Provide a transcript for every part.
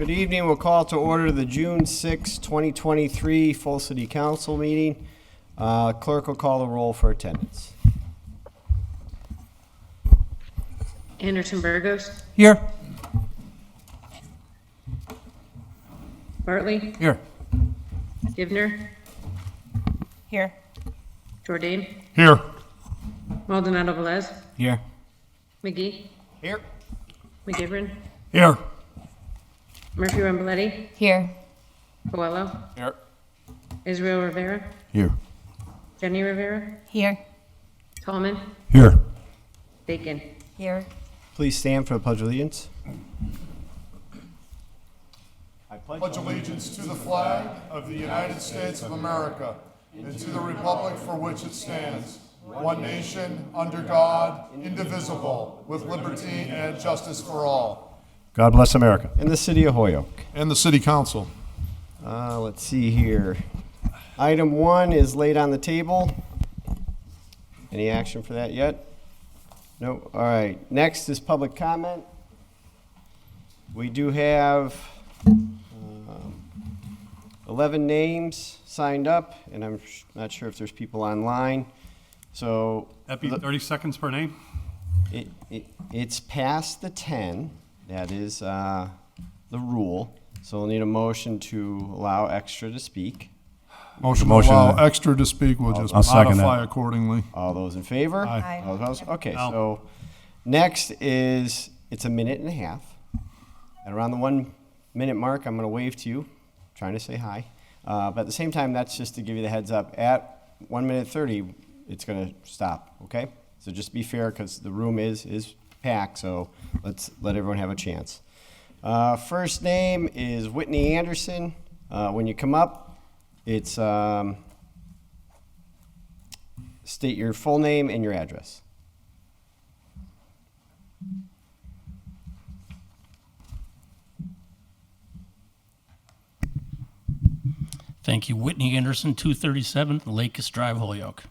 Good evening. We'll call to order the June 6, 2023 full city council meeting. Clerk will call the roll for attendance. Anderson Burgos, Here. Bartley, Here. Givner, Here. Jordan, Here. Maldonado Velez, Here. McGee, Here. McGivern, Here. Murphy Ramboletti, Here. Coelho, Here. Israel Rivera, Here. Jenny Rivera, Here. Tallman, Here. Bacon. Here. Please stand for the Pledge of Allegiance. I Pledge allegiance to the flag of the United States of America and to the republic for which it stands, one nation, under God, indivisible, with liberty and justice for all. God bless America. In the city of Holyoke. And the city council. Let's see here. Item 1 is laid on the table. Any action for that yet? No. All right. Next is public comment. We do have 11 names signed up, and I'm not sure if there's people online. So That'd be 30 seconds per name? it's past the 10. That is the rule. So we'll need a motion to allow extra to speak. Motion to Motion. allow extra to speak, we'll just I'll second modify that. accordingly. All those in favor? Aye. All opposed? Okay, No. so next is, it's a minute and a half. And around the 1 minute mark, I'm going to wave to you, trying to say hi. But at the same time, that's just to give you the heads up. At 1 minute 30, it's going to stop, okay? So just be fair, because the room is packed, so let's let everyone have a chance. First name is Whitney Anderson. When you come up, it's state your full name and your address. Thank you. Whitney Anderson, 237 Lakes Drive, Holyoke.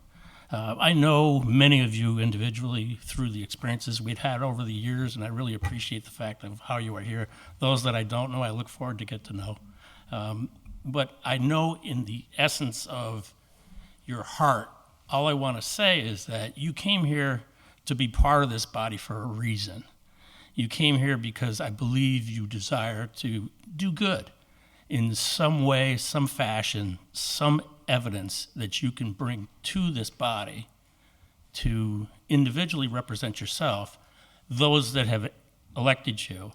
I know many of you individually through the experiences we've had over the years, and I really appreciate the fact of how you are here. Those that I don't know, I look forward to get to know. But I know in the essence of your heart, all I want to say is that you came here to be part of this body for a reason. You came here because I believe you desire to do good in some way, some fashion, some evidence that you can bring to this body to individually represent yourself, those that have elected you,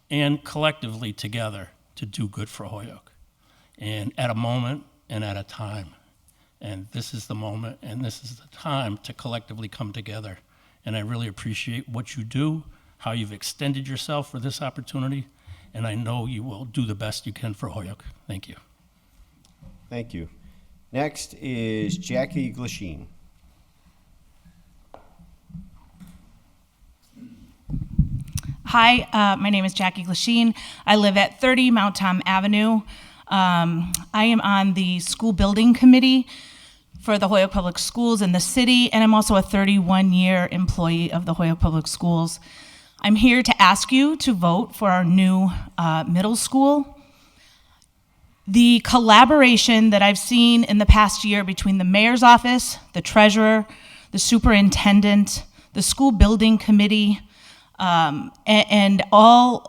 and collectively together to do good for Holyoke. And at a moment and at a time. And this is the moment and this is the time to collectively come together. And I really appreciate what you do, how you've extended yourself for this opportunity, and I know you will do the best you can for Holyoke. Thank you. Thank you. Next is Jackie Glasheen. Hi, my name is Jackie Glasheen. I live at 30 Mount Tom Avenue. I am on the school building committee for the Holyoke Public Schools in the city, and I'm also a 31-year employee of the Holyoke Public Schools. I'm here to ask you to vote for our new middle school. The collaboration that I've seen in the past year between the mayor's office, the treasurer, the superintendent, the school building committee, and all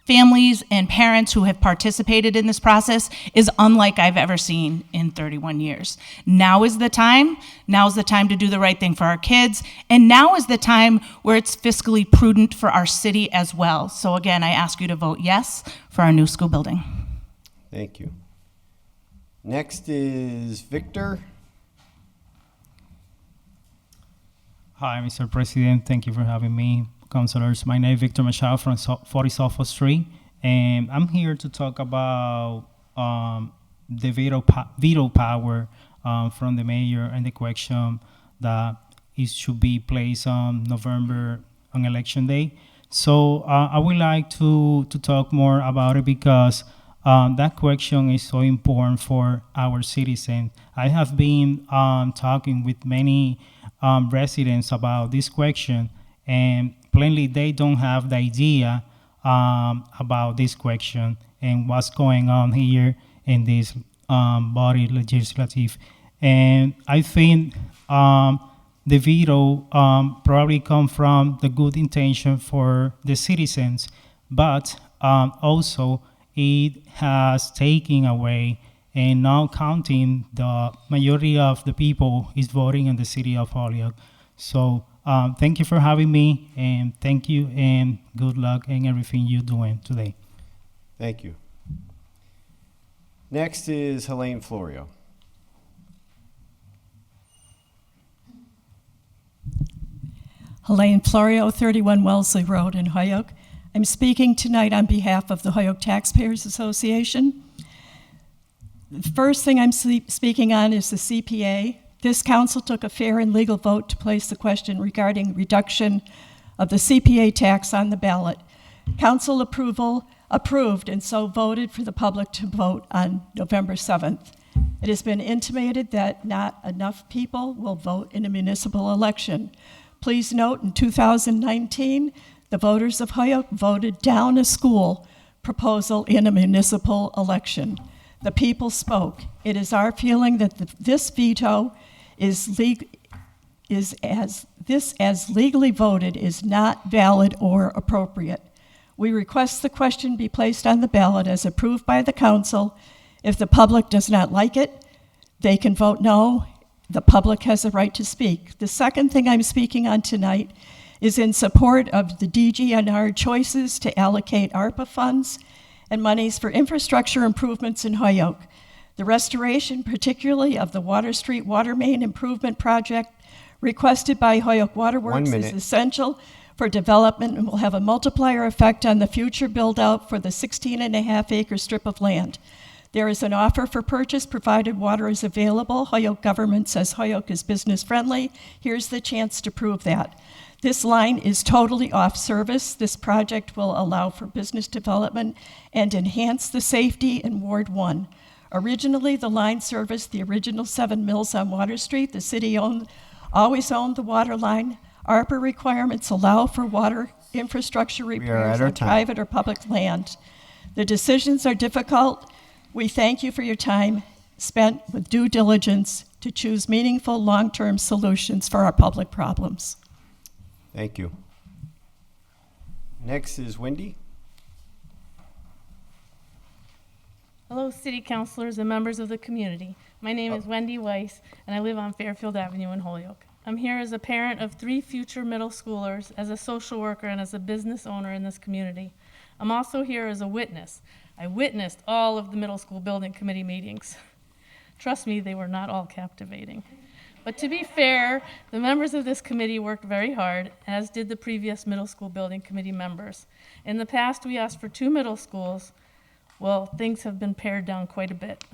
families and parents who have participated in this process is unlike I've ever seen in 31 years. Now is the time. Now is the time to do the right thing for our kids. And now is the time where it's fiscally prudent for our city as well. So again, I ask you to vote yes for our new school building. Thank you. Next is Victor. Hi, Mr. President. Thank you for having me. Councilors, my name is Victor Machado from 40 South Street, and I'm here to talk about the veto power from the mayor and the question that it should be placed on November on election day. So I would like to talk more about it because that question is so important for our citizens. I have been talking with many residents about this question, and plainly they don't have the idea about this question and what's going on here in this body legislative. And I think the veto probably come from the good intention for the citizens, but also it has taken away and now counting the majority of the people is voting in the city of Holyoke. So thank you for having me, and thank you and good luck in everything you're doing today. Thank you. Next is Helene Florio. Helene Florio, 31 Wellesley Road in Holyoke. I'm speaking tonight on behalf of the Holyoke Taxpayers Association. The first thing I'm speaking on is the CPA. This council took a fair and legal vote to place the question regarding reduction of the CPA tax on the ballot. Council approved and so voted for the public to vote on November 7th. It has been intimated that not enough people will vote in a municipal election. Please note, in 2019, the voters of Holyoke voted down a school proposal in a municipal election. The people spoke. It is our feeling that this veto is as legally voted is not valid or appropriate. We request the question be placed on the ballot as approved by the council. If the public does not like it, they can vote no. The public has a right to speak. The second thing I'm speaking on tonight is in support of the DGNR choices to allocate ARPA funds and monies for infrastructure improvements in Holyoke. The restoration, particularly of the Water Street Water Main Improvement Project requested by Holyoke Waterworks, is essential for development and will have a multiplier effect on the future build-out for the 16.5-acre strip of land. There is an offer for purchase provided water is available. Holyoke government says Holyoke is business friendly. Here's the chance to prove that. This line is totally off service. This project will allow for business development and enhance the safety in Ward 1. Originally, the line serviced the original 7 mills on Water Street. The city always owned the water line. ARPA requirements allow for water infrastructure repairs on private or public land. The decisions are difficult. We thank you for your time spent with due diligence to choose meaningful long-term solutions for our public problems. Thank you. Next is Wendy. Hello, city councilors and members of the community. My name is Wendy Weiss, and I live on Fairfield Avenue in Holyoke. I'm here as a parent of 3 future middle schoolers, as a social worker, and as a business owner in this community. I'm also here as a witness. I witnessed all of the middle school building committee meetings. Trust me, they were not all captivating. But to be fair, the members of this committee worked very hard, as did the previous middle school building committee members. In the past, we asked for 2 middle schools. Well, things have been pared down quite a bit.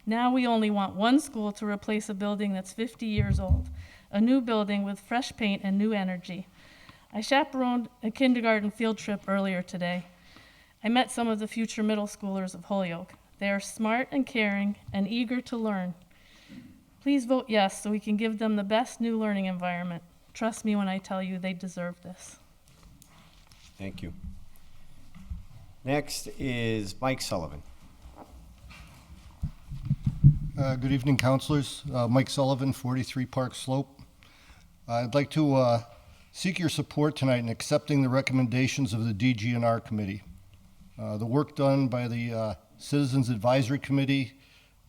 Now we only want 1 school to replace a building that's 50 years old, a new building with fresh paint and new energy. I chaperoned a kindergarten field trip earlier today. I met some of the future middle schoolers of Holyoke. They are smart and caring and eager to learn. Please vote yes so we can give them the best new learning environment. Trust me when I tell you they deserve this. Thank you. Next is Mike Sullivan. Good evening, councilors. Mike Sullivan, 43 Park Slope. I'd like to seek your support tonight in accepting the recommendations of the DGNR committee. The work done by the Citizens Advisory Committee,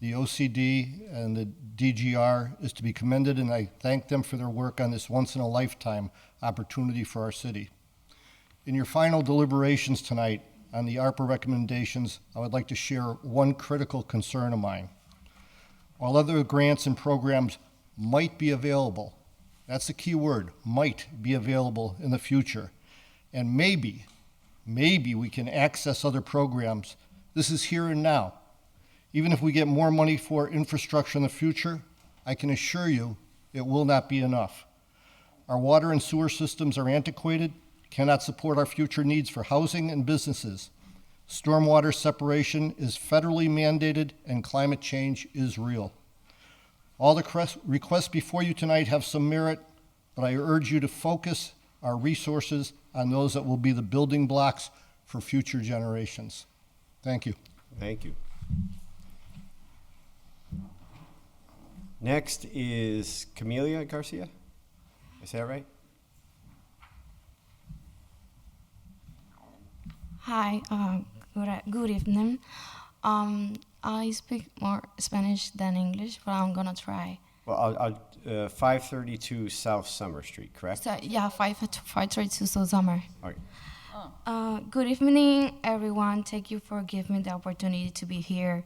the OCD, and the DGR is to be commended, and I thank them for their work on this once-in-a-lifetime opportunity for our city. In your final deliberations tonight on the ARPA recommendations, I would like to share one critical concern of mine. While other grants and programs might be available, that's the key word, might be available in the future, and maybe we can access other programs. This is here and now. Even if we get more money for infrastructure in the future, I can assure you it will not be enough. Our water and sewer systems are antiquated, cannot support our future needs for housing and businesses. Stormwater separation is federally mandated, and climate change is real. All the requests before you tonight have some merit, but I urge you to focus our resources on those that will be the building blocks for future generations. Thank you. Thank you. Next is Camelia Garcia. Is that right? Hi, good evening. I speak more Spanish than English, but I'm gonna try. Well, 532 South Summer Street, correct? So, yeah, 532 so summer. All right. Good evening, everyone. Thank you for giving me the opportunity to be here.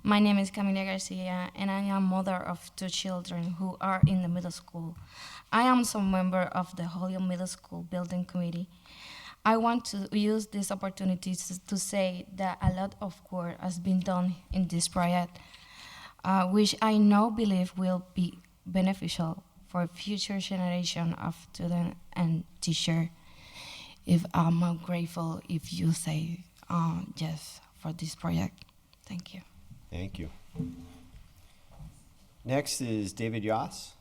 My name is Camila Garcia, and I am mother of 2 children who are in the middle school. I am also a member of the Holyoke Middle School Building Committee. I want to use this opportunity to say that a lot of work has been done in this project, which I now believe will be beneficial for future generation of students and teachers. If I'm grateful if you say yes for this project. Thank you. Thank you. Next is David Yoss.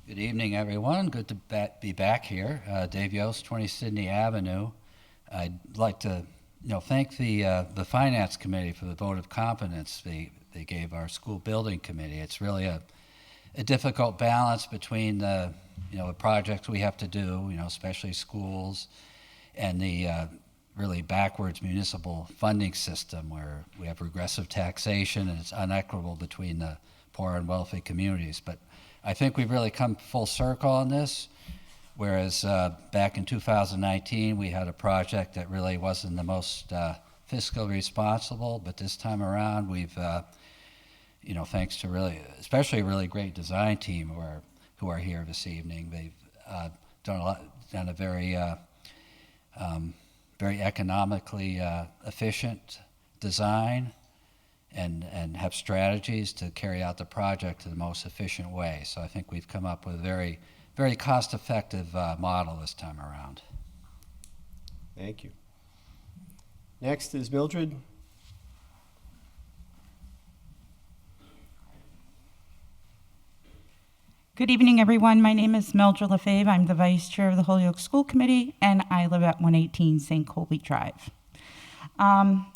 Good evening, everyone. Good to be back here. Dave Yost, 20 Sydney Avenue. I'd like to thank the Finance Committee for the vote of confidence they gave our school building committee. It's really a difficult balance between the projects we have to do, especially schools, and the really backwards municipal funding system where we have regressive taxation and it's unequitable between the poor and wealthy communities. But I think we've really come full circle on this, whereas back in 2019 we had a project that really wasn't the most fiscally responsible, but this time around we've, thanks to especially a really great design team who are here this evening, they've done a very very economically efficient design and have strategies to carry out the project in the most efficient way. So I think we've come up with a very, very cost-effective model this time around. Thank you. Next is Mildred. Good evening, everyone. My name is Mildred Lefebvre. I'm the Vice Chair of the Holyoke School Committee, and I live at 118 St. Colby Drive.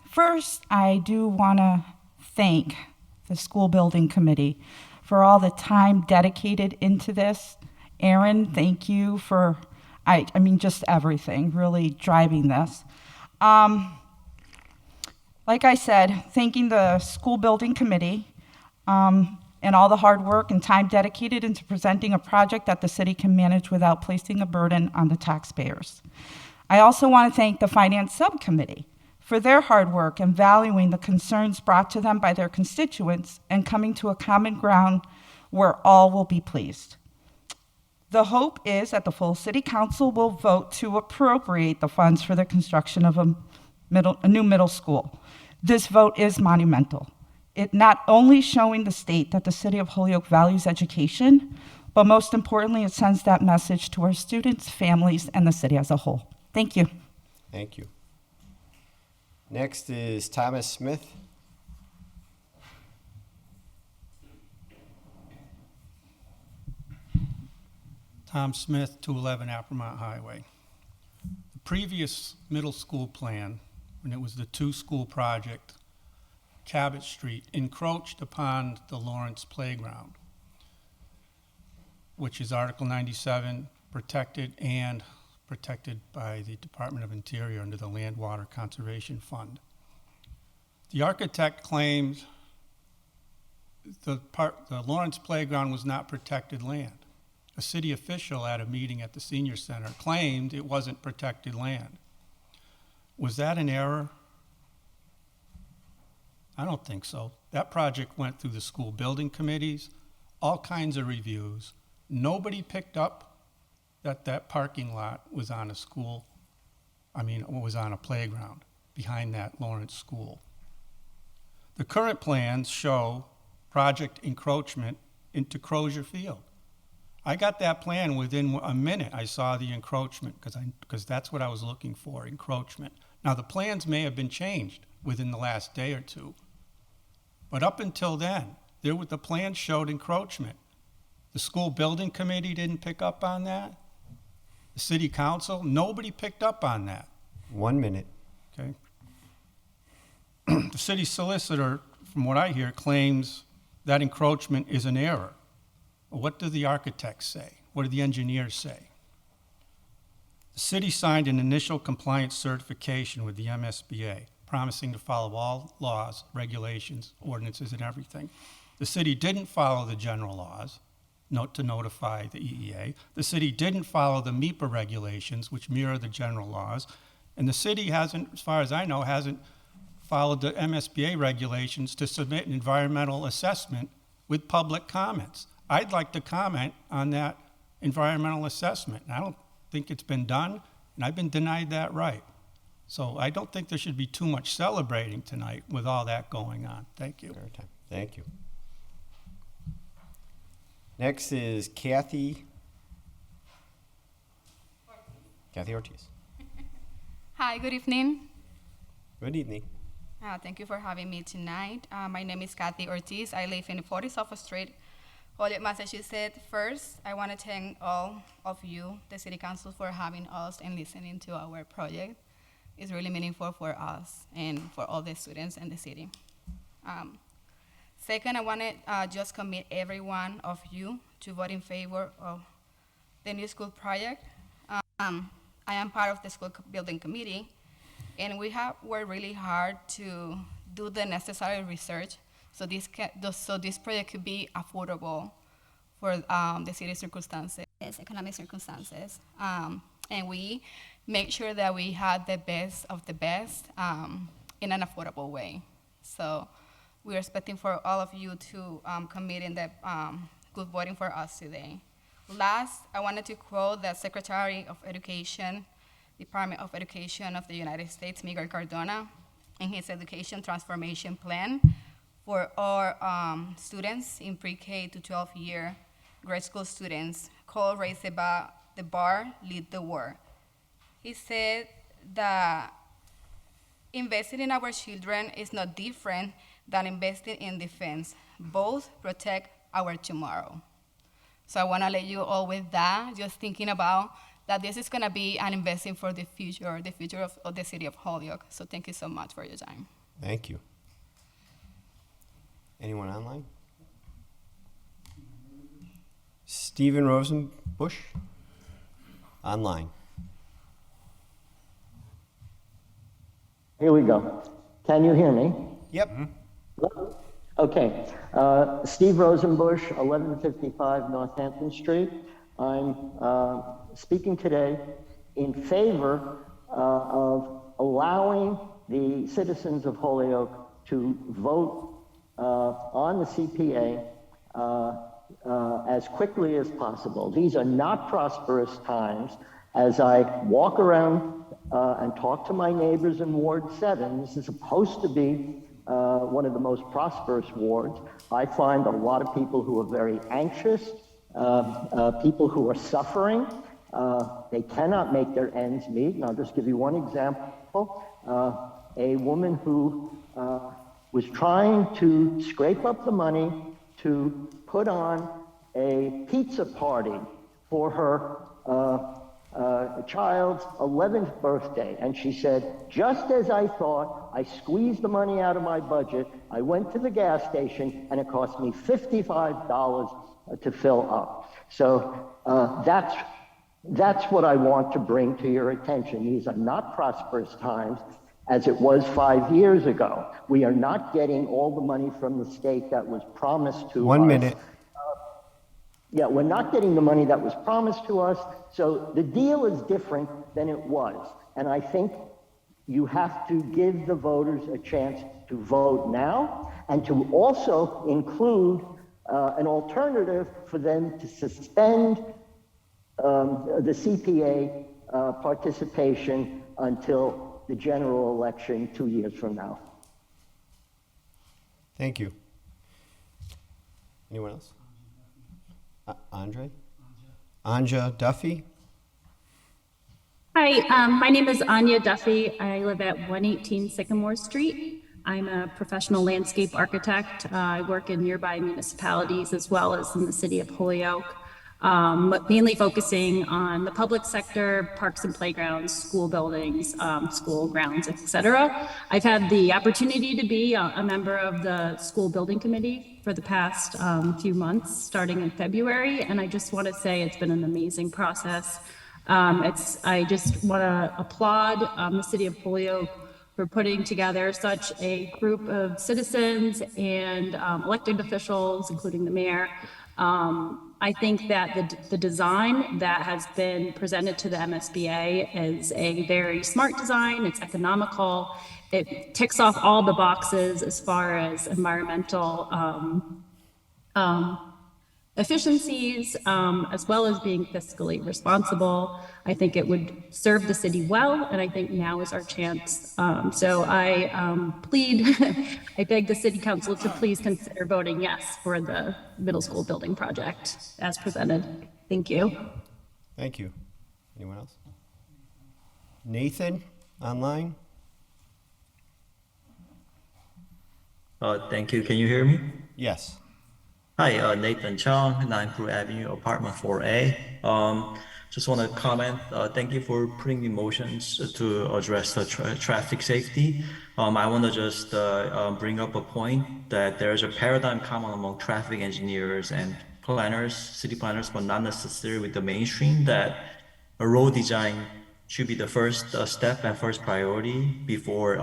First, I do want to thank the School Building Committee for all the time dedicated into this. Aaron, thank you for, just everything, really driving this. Like I said, thanking the School Building Committee, and all the hard work and time dedicated into presenting a project that the city can manage without placing a burden on the taxpayers. I also want to thank the Finance Subcommittee for their hard work and valuing the concerns brought to them by their constituents and coming to a common ground where all will be pleased. The hope is that the full city council will vote to appropriate the funds for the construction of a new middle school. This vote is monumental. It not only showing the state that the city of Holyoke values education, but most importantly, it sends that message to our students, families, and the city as a whole. Thank you. Thank you. Next is Thomas Smith. Tom Smith, 211 Appermont Highway. The previous middle school plan, when it was the 2-school project, Cabot Street, encroached upon the Lawrence Playground, which is Article 97 protected by the Department of Interior under the Land Water Conservation Fund. The architect claims the Lawrence Playground was not protected land. A city official at a meeting at the senior center claimed it wasn't protected land. Was that an error? I don't think so. That project went through the school building committees, all kinds of reviews. Nobody picked up that parking lot was on was on a playground behind that Lawrence school. The current plans show project encroachment into Crozier Field. I got that plan within a minute. I saw the encroachment because that's what I was looking for, encroachment. Now the plans may have been changed within the last day or two, but up until then, the plan showed encroachment. The school building committee didn't pick up on that. the city council, nobody picked up on that, 1 minute. okay? The city solicitor, from what I hear, claims that encroachment is an error. What do the architects say? What do the engineers say? The city signed an initial compliance certification with the MSBA, promising to follow all laws, regulations, ordinances, and everything. The city didn't follow the general laws, to notify the EEA. The city didn't follow the MEPA regulations, which mirror the general laws. And the city hasn't, as far as I know, hasn't followed the MSBA regulations to submit an environmental assessment with public comments. I'd like to comment on that environmental assessment. I don't think it's been done, and I've been denied that right. So I don't think there should be too much celebrating tonight with all that going on. Thank you. Thank you. Next is Kathy Ortiz. Hi, good evening. Good evening. Thank you for having me tonight. My name is Kathy Ortiz. I live in 40 Suffolk Street, Holyoke, Massachusetts. First, I want to thank all of you, the City Council, for having us and listening to our project. It's really meaningful for us and for all the students in the city. Second, I want to just commit every one of you to vote in favor of the new school project. I am part of the school building committee, and we have worked really hard to do the necessary research so this project could be affordable for the city's circumstances, economic circumstances. And we make sure that we have the best of the best in an affordable way. So we're expecting for all of you to commit in the good voting for us today. Last, I wanted to quote the Secretary of Education, Department of Education of the United States, Miguel Cardona, in his education transformation plan for our students in pre-K to 12-year grade school students called Raise the Bar, Lead the War. He said that investing in our children is not different than investing in defense. Both protect our tomorrow. So I want to let you all with that, just thinking about that this is going to be an investment for the future of the city of Holyoke. So thank you so much for your time. Thank you. Anyone online? Stephen Rosenbush, online. Here we go. Can you hear me? Yep. Okay. Steve Rosenbush, 1155 Northampton Street. I'm speaking today in favor of allowing the citizens of Holyoke to vote on the CPA as quickly as possible. These are not prosperous times. As I walk around and talk to my neighbors in Ward 7, this is supposed to be one of the most prosperous wards. I find a lot of people who are very anxious, people who are suffering. They cannot make their ends meet. And I'll just give you one example. A woman who was trying to scrape up the money to put on a pizza party for her child's 11th birthday. And she said, just as I thought, I squeezed the money out of my budget. I went to the gas station and it cost me $55 to fill up. So that's what I want to bring to your attention. These are not prosperous times as it was 5 years ago. We are not getting all the money from the state that was promised to us. 1 minute. Yeah, we're not getting the money that was promised to us. So the deal is different than it was. And I think you have to give the voters a chance to vote now and to also include an alternative for them to suspend the CPA participation until the general election 2 years from now. Thank you. Anyone else? Andre? Anja Duffy? Hi, my name is Anya Duffy. I live at 118 Sycamore Street. I'm a professional landscape architect. I work in nearby municipalities as well as in the city of Holyoke. mainly focusing on the public sector, parks and playgrounds, school buildings, school grounds, etc. I've had the opportunity to be a member of the school building committee for the past few months, starting in February, and I just want to say it's been an amazing process. I just want to applaud the city of Holyoke for putting together such a group of citizens and elected officials, including the mayor. I think that the design that has been presented to the MSBA is a very smart design. It's economical. It ticks off all the boxes as far as environmental efficiencies, as well as being fiscally responsible. I think it would serve the city well, and I think now is our chance. So I I beg the city council to please consider voting yes for the middle school building project as presented. Thank you. Thank you. Anyone else? Nathan, online? Thank you. Can you hear me? Yes. Hi, Nathan Chung, 9 Peru Avenue, apartment 4A. Just want to comment. Thank you for putting the motions to address the traffic safety. I want to just bring up a point that there is a paradigm common among traffic engineers and planners, city planners, but not necessarily with the mainstream, that a road design should be the first step and first priority before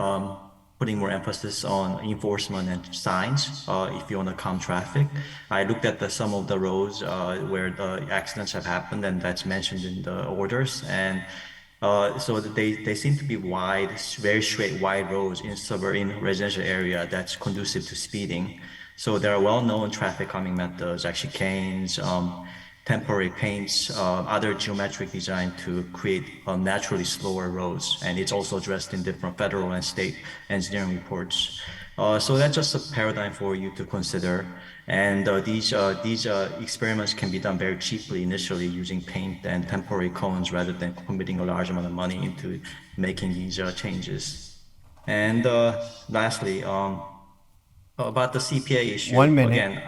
putting more emphasis on enforcement and signs if you want to calm traffic. I looked at some of the roads where the accidents have happened, and that's mentioned in the orders. And so they seem to be wide, very straight, wide roads in suburban residential area that's conducive to speeding. So there are well-known traffic calming methods, like chicanes, temporary paints, other geometric design to create naturally slower roads. And it's also addressed in different federal and state engineering reports. So that's just a paradigm for you to consider. And these experiments can be done very cheaply initially using paint and temporary cones rather than committing a large amount of money into making these changes. And lastly, about the CPA issue. 1 minute. Again,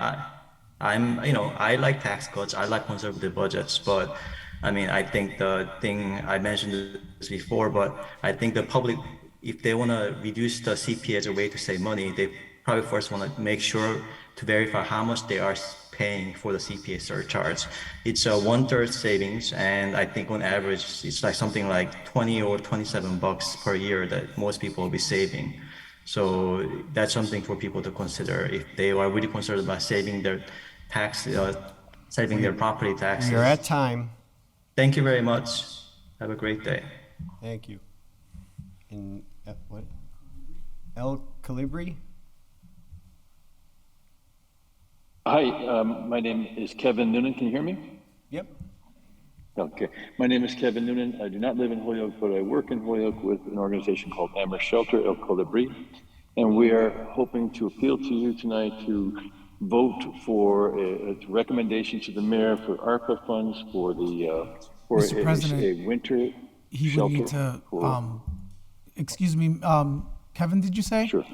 I like tax cuts, I like conservative budgets, but I mean, I think the thing, I mentioned this before, but I think the public, if they want to reduce the CPA as a way to save money, they probably first want to make sure to verify how much they are paying for the CPA surcharge. It's a 1/3 savings, and I think on average, it's like something like 20 or 27 bucks per year that most people will be saving. So that's something for people to consider if they are really concerned about saving their tax, saving their property taxes. You're at time. Thank you very much. Have a great day. Thank you. In what? El Calibri? Hi, my name is Kevin Noonan. Can you hear me? Yep. Okay. My name is Kevin Noonan. I do not live in Holyoke, but I work in Holyoke with an organization called Amherst Shelter, El Colibri. And we are hoping to appeal to you tonight to vote for a recommendation to the mayor for ARPA funds for the for Mr. President, a winter he shelter. would need to, excuse me, Kevin, did you say? Sure.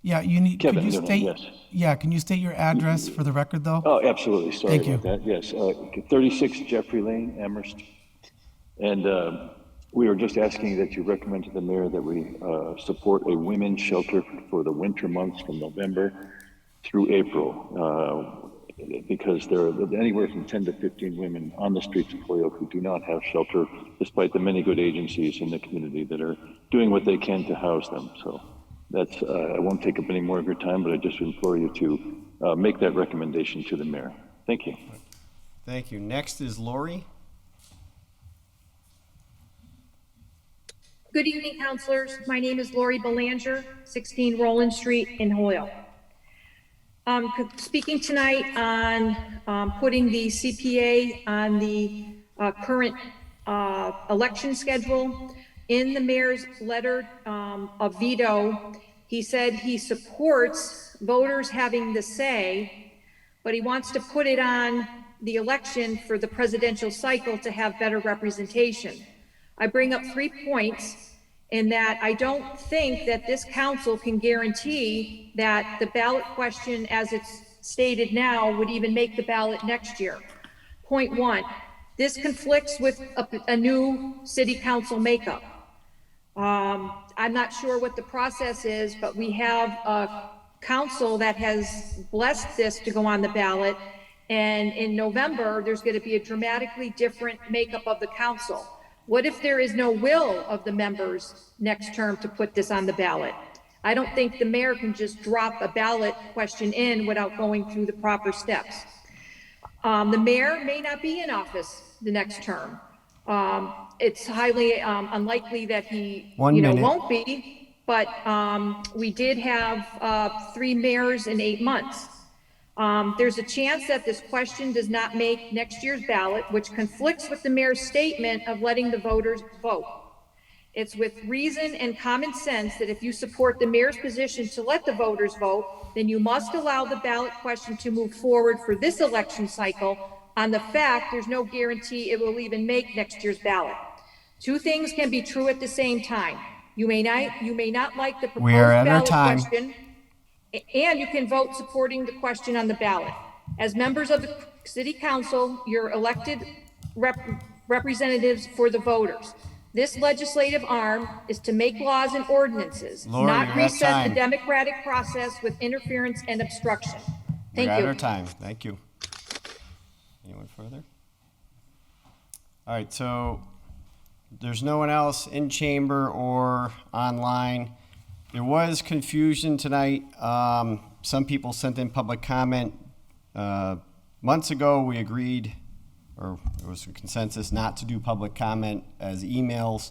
Yeah, you need, Kevin could you Noonan, state, yes. yeah, can you state your address for the record though? Oh, absolutely. Sorry Thank about you. that. Yes, 36 Jeffrey Lane, Amherst. And we were just asking that you recommend to the mayor that we support a women's shelter for the winter months from November through April, because there are anywhere from 10 to 15 women on the streets of Holyoke who do not have shelter, despite the many good agencies in the community that are doing what they can to house them. So that's, I won't take up any more of your time, but I just implore you to make that recommendation to the mayor. Thank you. Thank you. Next is Lori. Good evening, councilors. My name is Lori Belanger, 16 Roland Street in Holyoke. Speaking tonight on putting the CPA on the current election schedule. In the mayor's letter of veto, he said he supports voters having the say, but he wants to put it on the election for the presidential cycle to have better representation. I bring up 3 points in that I don't think that this council can guarantee that the ballot question as it's stated now would even make the ballot next year. point one, this conflicts with a new city council makeup. I'm not sure what the process is, but we have a council that has blessed this to go on the ballot. And in November, there's going to be a dramatically different makeup of the council. What if there is no will of the members next term to put this on the ballot? I don't think the mayor can just drop a ballot question in without going through the proper steps. The mayor may not be in office the next term. It's highly unlikely that he, won't be, but we did have 3 mayors in 8 months. There's a chance that this question does not make next year's ballot, which conflicts with the mayor's statement of letting the voters vote. It's with reason and common sense that if you support the mayor's position to let the voters vote, then you must allow the ballot question to move forward for this election cycle on the fact there's no guarantee it will even make next year's ballot. 2 things can be true at the same time. You may not like the proposed ballot question, and you can vote supporting the question on the ballot. As members of the city council, you're elected representatives for the voters. This legislative arm is to make laws and ordinances, not reset the democratic process with interference and obstruction. Thank you. We're out of time. Thank you. Anyone further? All right, so there's no one else in chamber or online. There was confusion tonight. Some people sent in public comment. Months ago, we agreed, or there was a consensus not to do public comment as emails.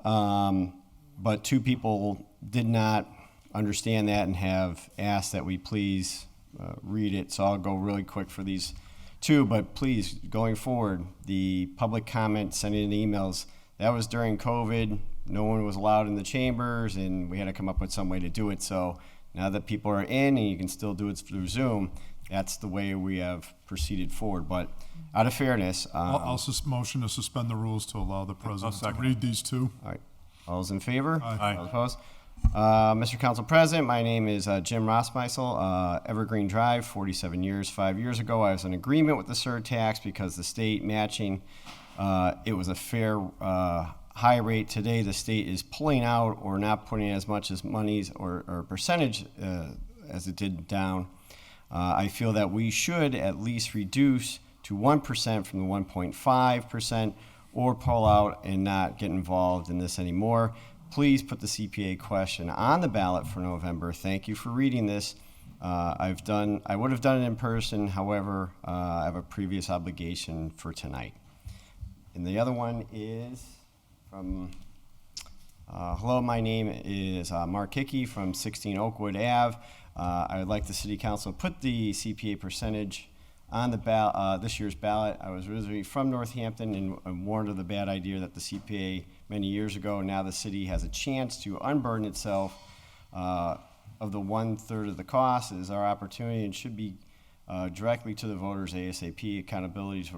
But 2 people did not understand that and have asked that we please read it. So I'll go really quick for these 2, but please, going forward, the public comment, sending in emails, that was during COVID. No one was allowed in the chambers, and we had to come up with some way to do it. So now that people are in and you can still do it through Zoom, that's the way we have proceeded forward. But out of fairness, I'll motion to suspend the rules to allow the president to read these 2. All right. All those in favor? Aye. All opposed? Mr. Council President, my name is Jim Rossmeisel, Evergreen Drive, 47 years. 5 years ago, I was in agreement with the surtax because the state matching, it was a fair high rate. Today, the state is pulling out or not putting as much as monies or percentage as it did down. I feel that we should at least reduce to 1% from the 1.5% or pull out and not get involved in this anymore. Please put the CPA question on the ballot for November. Thank you for reading this. I would have done it in person. However, I have a previous obligation for tonight. And the other one is from, hello, my name is Mark Hickey from 16 Oakwood Ave. I would like the city council to put the CPA percentage on the ballot, this year's ballot. I was originally from Northampton and warned of the bad idea that the CPA many years ago. Now the city has a chance to unburden itself of the 1/3 of the cost. It is our opportunity and should be directly to the voters ASAP. Accountability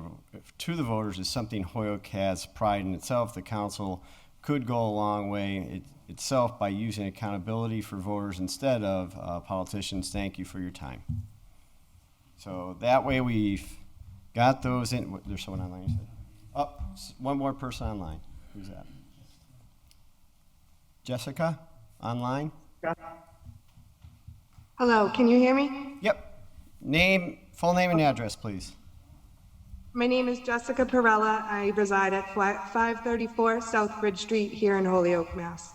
to the voters is something Holyoke has pride in itself. The council could go a long way itself by using accountability for voters instead of politicians. Thank you for your time. So that way we've got those in. There's someone online, you said? Oh, one more person online. Who's that? Jessica, online? Hello, can you hear me? Yep. Full name and address, please. My name is Jessica Perella. I reside at 534 South Bridge Street here in Holyoke, Mass.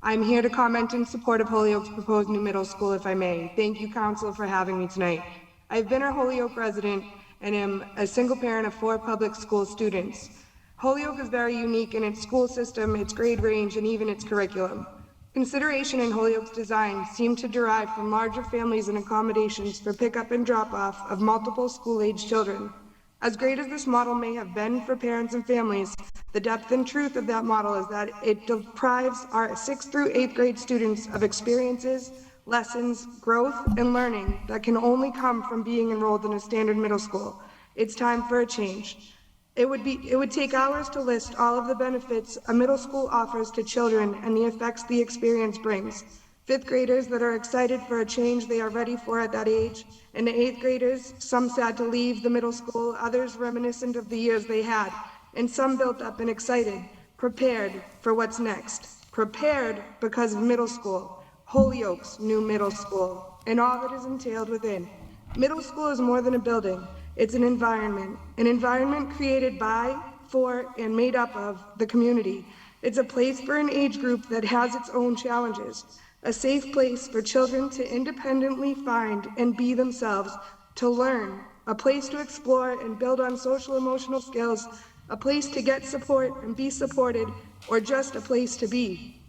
I'm here to comment in support of Holyoke's proposed new middle school, if I may. Thank you, Council, for having me tonight. I've been a Holyoke resident and am a single parent of 4 public school students. Holyoke is very unique in its school system, its grade range, and even its curriculum. Consideration in Holyoke's design seemed to derive from larger families and accommodations for pickup and drop-off of multiple school-age children. As great as this model may have been for parents and families, the depth and truth of that model is that it deprives our 6th through 8th grade students of experiences, lessons, growth, and learning that can only come from being enrolled in a standard middle school. It's time for a change. It would take hours to list all of the benefits a middle school offers to children and the effects the experience brings. fifth graders that are excited for a change they are ready for at that age, and the eighth graders, some sad to leave the middle school, others reminiscent of the years they had, and some built up and excited, prepared for what's next, prepared because of middle school, Holyoke's new middle school, and all that is entailed within. Middle school is more than a building. It's an environment created by, for, and made up of the community. It's a place for an age group that has its own challenges, a safe place for children to independently find and be themselves, to learn, a place to explore and build on social emotional skills, a place to get support and be supported, or just a place to be.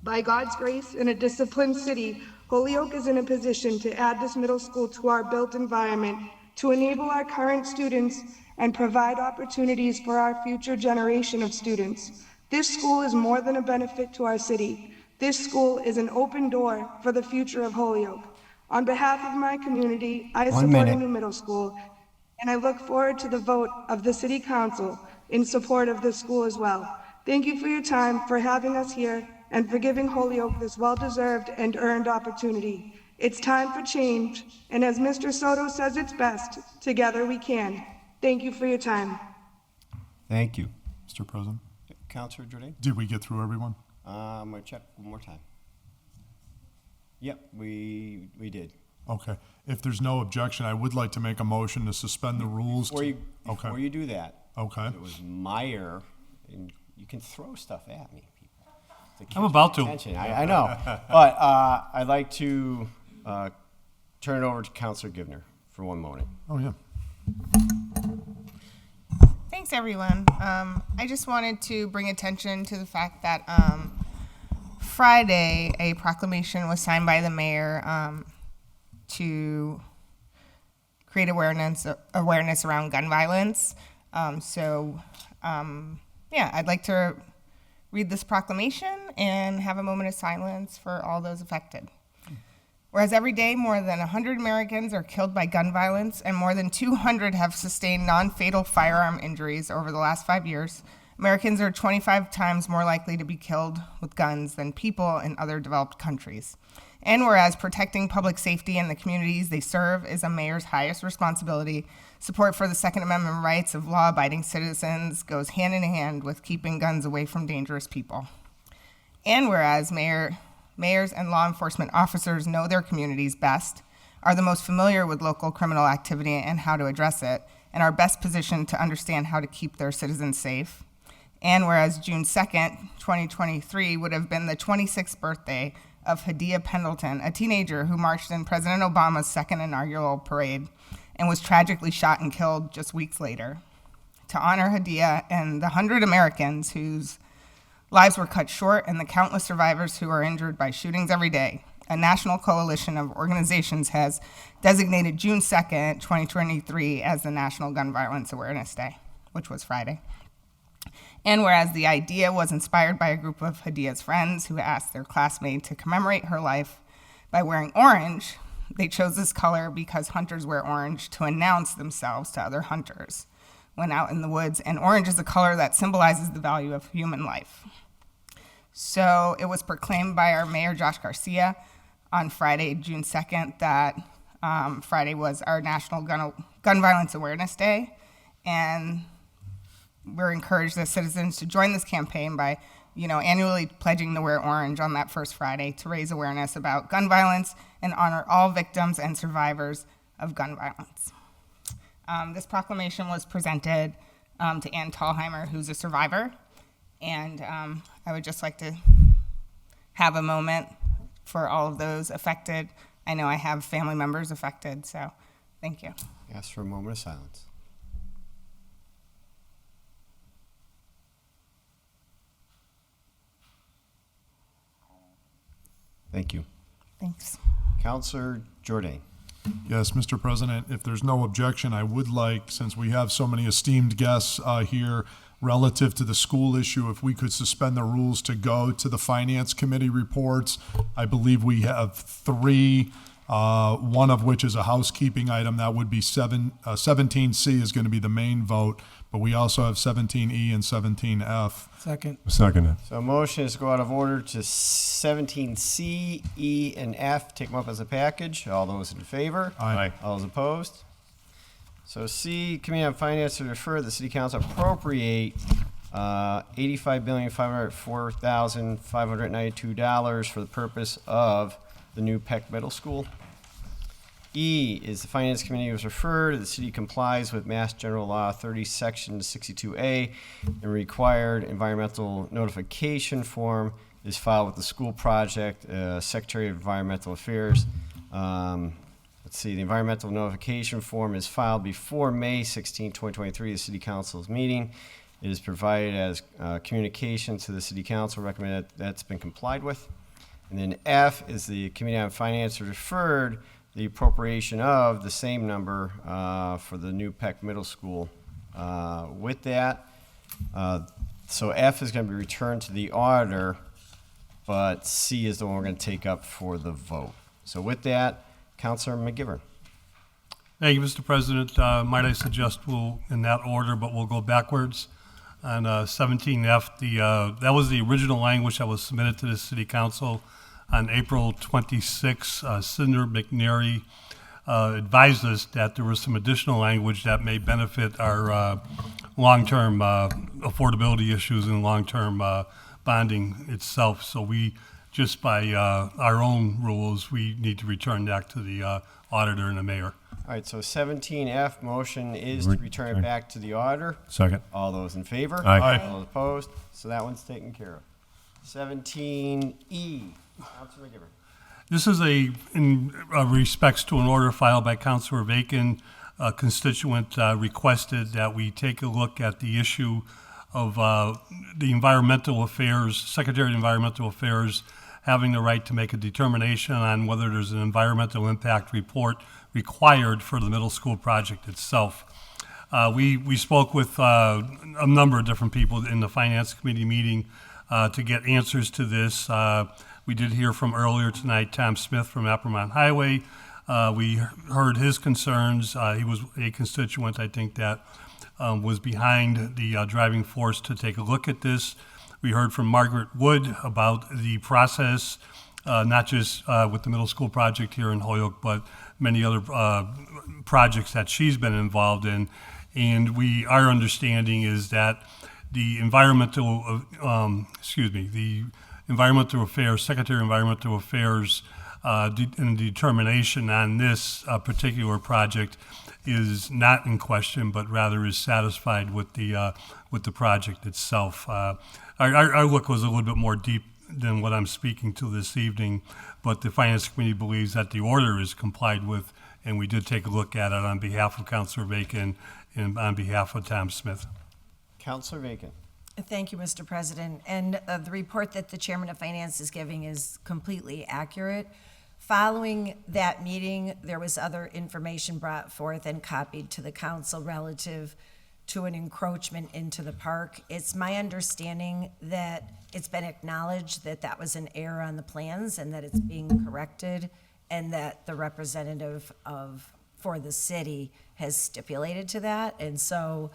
By God's grace, in a disciplined city, Holyoke is in a position to add this middle school to our built environment to enable our current students and provide opportunities for our future generation of students. This school is more than a benefit to our city. This school is an open door for the future of Holyoke. On behalf of my community, I support a new middle school, and I look forward to the vote of the City Council in support of this school as well. Thank you for your time, for having us here, and for giving Holyoke this well-deserved and earned opportunity. It's time for change, and as Mr. Soto says it's best, together we can. Thank you for your time. Thank you. Mr. President, Councilor Jordan? did we get through everyone? I'm going to check one more time. Yep, we did. Okay. If there's no objection, I would like to make a motion to suspend the rules. Before you do that, Okay. it was my error, and you can throw stuff at me, people. I'm about to. I know, but I'd like to turn it over to Councilor Givner for one moment. Oh, yeah. Thanks, everyone. I just wanted to bring attention to the fact that Friday, a proclamation was signed by the mayor to create awareness around gun violence. I'd like to read this proclamation and have a moment of silence for all those affected. Whereas every day more than 100 Americans are killed by gun violence and more than 200 have sustained non-fatal firearm injuries over the last 5 years, Americans are 25 times more likely to be killed with guns than people in other developed countries. And whereas protecting public safety in the communities they serve is a mayor's highest responsibility, support for the Second Amendment rights of law-abiding citizens goes hand in hand with keeping guns away from dangerous people. And whereas mayors and law enforcement officers know their communities best, are the most familiar with local criminal activity and how to address it, and are best positioned to understand how to keep their citizens safe. And whereas June 2nd, 2023 would have been the 26th birthday of Hadia Pendleton, a teenager who marched in President Obama's second inaugural parade and was tragically shot and killed just weeks later. To honor Hadia and the 100 Americans whose lives were cut short and the countless survivors who are injured by shootings every day, a national coalition of organizations has designated June 2nd, 2023 as the National Gun Violence Awareness Day, which was Friday. And whereas the idea was inspired by a group of Hadia's friends who asked their classmate to commemorate her life by wearing orange, they chose this color because hunters wear orange to announce themselves to other hunters when out in the woods, and orange is a color that symbolizes the value of human life. So it was proclaimed by our mayor, Josh Garcia, on Friday, June 2nd, that Friday was our National Gun Violence Awareness Day, and we're encouraged as citizens to join this campaign by, annually pledging to wear orange on that first Friday to raise awareness about gun violence and honor all victims and survivors of gun violence. This proclamation was presented to Ann Tallheimer, who's a survivor, and I would just like to have a moment for all of those affected. I know I have family members affected, so thank you. Ask for a moment of silence. Thank you. Thanks. Councilor Jordan. Yes, Mr. President, if there's no objection, I would like, since we have so many esteemed guests here relative to the school issue, if we could suspend the rules to go to the Finance Committee reports. I believe we have 3 one of which is a housekeeping item. That would be 17C is going to be the main vote, but we also have 17E and 17F. Second. Seconded. So motion is to go out of order to 17C, E, and F. Take them up as a package. All those in favor? Aye. All those opposed? So C, Committee on Finance to refer the City Council appropriate $85,504,592 for the purpose of the new Peck Middle School. E is the Finance Committee was referred, the city complies with Mass General Law 30, Section 62A, and required environmental notification form is filed with the school project, Secretary of Environmental Affairs. Let's see, the environmental notification form is filed before May 16, 2023, the City Council's meeting. It is provided as communication to the City Council, recommended that's been complied with. And then F is the Committee on Finance referred the appropriation of the same number for the new Peck Middle School. With that, so F is going to be returned to the auditor, but C is the one we're going to take up for the vote. So with that, Councilor McGivern. Thank you, Mr. President. Might I suggest we'll, in that order, but we'll go backwards. On 17F, that was the original language that was submitted to the City Council on April 26. Senator McNary advised us that there was some additional language that may benefit our long-term affordability issues and long-term bonding itself. So we, just by our own rules, we need to return that to the auditor and the mayor. All right, so 17F, motion is to return it back to the auditor. Second. All those in favor? Aye. All those opposed? So that one's taken care of. 17E, Councilor McGivern. This is in respects to an order filed by Councilor Vacan. A constituent requested that we take a look at the issue of the environmental affairs, Secretary of Environmental Affairs having the right to make a determination on whether there's an environmental impact report required for the middle school project itself. We spoke with a number of different people in the Finance Committee meeting to get answers to this. We did hear from earlier tonight Tom Smith from Appermont Highway. We heard his concerns. He was a constituent, I think, that was behind the driving force to take a look at this. We heard from Margaret Wood about the process, not just with the middle school project here in Holyoke, but many other projects that she's been involved in. And our understanding is that the environmental affairs, Secretary of Environmental Affairs, and determination on this particular project is not in question, but rather is satisfied with the project itself. Our look was a little bit more deep than what I'm speaking to this evening, but the Finance Committee believes that the order is complied with, and we did take a look at it on behalf of Councilor Vacan and on behalf of Tom Smith. Councilor Vacan. Thank you, Mr. President. And the report that the Chairman of Finance is giving is completely accurate. Following that meeting, there was other information brought forth and copied to the council relative to an encroachment into the park. It's my understanding that it's been acknowledged that that was an error on the plans and that it's being corrected, and that the representative for the city has stipulated to that. And so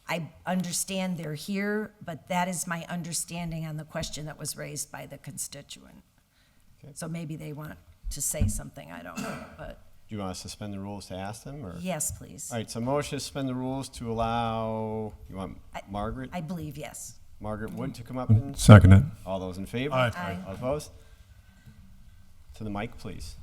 I understand they're here, but that is my understanding on the question that was raised by the constituent. Okay. So maybe they want to say something, I don't know, but. Do you want to suspend the rules to ask them, or? Yes, please. All right, so motion to suspend the rules to allow, you want Margaret? I believe, yes. Margaret Wood to come up and? Second it. All those in favor? Aye. Aye. All opposed? To the mic, please.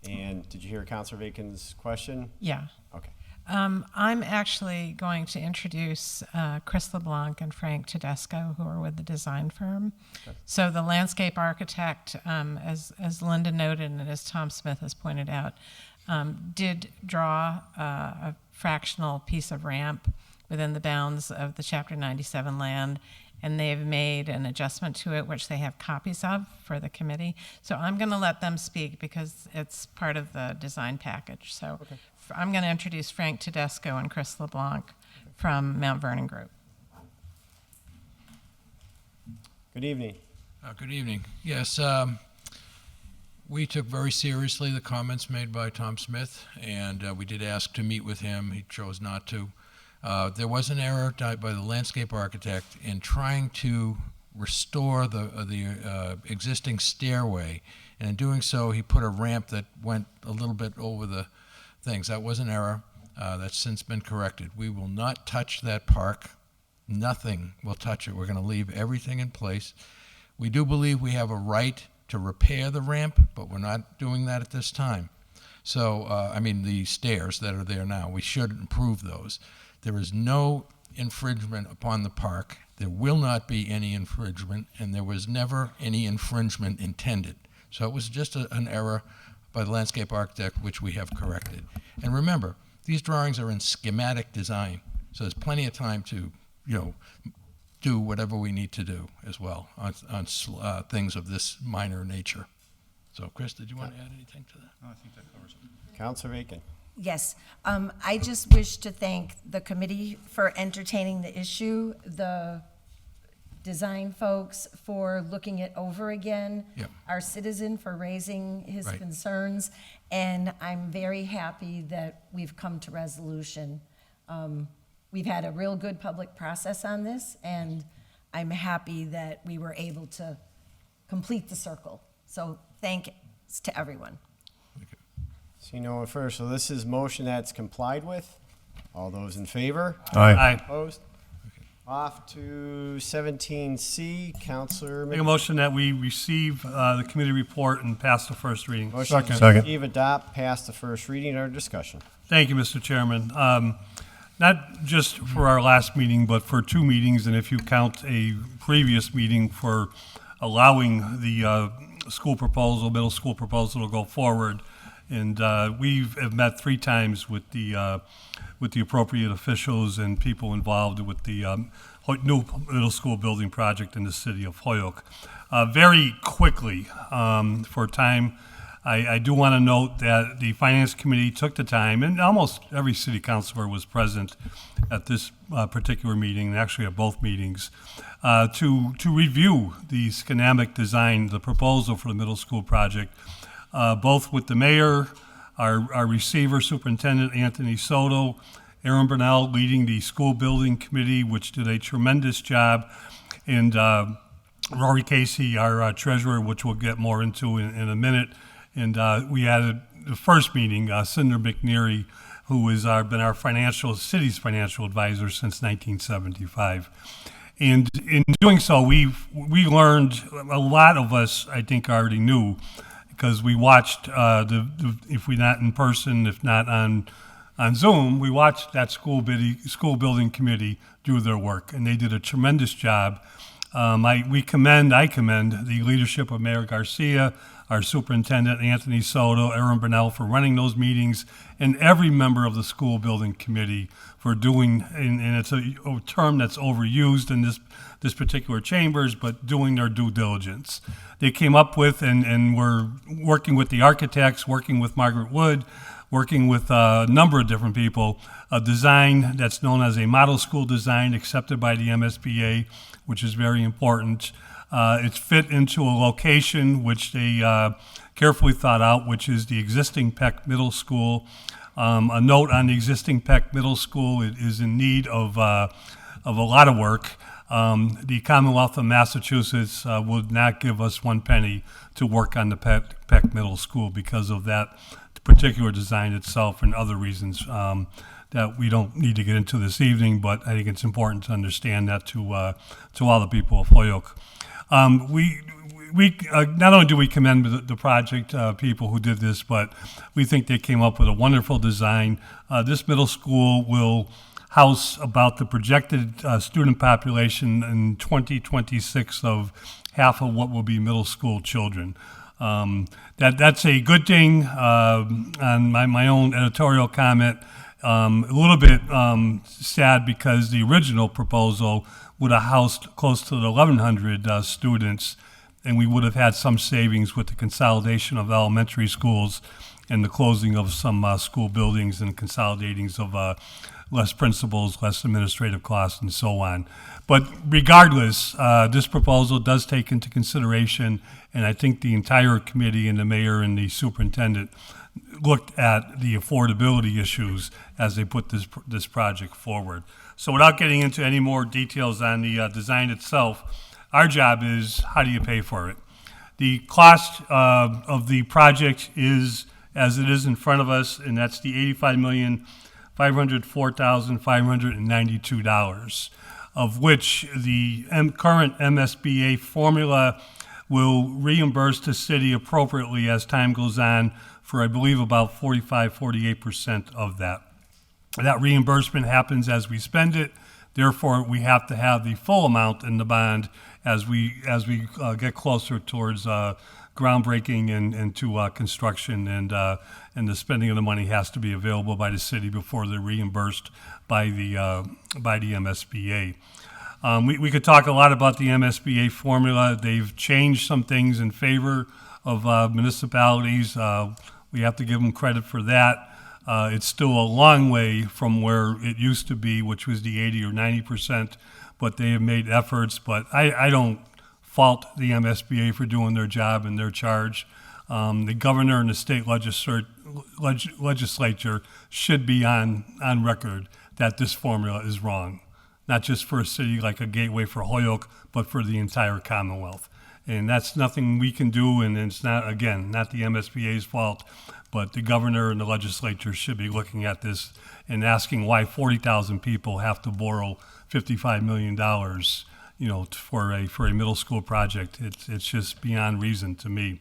And did you hear Councilor Vacan's question? Yeah. Okay. I'm actually going to introduce Chris LeBlanc and Frank Tedesco, who are with the design firm. Okay. So the landscape architect, as Linda noted and as Tom Smith has pointed out, did draw a fractional piece of ramp within the bounds of the Chapter 97 land, and they've made an adjustment to it, which they have copies of for the committee. So I'm going to let them speak because it's part of the design package. So Okay. I'm going to introduce Frank Tedesco and Chris LeBlanc from Mount Vernon Group. Good evening. Good evening. Yes, We took very seriously the comments made by Tom Smith, and we did ask to meet with him. He chose not to. There was an error by the landscape architect in trying to restore the existing stairway, and in doing so, he put a ramp that went a little bit over the things. That was an error. That's since been corrected. We will not touch that park. Nothing will touch it. We're going to leave everything in place. We do believe we have a right to repair the ramp, but we're not doing that at this time. So, I mean, the stairs that are there now, we should improve those. There is no infringement upon the park. There will not be any infringement, and there was never any infringement intended. So it was just an error by the landscape architect, which we have corrected. And remember, these drawings are in schematic design, so there's plenty of time to, do whatever we need to do as well on things of this minor nature. So, Chris, did you want to add anything to that? No, I think that covers it. Councilor Aiken. Yes, I just wish to thank the committee for entertaining the issue, the design folks for looking it over again, our citizen for raising his concerns, and I'm very happy that we've come to resolution. We've had a real good public process on this, and I'm happy that we were able to complete the circle. So thanks to everyone. See no one first. So this is motion that's complied with. All those in favor? Aye. Opposed? Off to 17C, Councilor. Make a motion that we receive the committee report and pass the first reading. Motion to receive, adopt, pass the first reading, or discussion. Thank you, Mr. Chairman. Not just for our last meeting, but for 2 meetings, and if you count a previous meeting for allowing the school proposal, middle school proposal to go forward. And we have met 3 times with the appropriate officials and people involved with the new middle school building project in the city of Holyoke. Very quickly, for time, I do want to note that the Finance Committee took the time, and almost every city councilor was present at this particular meeting, actually at both meetings, to review the schematic design, the proposal for the middle school project, both with the mayor, our receiver, Superintendent Anthony Soto, Aaron Burnell leading the school building committee, which did a tremendous job, and Rory Casey, our treasurer, which we'll get more into in a minute. And we added the first meeting, Cinder McNeary, who has been our city's financial advisor since 1975. And in doing so, we learned, a lot of us, I think, already knew, because we watched, if we not in person, if not on Zoom, we watched that school building committee do their work, and they did a tremendous job. I commend the leadership of Mayor Garcia, our superintendent, Anthony Soto, Aaron Burnell, for running those meetings, and every member of the school building committee for doing, and it's a term that's overused in this particular chambers, but doing their due diligence. They came up with, and were working with the architects, working with Margaret Wood, working with a number of different people, a design that's known as a model school design accepted by the MSBA, which is very important. It's fit into a location which they carefully thought out, which is the existing Peck Middle School. A note on the existing Peck Middle School, it is in need of a lot of work. The Commonwealth of Massachusetts would not give us 1 penny to work on the Peck Middle School because of that particular design itself and other reasons that we don't need to get into this evening, but I think it's important to understand that to all the people of Holyoke. We not only do we commend the project people who did this, but we think they came up with a wonderful design. This middle school will house about the projected student population in 2026 of half of what will be middle school children. That's a good thing. On my own editorial comment, a little bit sad because the original proposal would have housed close to 1,100 students, and we would have had some savings with the consolidation of elementary schools and the closing of some school buildings and consolidating less principals, less administrative costs, and so on. But regardless, this proposal does take into consideration, and I think the entire committee and the mayor and the superintendent looked at the affordability issues as they put this project forward. So without getting into any more details on the design itself, our job is, how do you pay for it? The cost of the project is as it is in front of us, and that's the $85,504,592, of which the current MSBA formula will reimburse the city appropriately as time goes on for, I believe, about 48% of that. That reimbursement happens as we spend it. Therefore, we have to have the full amount in the bond as we get closer towards groundbreaking and to construction, and the spending of the money has to be available by the city before they're reimbursed by the MSBA. We could talk a lot about the MSBA formula. They've changed some things in favor of municipalities. We have to give them credit for that. It's still a long way from where it used to be, which was the 80 or 90%, but they have made efforts. But I don't fault the MSBA for doing their job and their charge. The governor and the state legislature should be on record that this formula is wrong, not just for a city like a Gateway for Holyoke, but for the entire Commonwealth. And that's nothing we can do, and it's not, again, not the MSBA's fault, but the governor and the legislature should be looking at this and asking why 40,000 people have to borrow $55 million, for a middle school project. It's just beyond reason to me.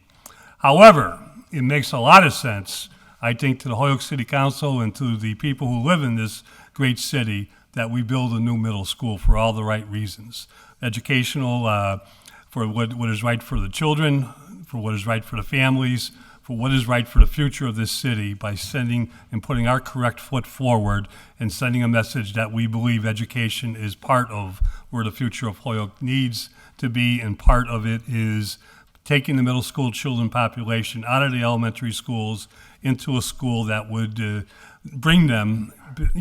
However, it makes a lot of sense, I think, to the Holyoke City Council and to the people who live in this great city that we build a new middle school for all the right reasons. Educational, for what is right for the children, for what is right for the families, for what is right for the future of this city, by sending and putting our correct foot forward and sending a message that we believe education is part of where the future of Holyoke needs to be, and part of it is taking the middle school children population out of the elementary schools into a school that would bring them,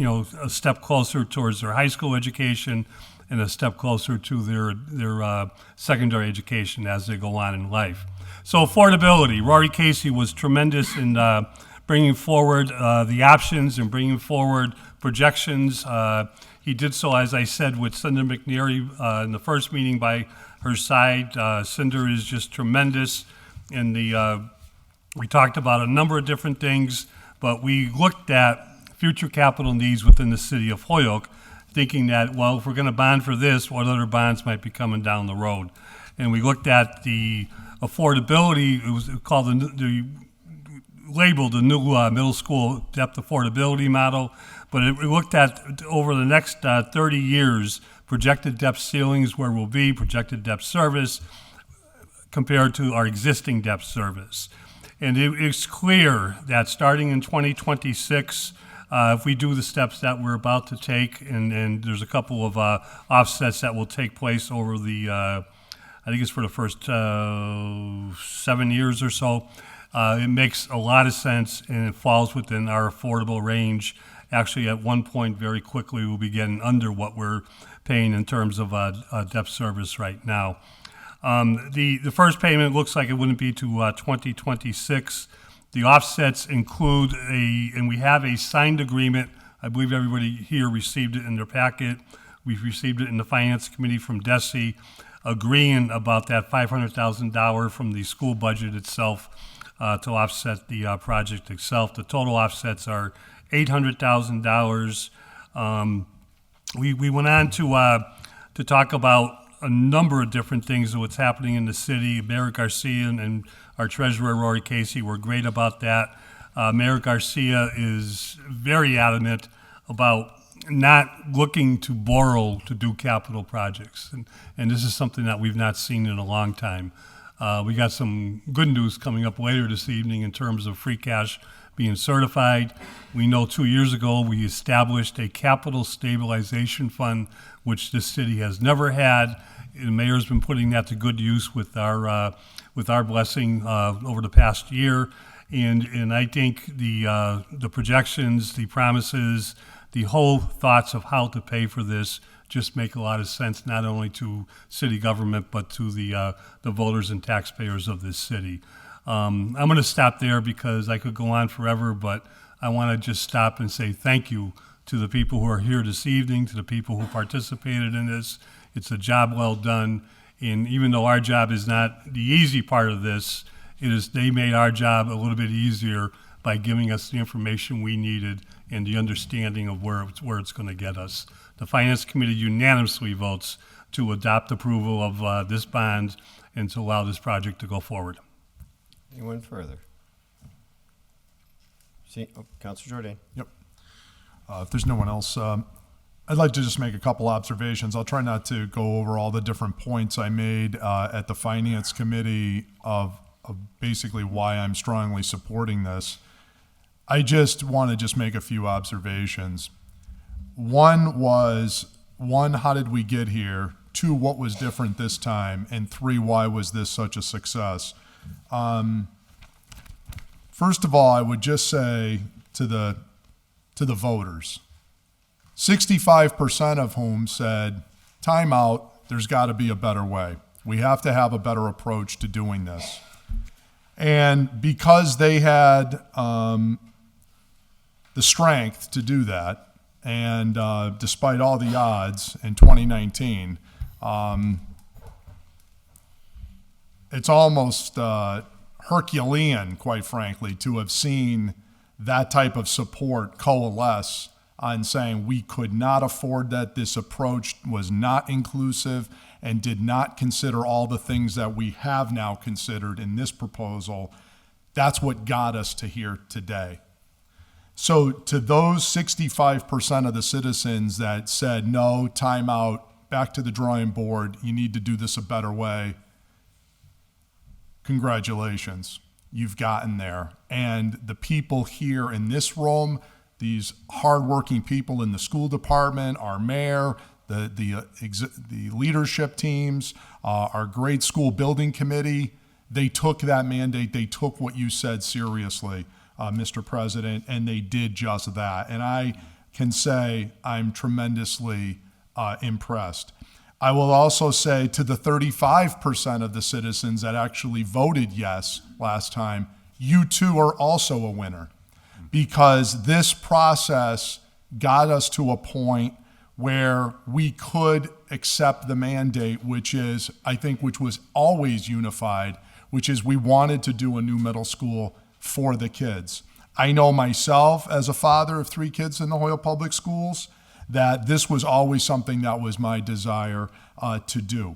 a step closer towards their high school education and a step closer to their secondary education as they go on in life. So affordability, Rory Casey was tremendous in bringing forward the options and bringing forward projections. He did so, as I said, with Cinder McNeary in the first meeting by her side. Cinder is just tremendous. And we talked about a number of different things, but we looked at future capital needs within the city of Holyoke, thinking that, well, if we're going to bond for this, what other bonds might be coming down the road? And we looked at the affordability. It was called labeled the new middle school depth affordability model, but we looked at over the next 30 years projected depth ceilings, where we'll be, projected depth service compared to our existing depth service. And it's clear that starting in 2026, if we do the steps that we're about to take, and there's a couple of offsets that will take place over the, I think it's for the first 7 years or so, it makes a lot of sense, and it falls within our affordable range. Actually, at one point, very quickly, we'll be getting under what we're paying in terms of depth service right now. The first payment looks like it wouldn't be to 2026. The offsets include and we have a signed agreement. I believe everybody here received it in their packet. We've received it in the Finance Committee from DESE, agreeing about that $500,000 from the school budget itself to offset the project itself. The total offsets are $800,000. We went on to talk about a number of different things of what's happening in the city. Mayor Garcia and our treasurer, Rory Casey, were great about that. Mayor Garcia is very adamant about not looking to borrow to do capital projects. And this is something that we've not seen in a long time. We got some good news coming up later this evening in terms of free cash being certified. We know 2 years ago we established a capital stabilization fund, which this city has never had. The mayor's been putting that to good use with our blessing over the past year. And I think the projections, the promises, the whole thoughts of how to pay for this just make a lot of sense, not only to city government, but to the voters and taxpayers of this city. I'm going to stop there because I could go on forever, but I want to just stop and say thank you to the people who are here this evening, to the people who participated in this. It's a job well done, and even though our job is not the easy part of this, they made our job a little bit easier by giving us the information we needed and the understanding of where it's going to get us. The Finance Committee unanimously votes to adopt approval of this bond and to allow this project to go forward. Anyone further? Councilor Jordan. Yep. If there's no one else, I'd like to just make a couple observations. I'll try not to go over all the different points I made at the Finance Committee of basically why I'm strongly supporting this. I just want to just make a few observations. One, how did we get here? 2, what was different this time? And 3, why was this such a success? First of all, I would just say to the voters, 65% of whom said, time out, there's got to be a better way. We have to have a better approach to doing this. And because they had the strength to do that, and despite all the odds in 2019, it's almost Herculean, quite frankly, to have seen that type of support coalesce on saying we could not afford that, this approach was not inclusive and did not consider all the things that we have now considered in this proposal. That's what got us to here today. So to those 65% of the citizens that said, no, time out, back to the drawing board, you need to do this a better way, congratulations, you've gotten there. And the people here in this room, these hardworking people in the school department, our mayor, the leadership teams, our great school building committee, they took that mandate, they took what you said seriously, Mr. President, and they did just that. And I can say I'm tremendously impressed. I will also say to the 35% of the citizens that actually voted yes last time, you too are also a winner, because this process got us to a point where we could accept the mandate, which is, I think, which was always unified, which is we wanted to do a new middle school for the kids. I know myself as a father of 3 kids in the Hoyle Public Schools that this was always something that was my desire to do.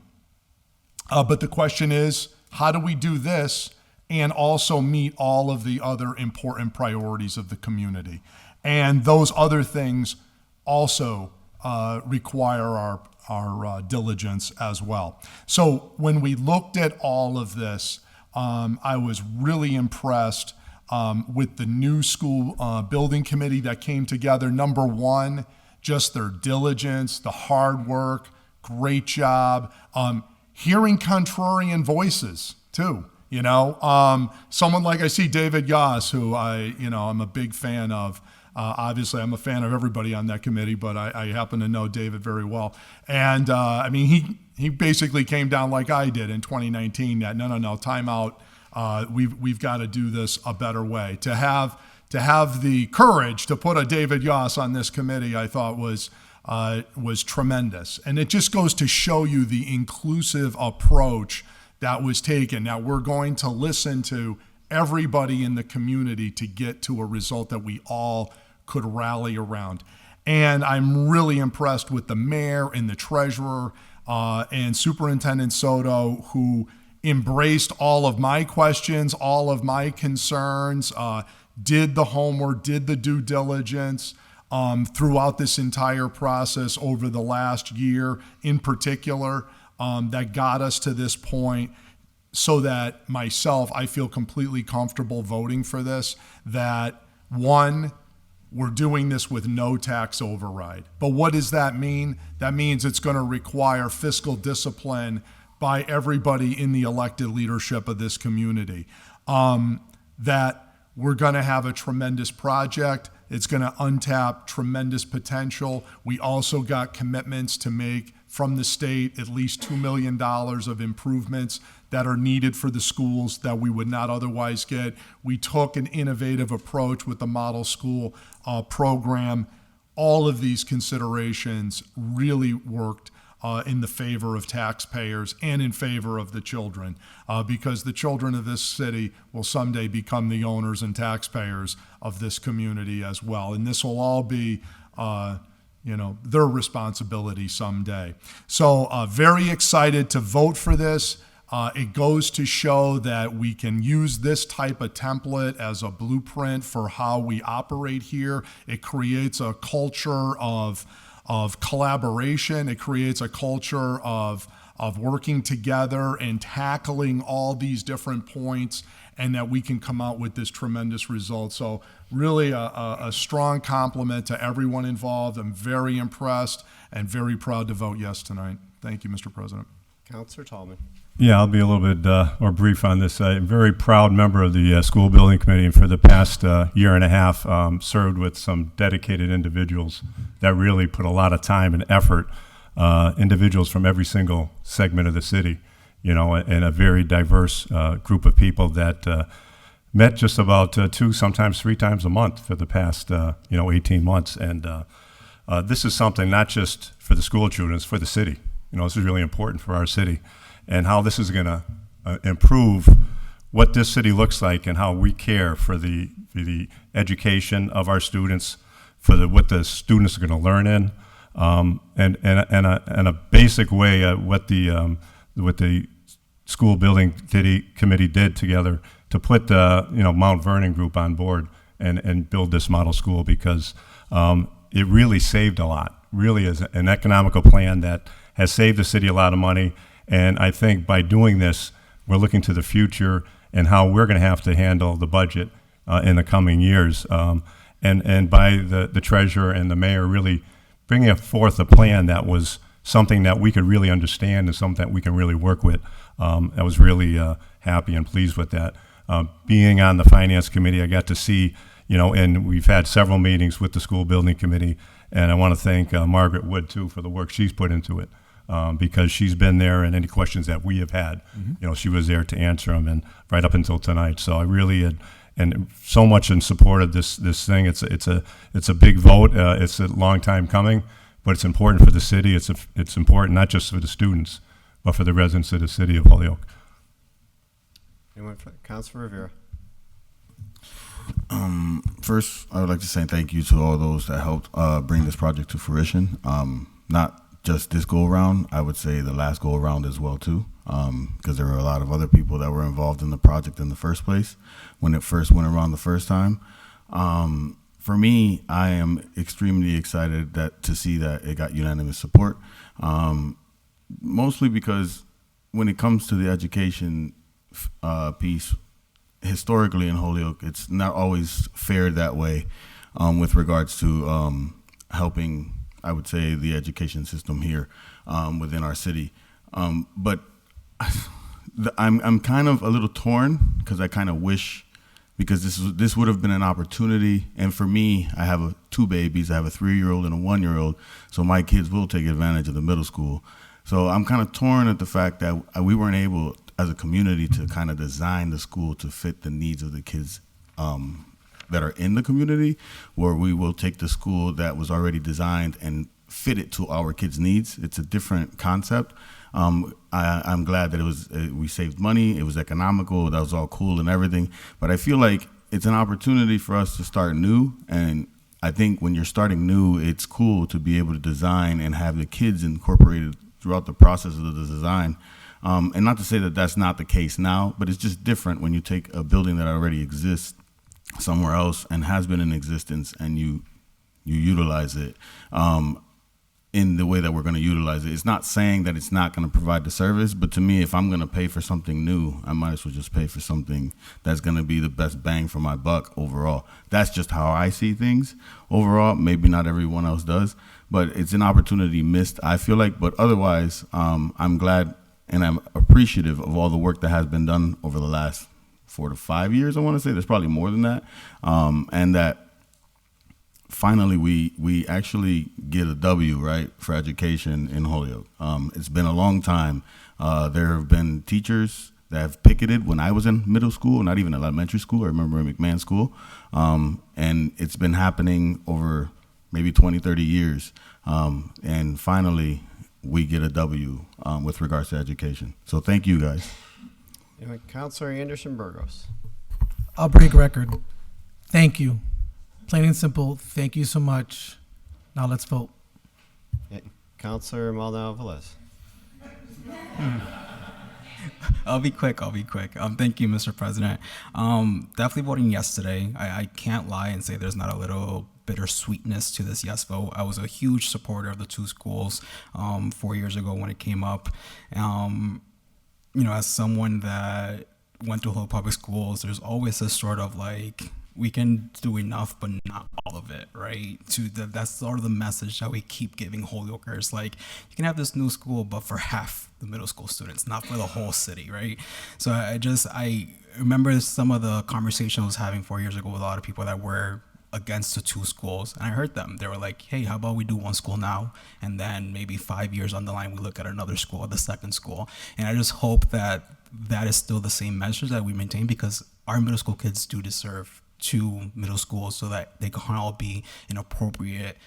But the question is, how do we do this and also meet all of the other important priorities of the community? And those other things also require our diligence as well. So when we looked at all of this, I was really impressed with the new school building committee that came together. Number one, just their diligence, the hard work, great job. Hearing contrarian voices too, you know. Someone like I see David Yoss, who I'm a big fan of. Obviously, I'm a fan of everybody on that committee, but I happen to know David very well. And I mean, he basically came down like I did in 2019 that no, time out. We've got to do this a better way. To have the courage to put a David Yoss on this committee, I thought was tremendous. And it just goes to show you the inclusive approach that was taken. Now we're going to listen to everybody in the community to get to a result that we all could rally around. And I'm really impressed with the mayor and the treasurer and Superintendent Soto, who embraced all of my questions, all of my concerns, did the homework, did the due diligence throughout this entire process over the last year in particular, that got us to this point, so that myself, I feel completely comfortable voting for this, that one, we're doing this with no tax override. But what does that mean? That means it's going to require fiscal discipline by everybody in the elected leadership of this community. That we're going to have a tremendous project it's going to untap tremendous potential. We also got commitments to make from the state at least $2 million of improvements that are needed for the schools that we would not otherwise get. We took an innovative approach with the model school program. All of these considerations really worked in the favor of taxpayers and in favor of the children, because the children of this city will someday become the owners and taxpayers of this community as well. And this will all be their responsibility someday. So very excited to vote for this. It goes to show that we can use this type of template as a blueprint for how we operate here. It creates a culture of collaboration. It creates a culture of working together and tackling all these different points, and that we can come out with this tremendous result. So really a strong compliment to everyone involved. I'm very impressed and very proud to vote yes tonight. Thank you, Mr. President. Councilor Tallman. Yeah, I'll be a little bit more brief on this. I'm a very proud member of the School Building Committee, and for the past year and a half served with some dedicated individuals that really put a lot of time and effort, individuals from every single segment of the city, and a very diverse group of people that met just about 2, sometimes 3 times a month for the past 18 months. And this is something not just for the school children, it's for the city. This is really important for our city, and how this is going to improve what this city looks like and how we care for the education of our students, for what the students are going to learn in, and a basic way what the school building committee did together to put the Mount Vernon group on board and build this model school, because it really saved a lot. Really is an economical plan that has saved the city a lot of money. And I think by doing this, we're looking to the future and how we're going to have to handle the budget in the coming years. And by the treasurer and the mayor really bringing forth a plan that was something that we could really understand and something that we can really work with. I was really happy and pleased with that. Being on the finance committee, I got to see, and we've had several meetings with the school building committee, and I want to thank Margaret Wood too for the work she's put into it. Because she's been there, and any questions that we have had, she was there to answer them, and right up until tonight. So I really and so much in support of this thing. It's a big vote. It's a long time coming, but it's important for the city. It's important not just for the students, but for the residents of the city of Holyoke. Anyone? Councilor Rivera. First, I would like to say thank you to all those that helped bring this project to fruition. Not just this go around, I would say the last go around as well too, because there were a lot of other people that were involved in the project in the first place when it first went around the first time. For me, I am extremely excited to see that it got unanimous support, mostly because when it comes to the education piece, historically in Holyoke, it's not always fared that way with regards to helping, I would say, the education system here within our city. But I'm kind of a little torn, because I kind of wish, because this would have been an opportunity. And for me, I have 2 babies. I have a 3-year-old and a 1-year-old. So my kids will take advantage of the middle school. So I'm kind of torn at the fact that we weren't able, as a community, to kind of design the school to fit the needs of the kids that are in the community, where we will take the school that was already designed and fit it to our kids' needs. It's a different concept. I'm glad that we saved money, it was economical, that was all cool and everything, but I feel like it's an opportunity for us to start new. And I think when you're starting new, it's cool to be able to design and have the kids incorporated throughout the process of the design. And not to say that that's not the case now, but it's just different when you take a building that already exists somewhere else and has been in existence, and you utilize it in the way that we're going to utilize it. It's not saying that it's not going to provide the service, but to me, if I'm going to pay for something new, I might as well just pay for something that's going to be the best bang for my buck overall. That's just how I see things overall. Maybe not everyone else does, but it's an opportunity missed, I feel like. But otherwise, I'm glad and I'm appreciative of all the work that has been done over the last 4 to 5 years, I want to say. There's probably more than that. And that finally we actually get a W, right, for education in Holyoke. It's been a long time. There have been teachers that have picketed when I was in middle school, not even elementary school. I remember in McMahon School. And it's been happening over maybe 20, 30 years. And finally, we get a W with regards to education. So thank you, guys. Councilor Anderson Burgos. I'll break record. Thank you. Plain and simple, thank you so much. Now let's vote. Yeah, Councilor Maldonado Velez. I'll be quick. Thank you, Mr. President. Definitely voting yes today. I can't lie and say there's not a little bittersweetness to this yes vote. I was a huge supporter of the two schools 4 years ago when it came up. As someone that went to Holyoke Public Schools, there's always this sort of like, we can do enough, but not all of it, right? That's sort of the message that we keep giving Holyokers. Like, you can have this new school, but for half the middle school students, not for the whole city, right? So I remember some of the conversation I was having 4 years ago with a lot of people that were against the two schools, and I heard them. They were like, hey, how about we do one school now, and then maybe 5 years on the line, we look at another school, the second school. And I just hope that that is still the same message that we maintain, because our middle school kids do deserve two middle schools so that they can all be an appropriate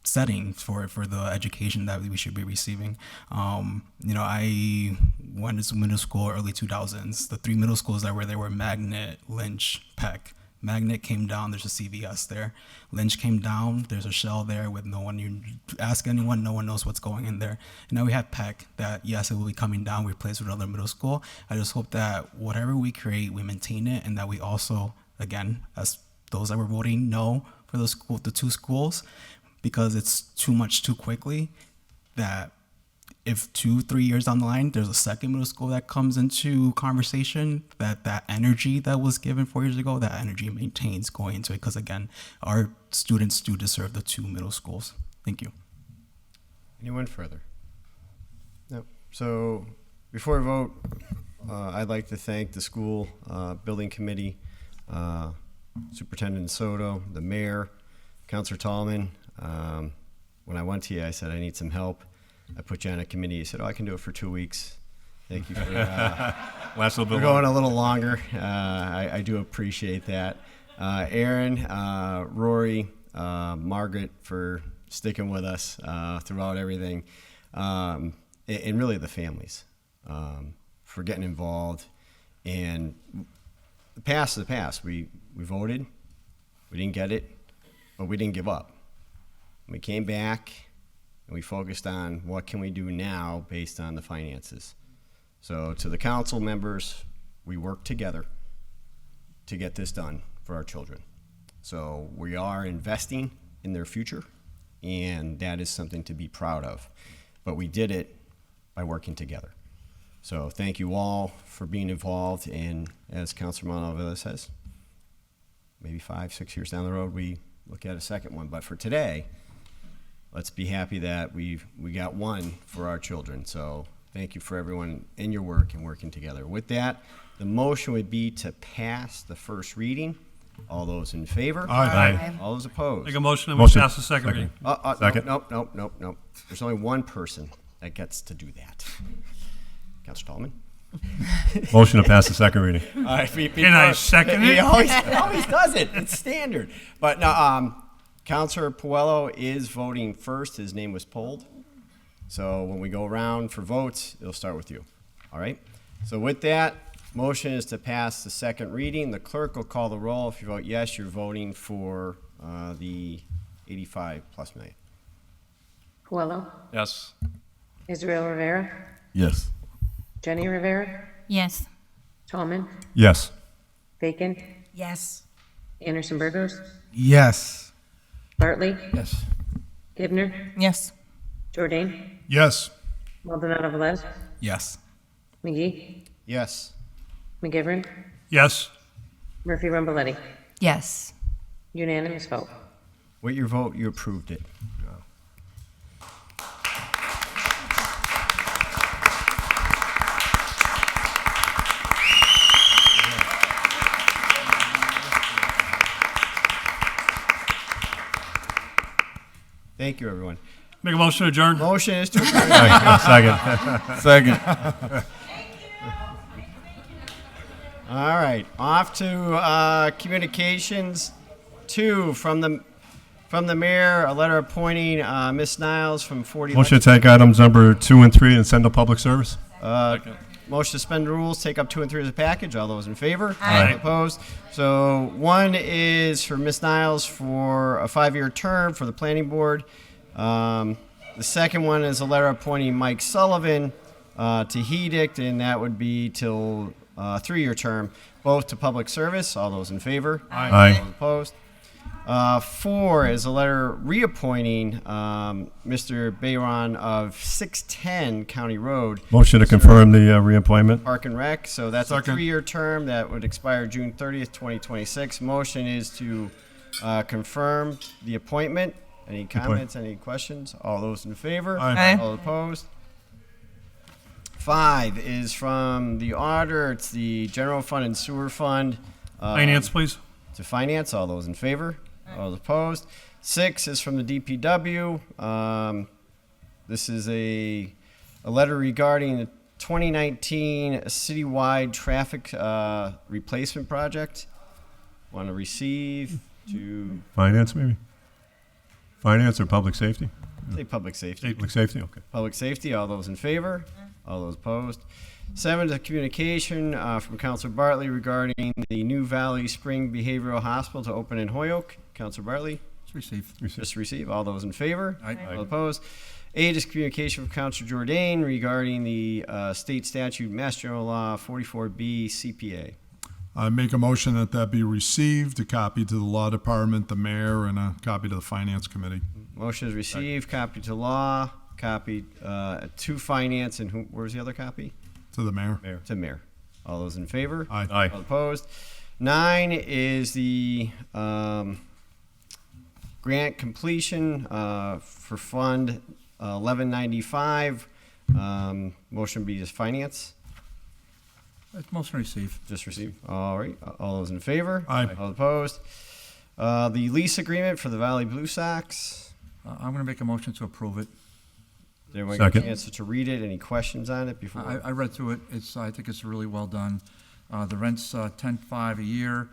setting for the education that we should be receiving. I went to middle school early 2000s. The three middle schools that were there were Magnet, Lynch, Peck. Magnet came down, there's a CVS there. Lynch came down, there's a shell there with no one. You ask anyone, no one knows what's going in there. And now we have Peck that, yes, it will be coming down, replaced with another middle school. I just hope that whatever we create, we maintain it, and that we also, again, as those that were voting no for the two schools, because it's too much too quickly, that if 2-3 years down the line, there's a second middle school that comes into conversation, that energy that was given 4 years ago, that energy maintains going into it. Because again, our students do deserve the two middle schools. Thank you. Anyone further? No. So before we vote, I'd like to thank the school building committee, Superintendent Soto, the mayor, Councilor Tallman. When I went to you, I said, I need some help. I put you on a committee. You said, I can do it for 2 weeks. Thank you for, Last a little bit for going a little longer. I do appreciate that. Aaron, Rory, Margaret for sticking with us throughout everything. And really the families for getting involved. And the past is the past. We voted. We didn't get it, but we didn't give up. We came back. And we focused on what can we do now based on the finances. So to the council members, we work together to get this done for our children. So we are investing in their future, and that is something to be proud of. But we did it by working together. So thank you all for being involved, and as Councilor Maldonado says, maybe 5-6 years down the road, we look at a second one. But for today, let's be happy that we got one for our children. So thank you for everyone in your work and working together. With that, the motion would be to pass the first reading. All those in favor? Aye. All those opposed? Make a motion and we pass the second reading. Second. Nope. There's only one person that gets to do that. Councilor Tallman? Motion to pass the second reading. All right, Can I second it? He always does it. It's standard. But no, Councilor Puello is voting first. His name was polled. So when we go around for votes, it'll start with you. All right? So with that, motion is to pass the second reading. The clerk will call the roll. If you vote yes, you're voting for the 85+ million. Puello, Yes. Israel Rivera, Yes. Jenny Rivera, Yes. Tallman, Yes. Bacon, Yes. Anderson Burgos, Yes. Bartley, Yes. Gibner, Yes. Jordan, Yes. Maldonado Velez, Yes. McGee, Yes. McGivern, Yes. Murphy Rumboletti. Yes. Unanimous vote. With your vote, you approved it. Thank you, everyone. Make a motion to adjourn. Motion is to adjourn. Second. Second. All right, off to communications. 2 from the mayor, a letter appointing Ms. Niles from 40. Motion to take items number 2 and 3 and send to public service. Motion to suspend rules, take up 2 and 3 as a package. All those in favor? Aye. Opposed? So 1 is for Ms. Niles for a 5-year term for the planning board. The second one is a letter appointing Mike Sullivan to HEDICT, and that would be till 3-year term, both to public service. All those in favor? Aye. All opposed? 4 is a letter reappointing Mr. Bayron of 610 County Road. Motion to confirm the reappointment. Park and Rec. So that's Second. a 3-year term that would expire June 30th, 2026. Motion is to confirm the appointment. Any comments? Any questions? All those in favor? Aye. All opposed? 5 is from the auditor. It's the General Fund and Sewer Fund. Finance, please. To finance. All those in favor? All opposed? 6 is from the DPW. This is a letter regarding the 2019 citywide traffic replacement project. Want to receive to Finance, maybe? Finance or public safety? say public safety. Public safety, okay. Public safety. All those in favor? All those opposed? 7 is a communication from Councilor Bartley regarding the New Valley Spring Behavioral Hospital to open in Holyoke. Councilor Bartley? Receive. Just receive. All those in favor? Aye. All opposed? 8 is communication from Councilor Jordan regarding the state statute, Mass General Law 44B CPA. I make a motion that that be received, a copy to the law department, the mayor, and a copy to the finance committee. Motion is received, copy to law, copy to finance, and where's the other copy? To the mayor. To mayor. All those in favor? Aye. Aye. All opposed? 9 is the grant completion for Fund 1195. Motion be just finance. Motion receive. Just receive. All right. All those in favor? Aye. All opposed? The lease agreement for the Valley Blue Sox. I'm going to make a motion to approve it. Did everyone get a Second. chance to read it? Any questions on it before? I read through it. I think it's really well done. The rent's $10.5 a year.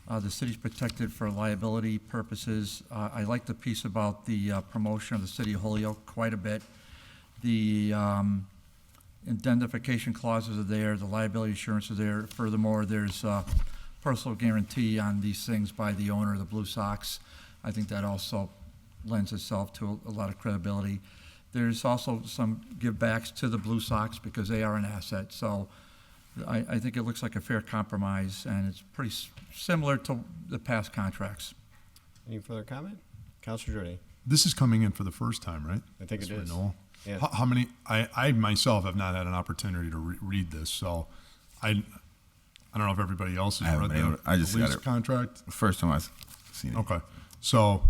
The city's protected for liability purposes. I like the piece about the promotion of the city of Holyoke quite a bit. The indemnification clauses are there. The liability insurance is there. Furthermore, there's personal guarantee on these things by the owner of the Blue Sox. I think that also lends itself to a lot of credibility. There's also some give-backs to the Blue Sox because they are an asset. So I think it looks like a fair compromise, and it's pretty similar to the past contracts. Any further comment? Councilor Jordan. This is coming in for the first time, right? I think This it is. renewal? Yeah. How many, I myself have not had an opportunity to read this, so I don't know if everybody else I has haven't read been the able to- I just lease got it. contract. First time I've seen it. Okay, so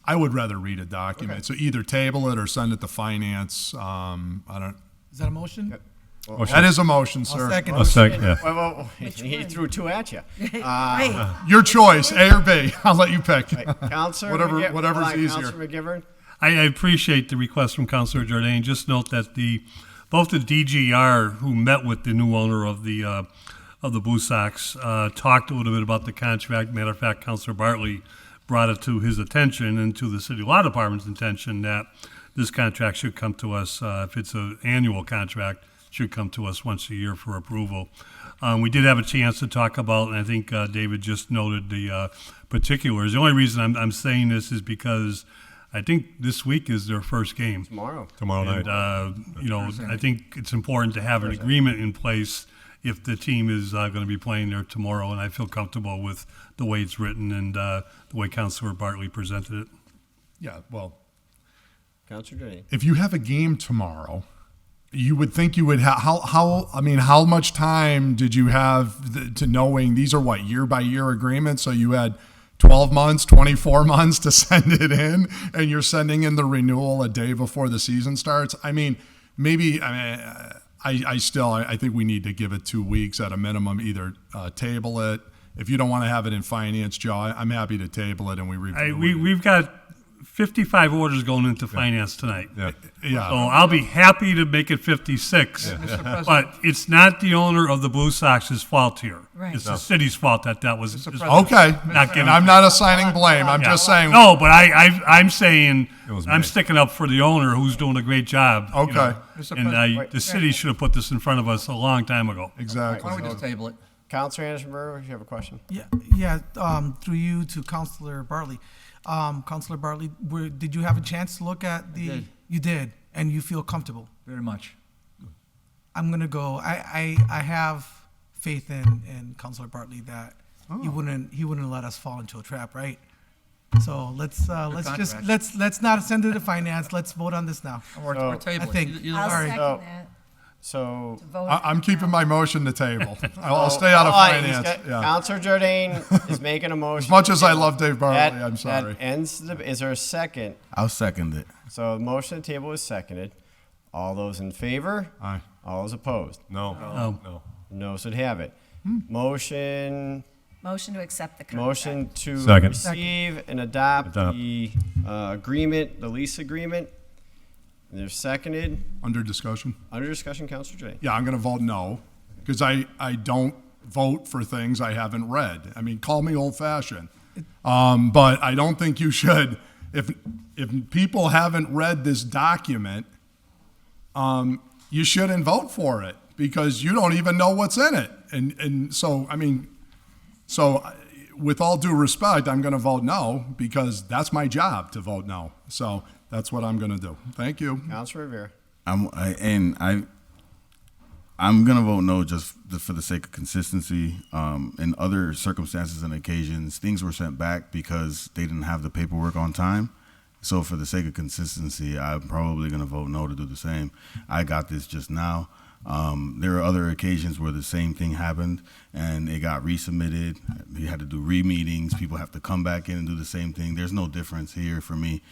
I would rather read a document. So either table it or send it to finance. I don't. Is that a motion? That is a motion, sir. second I'll second, yeah. Well, he threw 2 at you. Your choice, A or B. I'll let you pick. Councilor Whatever's easier. Councilor McGivern. I appreciate the request from Councilor Jordan. Just note that both the DGR who met with the new owner of the Blue Sox talked a little bit about the contract. Matter of fact, Councilor Bartley brought it to his attention and to the city law department's attention that this contract should come to us, if it's an annual contract, should come to us once a year for approval. We did have a chance to talk about, and I think David just noted the particulars. The only reason I'm saying this is because I think this week is their first game. Tomorrow night. I think it's important to have an agreement in place if the team is going to be playing there tomorrow, and I feel comfortable with the way it's written and the way Councilor Bartley presented it. Yeah, well, Councilor Jordan. if you have a game tomorrow, you would think you would have, how much time did you have to knowing these are what, year by year agreements? So you had 12 months, 24 months to send it in, and you're sending in the renewal a day before the season starts. I think we need to give it 2 weeks at a minimum, either table it, if you don't want to have it in finance, Joe, I'm happy to table it and we review it. We've got 55 orders going into finance tonight. Yeah. So I'll be happy to make it 56. But it's not the owner of the Blue Sox's fault here. Right. It's the city's fault that was Okay, not given. and I'm not assigning blame. I'm just saying. No, but I'm saying was I'm me. sticking up for the owner who's doing a great job. you Okay. know, Mr. and President- the city should have put this in front of us a long time ago. Exactly. Why don't we just table it? Councilor Anderson Burr, if you have a question. Yeah, through you to Councilor Bartley. Councilor Bartley, did you have a chance to look at the? did. You did, and you feel comfortable. Very much. I'm gonna go. I have faith in Councilor Bartley that he wouldn't let us fall into a trap, right? So let's not send it to finance. Let's vote on this now. We're I tabling. think. I'll Sorry. second that. So Vote. I'm keeping my motion to table. I'll stay out of Hold on, he's finance. got- Yeah. Councilor Jordan is making a motion. As much as I love Dave That- Bartley, I'm sorry. That ends is there a second? I'll second it. So the motion to table is seconded. All those in favor? Aye. All those opposed? No. No, so have it. Motion Motion to accept the contract. motion to Second. receive and adopt the agreement, the lease agreement. And they're seconded. Under discussion. Under discussion, Councilor Jordan. Yeah, I'm going to vote no because I don't vote for things I haven't read. I mean, call me old-fashioned, but I don't think you should. If people haven't read this document, you shouldn't vote for it because you don't even know what's in it. And so, I mean, with all due respect, I'm going to vote no because that's my job to vote no. So that's what I'm going to do. Thank you. Councilor Rivera. I'm gonna vote no just for the sake of consistency. In other circumstances and occasions, things were sent back because they didn't have the paperwork on time. So for the sake of consistency, I'm probably gonna vote no to do the same. I got this just now. There are other occasions where the same thing happened and it got resubmitted. You had to do re-meetings. People have to come back in and do the same thing. There's no difference here for me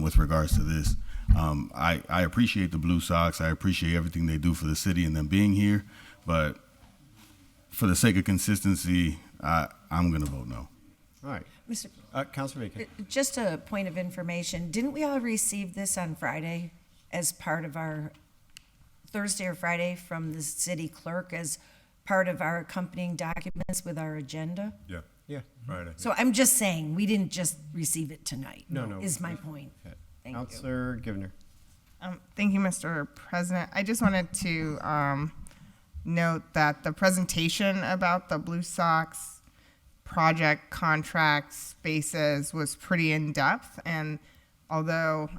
with regards to this. I appreciate the Blue Sox. I appreciate everything they do for the city and them being here. But for the sake of consistency, I'm going to vote no. All right. Mr. Councilor Bacon. Just a point of information, didn't we all receive this on Friday as part of our, Thursday or Friday, from the city clerk as part of our accompanying documents with our agenda? Yeah. Yeah. Friday. So I'm just saying, we didn't just receive it tonight. No. Is my point. Thank you. Councilor Givner. Thank you, Mr. President. I just wanted to note that the presentation about the Blue Sox project contract spaces was pretty in-depth, and although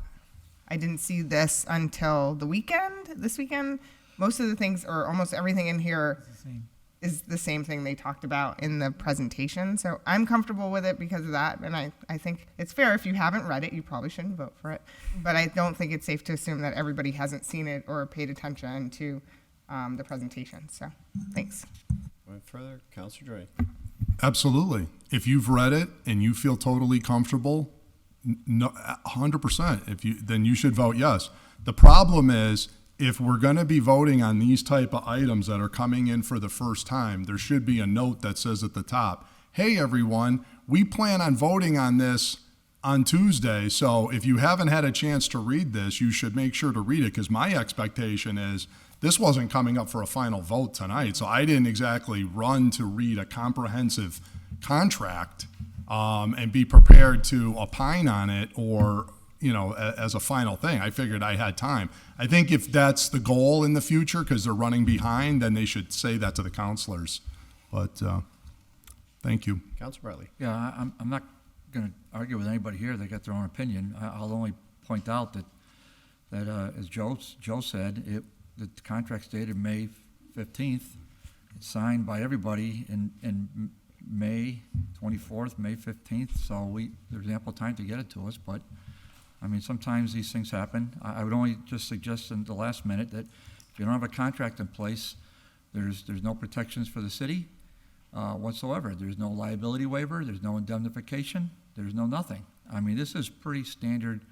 I didn't see this until this weekend, most of the things, or almost everything in here is the same thing they talked about in the presentation. So I'm comfortable with it because of that, and I think it's fair. If you haven't read it, you probably shouldn't vote for it. But I don't think it's safe to assume that everybody hasn't seen it or paid attention to the presentation. So thanks. Going further, Councilor Jordan. Absolutely. If you've read it and you feel totally comfortable, no, 100%. Then you should vote yes. The problem is, if we're going to be voting on these type of items that are coming in for the first time, there should be a note that says at the top, "Hey everyone, we plan on voting on this on Tuesday. So if you haven't had a chance to read this, you should make sure to read it." Because my expectation is this wasn't coming up for a final vote tonight, so I didn't exactly run to read a comprehensive contract and be prepared to opine on it or, as a final thing. I figured I had time. I think if that's the goal in the future, because they're running behind, then they should say that to the counselors. But thank you. Councilor Bartley. Yeah, I'm not going to argue with anybody here. They got their own opinion. I'll only point out that as Joe said, the contract's dated May 15th. It's signed by everybody in May 24th, May 15th. So there's ample time to get it to us. But I mean, sometimes these things happen. I would only just suggest in the last minute that if you don't have a contract in place, there's no protections for the city whatsoever. There's no liability waiver. There's no indemnification. There's no nothing. I mean, this is pretty standard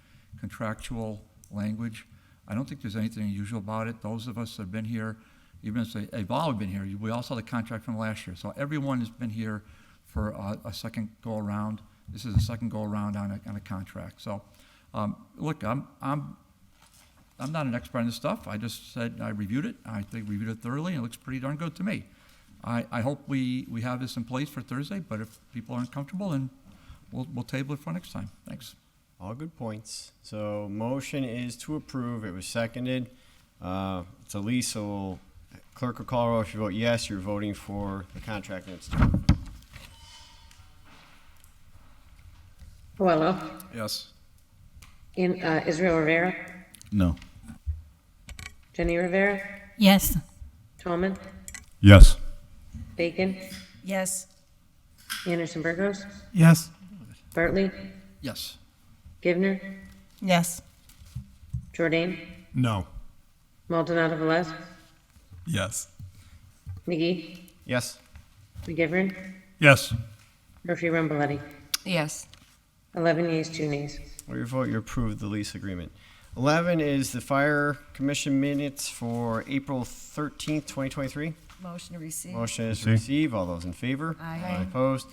contractual language. I don't think there's anything unusual about it. Those of us that have been here, even as they've all been here. We all saw the contract from last year. So everyone has been here for a second go-around. This is a second go-around on a contract. So, look, I'm not an expert on this stuff. I just said I reviewed it. I think reviewed it thoroughly, and it looks pretty darn good to me. I hope we have this in place for Thursday, but if people aren't comfortable, then we'll table it for next time. Thanks. All good points. So motion is to approve. It was seconded. It's a lease, so clerk will call roll. If you vote yes, you're voting for the contract and it's done. Puello, Yes. Israel Rivera, No. Jenny Rivera, Yes. Tolman, Yes. Bacon, Yes. Anderson Burgos, Yes. Bartley, Yes. Givner, Yes. Jordan, No. Maldonado Velez, Yes. McGee, Yes. McGivern, Yes. Murphy Ramboletti. Yes. 11 yeas, 2 nays. With your vote, you approve the lease agreement. 11 is the Fire Commission minutes for April 13th, 2023. Motion to receive. Motion is to receive. All those in favor? Aye. Opposed?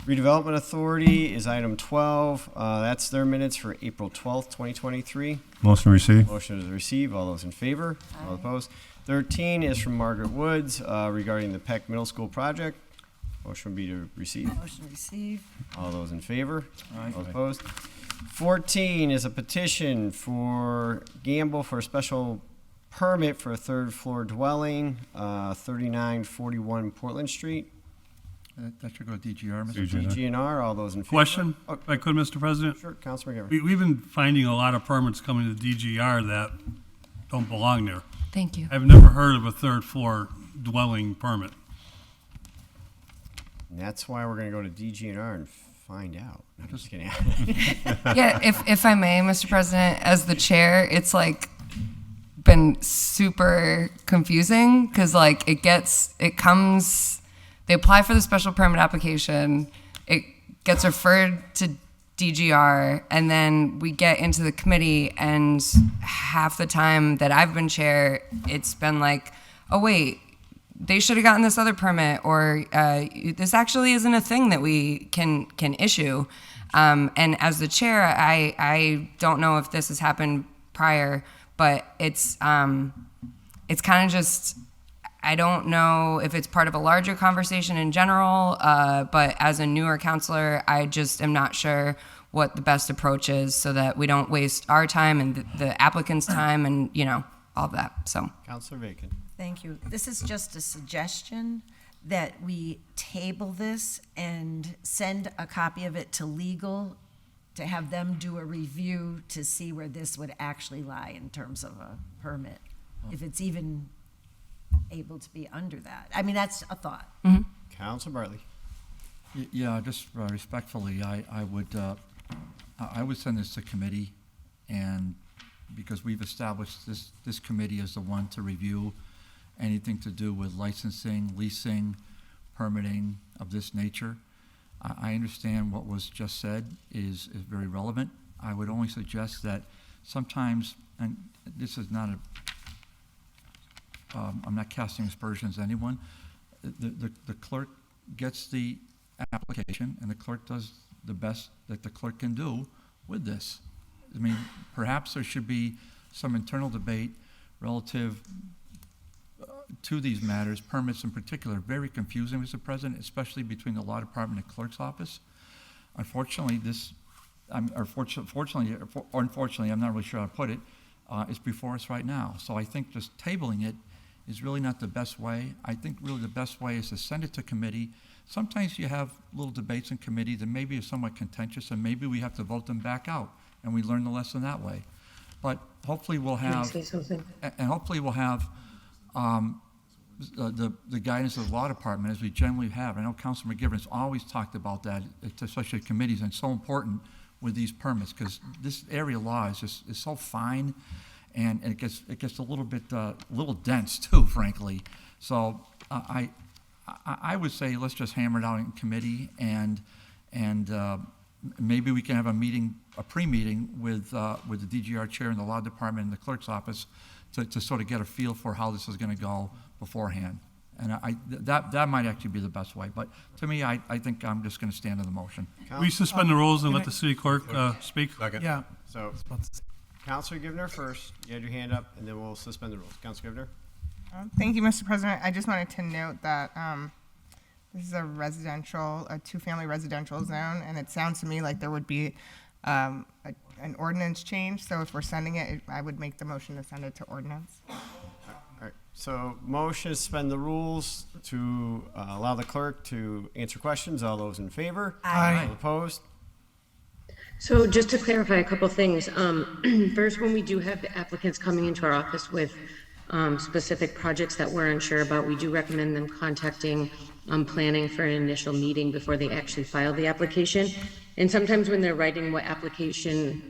Redevelopment Authority is item 12. That's their minutes for April 12th, 2023. Motion received. Motion is to receive. All those in favor? All opposed? 13 is from Margaret Woods regarding the Peck Middle School project. Motion would be to receive. Motion to receive. All those in favor? Aye. All opposed? 14 is a petition for Gamble for a special permit for a third floor dwelling, 3941 Portland Street. That should go to DGR, Mr. DGR. DGNR, all those in favor? Question, Oh, if I could, Mr. President? sure, Councilor McGivern. We've been finding a lot of permits coming to DGR that don't belong there. Thank you. I've never heard of a third floor dwelling permit. And that's why we're going to go to DGNR and find out. I'm just kidding. Yeah, if I may, Mr. President, as the chair, it's like been super confusing because like they apply for the special permit application, it gets referred to DGR, and then we get into the committee, and half the time that I've been chair, it's been like, oh wait, they should have gotten this other permit, or this actually isn't a thing that we can issue. And as the chair, I don't know if this has happened prior, but it's kind of just, I don't know if it's part of a larger conversation in general, but as a newer counselor, I just am not sure what the best approach is so that we don't waste our time and the applicant's time and, all that, so. Councilor Bacon. Thank you. This is just a suggestion that we table this and send a copy of it to legal to have them do a review to see where this would actually lie in terms of a permit, if it's even able to be under that. I mean, that's a thought. Councilor Bartley. Yeah, just respectfully, I would send this to committee, and because we've established this committee as the one to review anything to do with licensing, leasing, permitting of this nature. I understand what was just said is very relevant. I would only suggest that sometimes, and this is not I'm not casting aspersions on anyone, the clerk gets the application, and the clerk does the best that the clerk can do with this. I mean, perhaps there should be some internal debate relative to these matters, permits in particular. Very confusing, Mr. President, especially between the law department and clerk's office. Unfortunately, fortunately, or unfortunately, I'm not really sure how to put it, is before us right now. So I think just tabling it is really not the best way. I think really the best way is to send it to committee. Sometimes you have little debates in committee that maybe are somewhat contentious, and maybe we have to vote them back out, and we learn the lesson that way. But hopefully we'll Can I have, say something? and hopefully we'll have the guidance of the law department, as we generally have. I know Councilor McGivern has always talked about that, especially at committees, and it's so important with these permits, because this area law is so fine, and it gets a little bit little dense too, frankly. So I would say let's just hammer it out in committee, and maybe we can have a pre-meeting with the DGR chair and the law department and the clerk's office to sort of get a feel for how this is going to go beforehand. And that might actually be the best way. But to me, I think I'm just going to stand on the motion. We suspend the rules and let the city clerk speak? Yeah. So, Councilor Givner first. You had your hand up, and then we'll suspend the rules. Councilor Givner? Thank you, Mr. President. I just wanted to note that this is a two-family residential zone, and it sounds to me like there would be an ordinance change. So if we're sending it, I would make the motion to send it to ordinance. All right. So, motion to suspend the rules to allow the clerk to answer questions. All those in favor? Aye. All opposed? So just to clarify a couple things, first, when we do have applicants coming into our office with specific projects that we're unsure about, we do recommend them contacting planning for an initial meeting before they actually file the application. And sometimes when they're writing what application,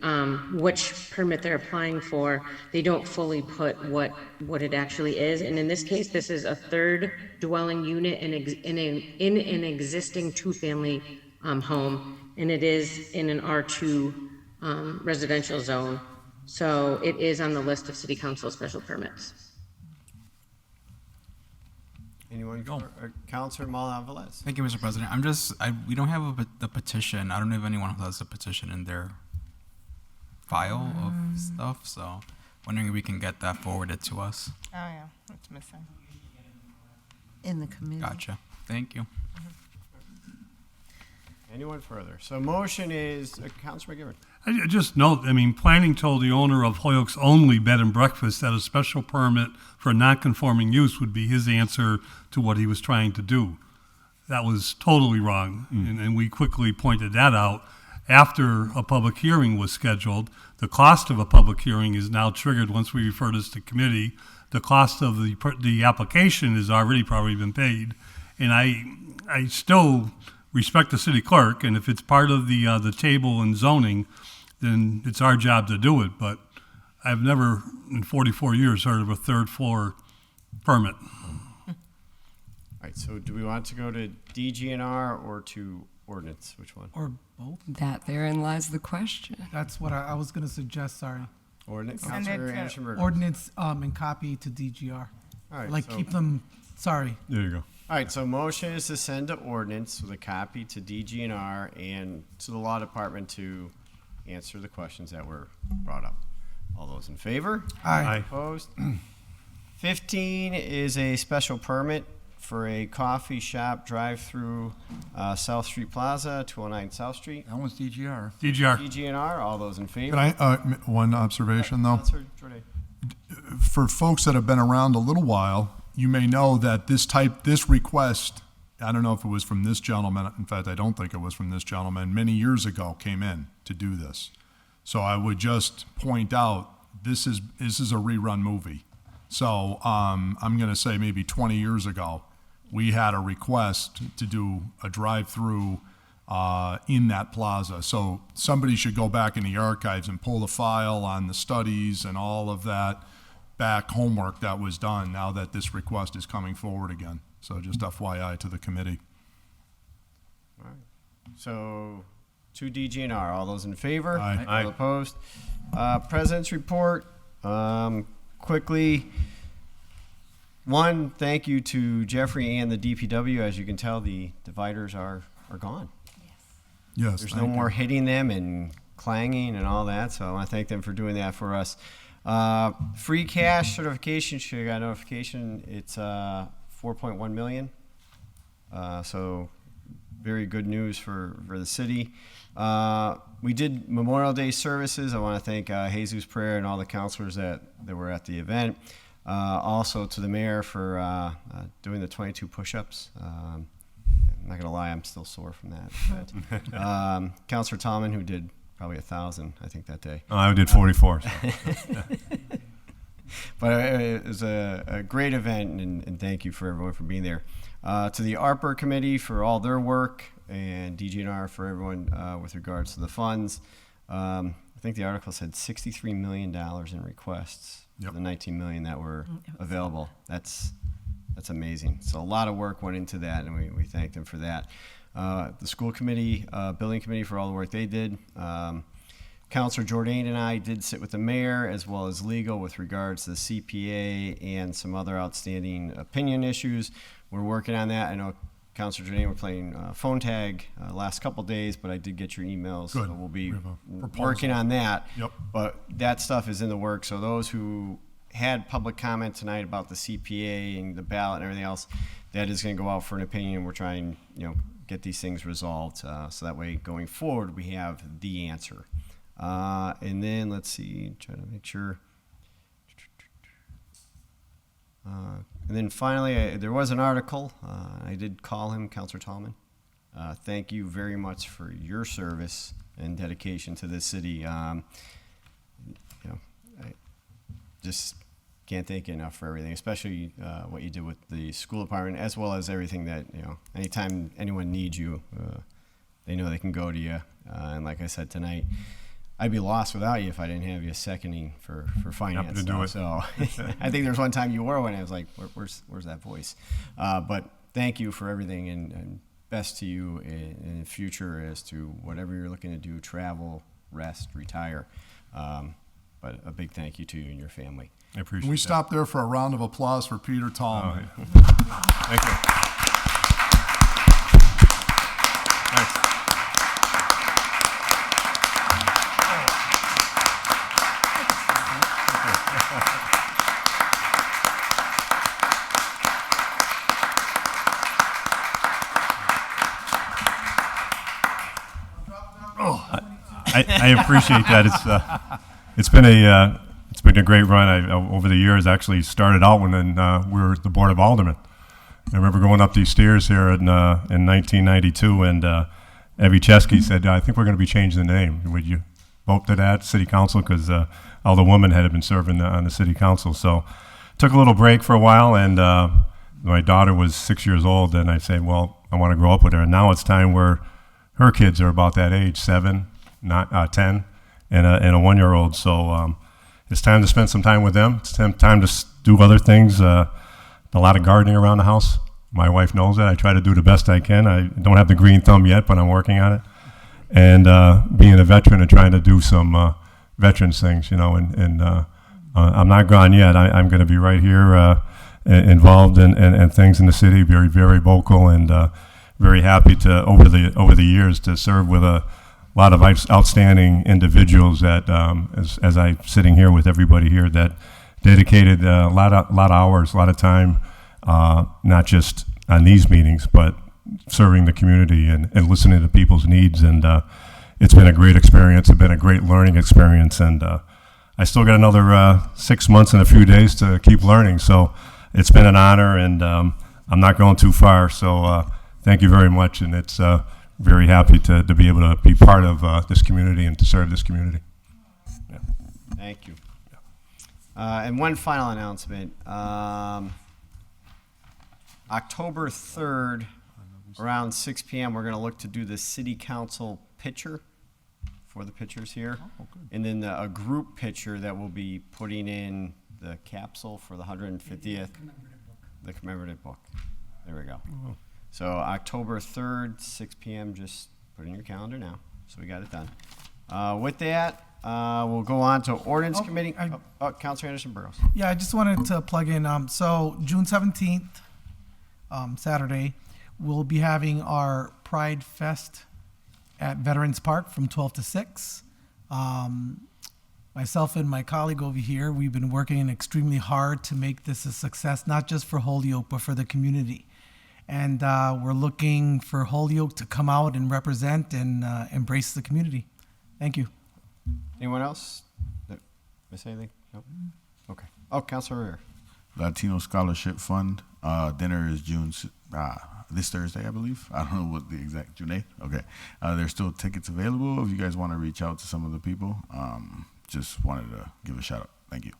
which permit they're applying for, they don't fully put what it actually is. And in this case, this is a third dwelling unit in an existing two-family home, and it is in an R2 residential zone. So it is on the list of city council special permits. Anyone? Councilor Malala-Velez. Thank you, Mr. President. We don't have the petition. I don't know if anyone has a petition in their file of stuff, so wondering if we can get that forwarded to us. Oh, yeah, it's missing. In the committee. Gotcha. Thank you. Anyone further? So motion is, Councilor McGivern. I just note, planning told the owner of Holyoke's only bed and breakfast that a special permit for non-conforming use would be his answer to what he was trying to do. That was totally wrong, and we quickly pointed that out. After a public hearing was scheduled, the cost of a public hearing is now triggered once we refer this to committee. The cost of the application has already probably been paid, and I still respect the city clerk, and if it's part of the table and zoning, then it's our job to do it. But I've never in 44 years heard of a third floor permit. All right, so do we want to go to DGNR or to ordinance? Which one? Or both? That therein lies the question. That's what I was going to suggest, sorry. Ordinance, Send it Councilor to- Anderson Burgos. Ordinance and copy to DGR. All right, Like so- keep them, sorry. There you go. All right, so motion is to send to ordinance with a copy to DGNR and to the law department to answer the questions that were brought up. All those in favor? Aye. Opposed? 15 is a special permit for a coffee shop drive-through South Street Plaza, 209 South Street. That one's DGR. DGR. DGNR, all those in favor? Can I, one observation though? Councilor Jordan. For folks that have been around a little while, you may know that this request, I don't know if it was from this gentleman, in fact, I don't think it was from this gentleman, many years ago came in to do this. So I would just point out, this is a rerun movie. So I'm going to say maybe 20 years ago, we had a request to do a drive-through in that plaza. So somebody should go back in the archives and pull the file on the studies and all of that back homework that was done now that this request is coming forward again. So just FYI to the committee. All right. So, to DGNR, all those in favor? Aye. All opposed? President's report, quickly. One, thank you to Jeffrey and the DPW. As you can tell, the dividers are gone. Yes. There's no more hitting them and clanging and all that, so I want to thank them for doing that for us. Free cash certification, should have got a notification. It's 4.1 million. So very good news for the city. We did Memorial Day services. I want to thank Jesus Prayer and all the counselors that were at the event. Also to the mayor for doing the 22 push-ups. I'm not going to lie, I'm still sore from that. Counselor Tallman, who did probably 1,000, I think, that day. I did 44. So. But it was a great event, and thank you for everyone for being there. To the ARPA committee for all their work, and DGNR for everyone with regards to the funds. I think the article said $63 million in requests. Yep. The 19 million that were available. That's amazing. So a lot of work went into that, and we thank them for that. The school committee, building committee for all the work they did. Counselor Jordan and I did sit with the mayor as well as legal with regards to the CPA and some other outstanding opinion issues. We're working on that. I know Counselor Jordan, we're playing phone tag last couple days, but I did get your emails. Good. So we'll be We have a proposal. working on that. Yep. But that stuff is in the works. So those who had public comment tonight about the CPA and the ballot and everything else, that is going to go out for an opinion. We're trying, get these things resolved. So that way, going forward, we have the answer. And then let's see, try to make sure. And then finally, there was an article. I did call him, Counselor Tallman. Thank you very much for your service and dedication to this city. I just can't thank you enough for everything, especially what you did with the school department, as well as everything that, anytime anyone needs you, they know they can go to you. And like I said tonight, I'd be lost without you if I didn't have you seconding for finance. Happy to do it. So I think there's one time you were when I was like, where's that voice? But thank you for everything, and best to you in the future as to whatever you're looking to do, travel, rest, retire. But a big thank you to you and your family. I appreciate Can we that. stop there for a round of applause for Peter Tallman? Thank you. Thanks. I appreciate that. It's been a great run. Over the years, actually started out when we were the Board of Aldermen. I remember going up these stairs here in 1992, and Evie Chesky said, "I think we're going to be changing the name. Would you vote to that, City Council?" Because all the women had been serving on the City Council. So took a little break for a while, and my daughter was 6 years old, and I said, well, I want to grow up with her. And now it's time where her kids are about that age, 7, 10, and a 1-year-old. So it's time to spend some time with them. It's time to do other things. A lot of gardening around the house. My wife knows that. I try to do the best I can. I don't have the green thumb yet, but I'm working on it. And being a veteran and trying to do some veterans things, and I'm not gone yet. I'm going to be right here involved in things in the city, very, very vocal, and very happy to, over the years, to serve with a lot of outstanding individuals that, as I'm sitting here with everybody here, that dedicated a lot of hours, a lot of time, not just on these meetings, but serving the community and listening to people's needs. And it's been a great experience. It's been a great learning experience. And I still got another 6 months and a few days to keep learning. So it's been an honor, and I'm not going too far. So thank you very much. And it's very happy to be able to be part of this community and to serve this community. Yeah. Thank you. And one final announcement. October 3rd, around 6 p.m., we're going to look to do the City Council picture for the pictures here. And then a group picture that we'll be putting in the capsule for the 150th. The commemorative book. There we go. So October 3rd, 6 p.m., just put it in your calendar now. So we got it done. With that, we'll go on to Ordinance Committee. Councilor Anderson Burrows. Yeah, I just wanted to plug in. So June 17th, Saturday, we'll be having our Pride Fest at Veterans Park from 12 to 6. Myself and my colleague over here, we've been working extremely hard to make this a success, not just for Holyoke, but for the community. And we're looking for Holyoke to come out and represent and embrace the community. Thank you. Anyone else? Miss anything? Nope. Okay. Oh, Councilor Rivera. Latino Scholarship Fund. Dinner is this Thursday, I believe. I don't know what the exact June 8th. Okay. There's still tickets available if you guys want to reach out to some of the people. Just wanted to give a shout out. Thank you.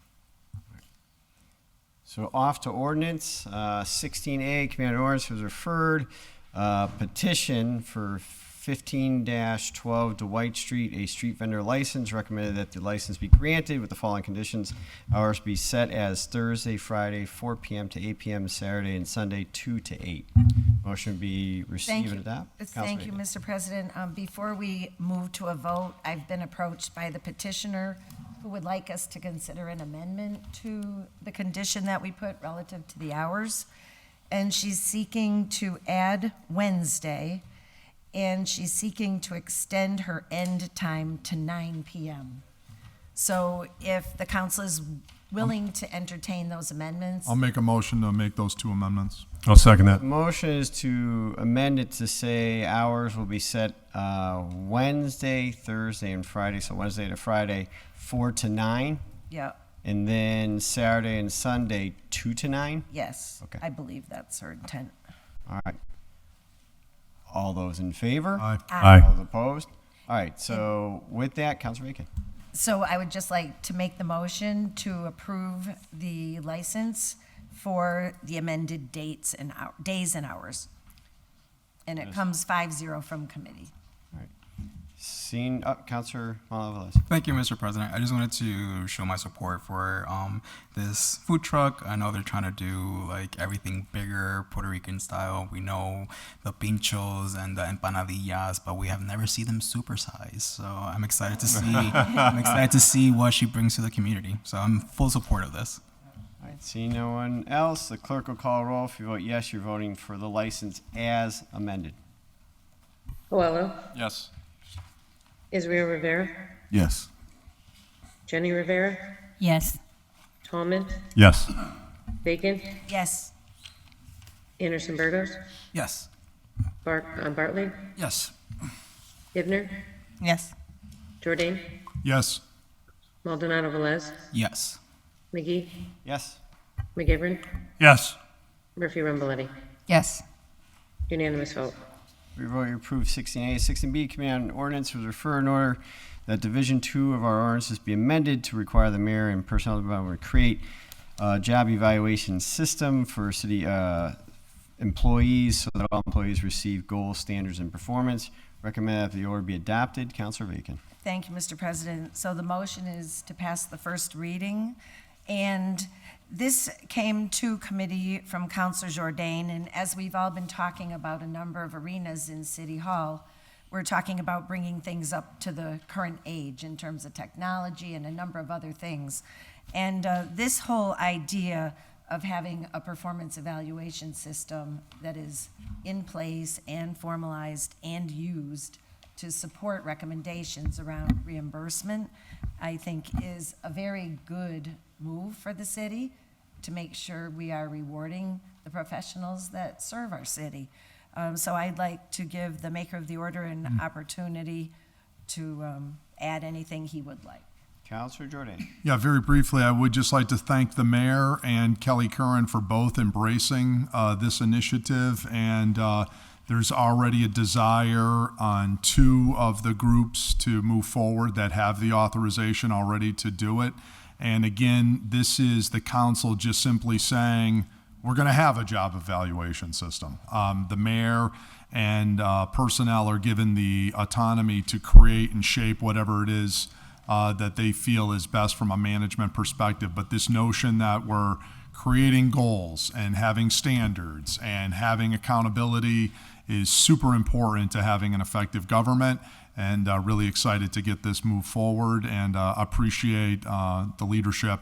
So off to ordinance. 16A, Commander Ordinance was referred. Petition for 15-12 Dwight Street, a street vendor license. Recommended that the license be granted with the following conditions. Hours be set as Thursday, Friday, 4 p.m. to 8 p.m., Saturday and Sunday, 2 to 8. Motion would be receive and adopt. Thank you, Mr. President. Before we move to a vote, I've been approached by the petitioner who would like us to consider an amendment to the condition that we put relative to the hours. And she's seeking to add Wednesday, and she's seeking to extend her end time to 9 p.m. So if the council is willing to entertain those amendments. I'll make a motion to make those two amendments. I'll second that. The motion is to amend it to say hours will be set Wednesday, Thursday, and Friday. So Wednesday to Friday, 4 to 9. Yeah. And then Saturday and Sunday, 2 to 9. Yes. Okay. I believe that's her intent. All right. All those in favor? Aye. Aye. All those opposed? All right. So with that, Councilor Bacon. So I would just like to make the motion to approve the license for the amended dates and days and hours. And it comes 5-0 from committee. All right. Seeing Councilor Malavalas. Thank you, Mr. President. I just wanted to show my support for this food truck. I know they're trying to do like everything bigger, Puerto Rican style. We know the pinchos and the empanadillas, but we have never seen them supersized. So I'm excited to see. I'm excited to see what she brings to the community. So I'm full support of this. All right. Seeing no one else, the clerk will call a roll. If you vote yes, you're voting for the license as amended. Coelho, Yes. Israel Rivera, Yes. Jenny Rivera, Yes. Tallman, Yes. Bacon, Yes. Anderson Burgos, Yes. Bartley, Yes. Givner, Yes. Jordan, Yes. Maldonado Velez, Yes. McGee, Yes. McGivern, Yes. Murphy Rumboletti. Yes. Unanimous vote. We vote you approve 16A. 16B, Committee on Ordinance was refer in order that Division 2 of our ordinances be amended to require the mayor and personnel department to create a job evaluation system for city employees so that all employees receive goals, standards, and performance. Recommend that the order be adopted. Councilor Bacon. Thank you, Mr. President. So the motion is to pass the first reading, and this came to committee from Councilor Jourdain, and as we've all been talking about a number of arenas in City Hall, we're talking about bringing things up to the current age in terms of technology and a number of other things. And this whole idea of having a performance evaluation system that is in place and formalized and used to support recommendations around reimbursement, I think is a very good move for the city to make sure we are rewarding the professionals that serve our city. So I'd like to give the maker of the order an opportunity to add anything he would like. Councilor Jourdain. Yeah, very briefly, I would just like to thank the mayor and Kelly Curran for both embracing this initiative. And there's already a desire on 2 of the groups to move forward that have the authorization already to do it. And again, this is the council just simply saying, we're going to have a job evaluation system. The mayor and personnel are given the autonomy to create and shape whatever it is that they feel is best from a management perspective. But this notion that we're creating goals and having standards and having accountability is super important to having an effective government. And really excited to get this move forward, and appreciate the leadership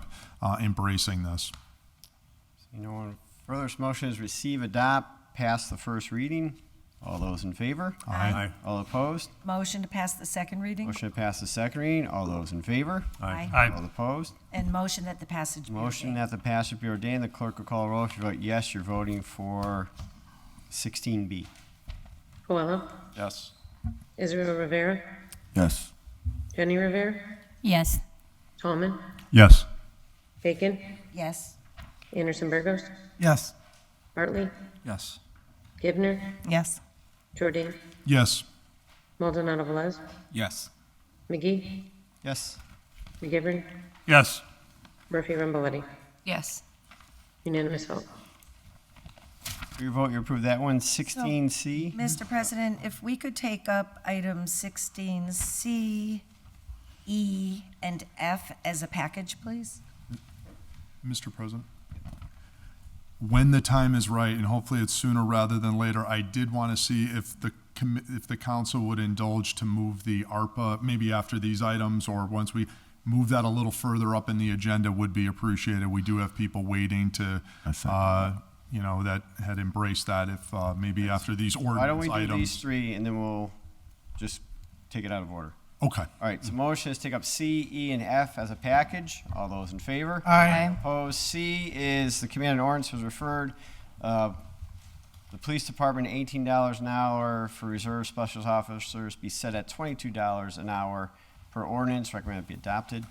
embracing this. No one further. This motion is receive, adopt, pass the first reading. All those in favor? Aye. All opposed? Motion to pass the second reading? Motion to pass the second reading. All those in favor? Aye. Aye. All opposed? And motion that the passage be Motion ordained. that the passage be ordained. The clerk will call a roll. If you vote yes, you're voting for 16B. Coelho, Yes. Israel Rivera, Yes. Jenny Rivera, Yes. Tallman, Yes. Bacon, Yes. Anderson Burgos, Yes. Bartley, Yes. Givner, Yes. Jordan, Yes. Maldonado Velez, Yes. McGee, Yes. McGivern, Yes. Murphy Rumboletti. Yes. Unanimous vote. For your vote, you approve that one. 16C. Mr. President, if we could take up items 16C, E, and F as a package, please? Mr. President? when the time is right, and hopefully it's sooner rather than later, I did want to see if the council would indulge to move the ARPA maybe after these items, or once we move that a little further up in the agenda would be appreciated. We do have people waiting to, that had embraced that if maybe after these ordinance Why don't we do items. these three and then we'll just take it out of order? Okay. All right, so motion is to take up C, E, and F as a package. All those in favor? Aye. Opposed? C is the command and ordinance was referred. The police department, $18 an hour for reserve special officers be set at $22 an hour per ordinance. Recommend it be adopted.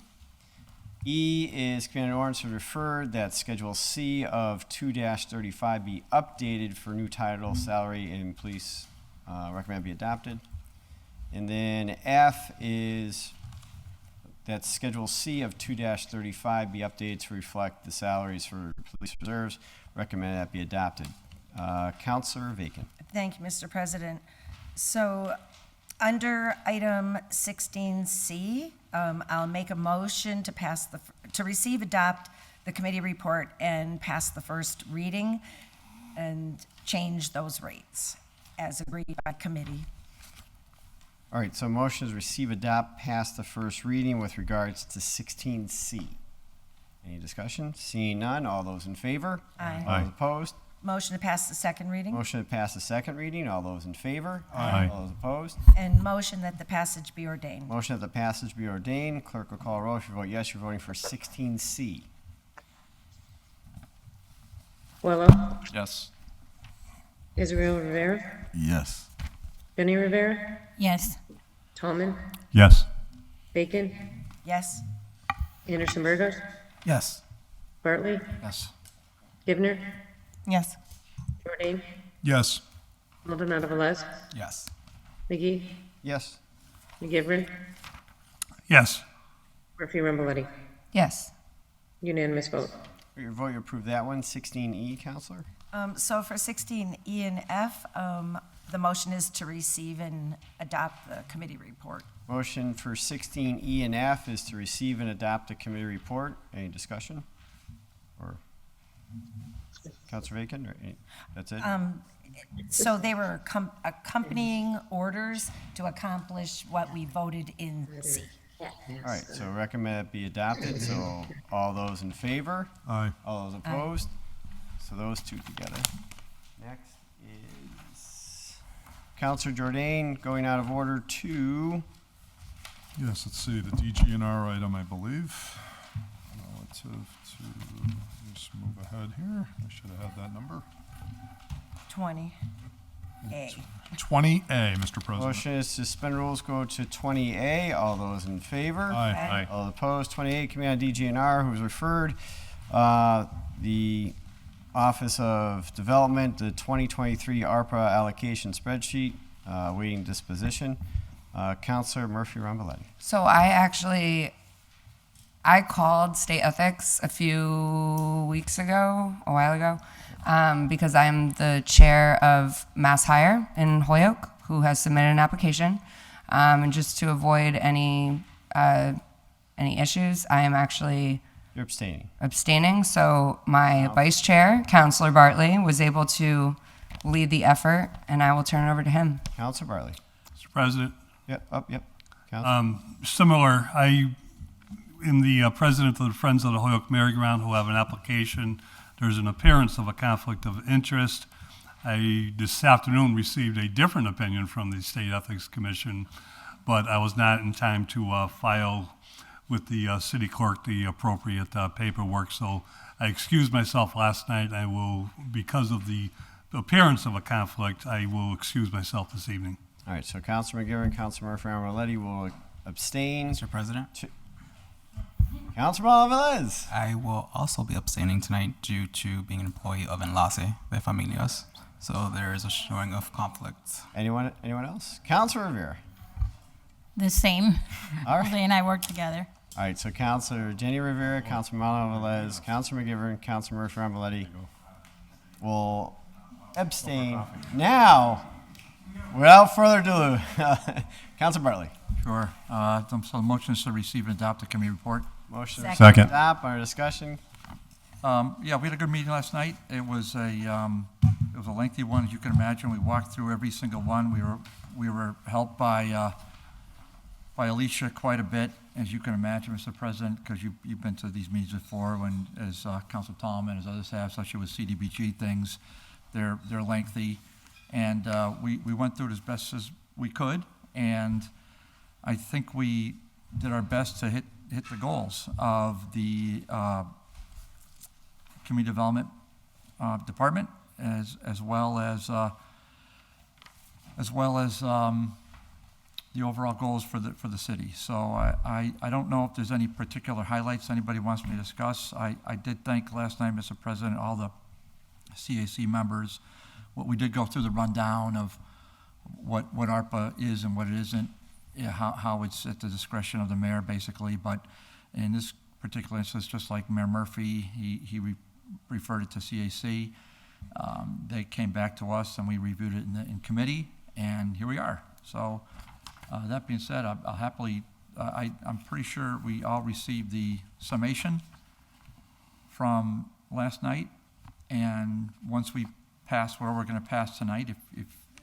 E is command and ordinance was referred that Schedule C of 2-35 be updated for new title, salary, and police. Recommend it be adopted. And then F is that Schedule C of 2-35 be updated to reflect the salaries for police reserves. Recommend that be adopted. Councilor Bacon. Thank you, Mr. President. So, under item 16C, I'll make a motion to receive, adopt the committee report and pass the first reading and change those rates as agreed by committee. All right, so motion is receive, adopt, pass the first reading with regards to 16C. Any discussion? Seeing none, all those in favor? Aye. All those opposed? Motion to pass the second reading. Motion to pass the second reading. All those in favor? Aye. All those opposed? And motion that the passage be ordained. Motion that the passage be ordained. Clerk will call a roll. If you vote yes, you're voting for 16C. Puello, Yes. Israel Rivera, Yes. Jenny Rivera, Yes. Tallman, Yes. Bacon, Yes. Anderson Burgos, Yes. Bartley, Yes. Givner, Yes. Jordan, Yes. Maldonado Velez, Yes. McGee, Yes. McGivern, Yes. Murphy Ramboletti. Yes. Unanimous vote. For your vote, you approve that one. 16E, Counselor? So for 16E and F, the motion is to receive and adopt the committee report. Motion for 16E and F is to receive and adopt the committee report. Any discussion? Or Counselor Bacon? Or that's it? So they were accompanying orders to accomplish what we voted in C. All right, so recommend it be adopted. So all those in favor? Aye. All those opposed? So those two together. Next is Counselor Jordan going out of order to Yes, let's see, the DGNR item, I believe, relative to, just move ahead here. I should have had that number. 20A. 20A, Mr. President. motion is to suspend rules, go to 20A. All those in favor? Aye. All opposed? 28, Command DGNR, who was referred. The Office of Development, the 2023 ARPA allocation spreadsheet, awaiting disposition. Counselor Murphy Ramboletti. So I called state ethics a while ago, because I'm the chair of Mass Hire in Holyoke, who has submitted an application. And just to avoid any issues, I am actually You're abstaining. So my vice chair, Counselor Bartley, was able to lead the effort, and I will turn it over to him. Counselor Bartley. Mr. President. Yep. Counselor. Similar, I am the president of the Friends of the Holyoke Merry-Go-Round who have an application. There's an appearance of a conflict of interest. I, this afternoon, received a different opinion from the State Ethics Commission, but I was not in time to file with the city clerk the appropriate paperwork. So I excused myself last night. I will, because of the appearance of a conflict, I will excuse myself this evening. All right, so Counselor McGivern, Counselor Murphy Ramboletti will abstain. Mr. President? Counselor Velez. I will also be abstaining tonight due to being an employee of Enlace de Familias. So there is a showing of conflict. Anyone else? Counselor Rivera. The same. All right. Lee and I work together. All right, so Counselor Jenny Rivera, Counselor Maldonado Velez, Counselor McGivern, Counselor Murphy Ramboletti will abstain. Now, without further ado, Counselor Bartley. Sure. So the motion is to receive and adopt the committee report. Motion Second. to adopt. Our discussion. Yeah, we had a good meeting last night. It was a lengthy one, as you can imagine. We walked through every single one. We were helped by Alicia quite a bit, as you can imagine, Mr. President, because you've been to these meetings before, when, as Council Tom and as others have, especially with CDBG things, they're lengthy. And we went through it as best as we could, and I think we did our best to hit the goals of the Community Development Department, as well as the overall goals for the city. So I don't know if there's any particular highlights anybody wants me to discuss. I did thank last night, Mr. President, all the CAC members. We did go through the rundown of what ARPA is and what it isn't, how it's at the discretion of the mayor, basically. But in this particular instance, just like Mayor Murphy, he referred it to CAC. They came back to us, and we reviewed it in committee, and here we are. So that being said, I'll happily, I'm pretty sure we all received the summation from last night, and once we pass where we're going to pass tonight,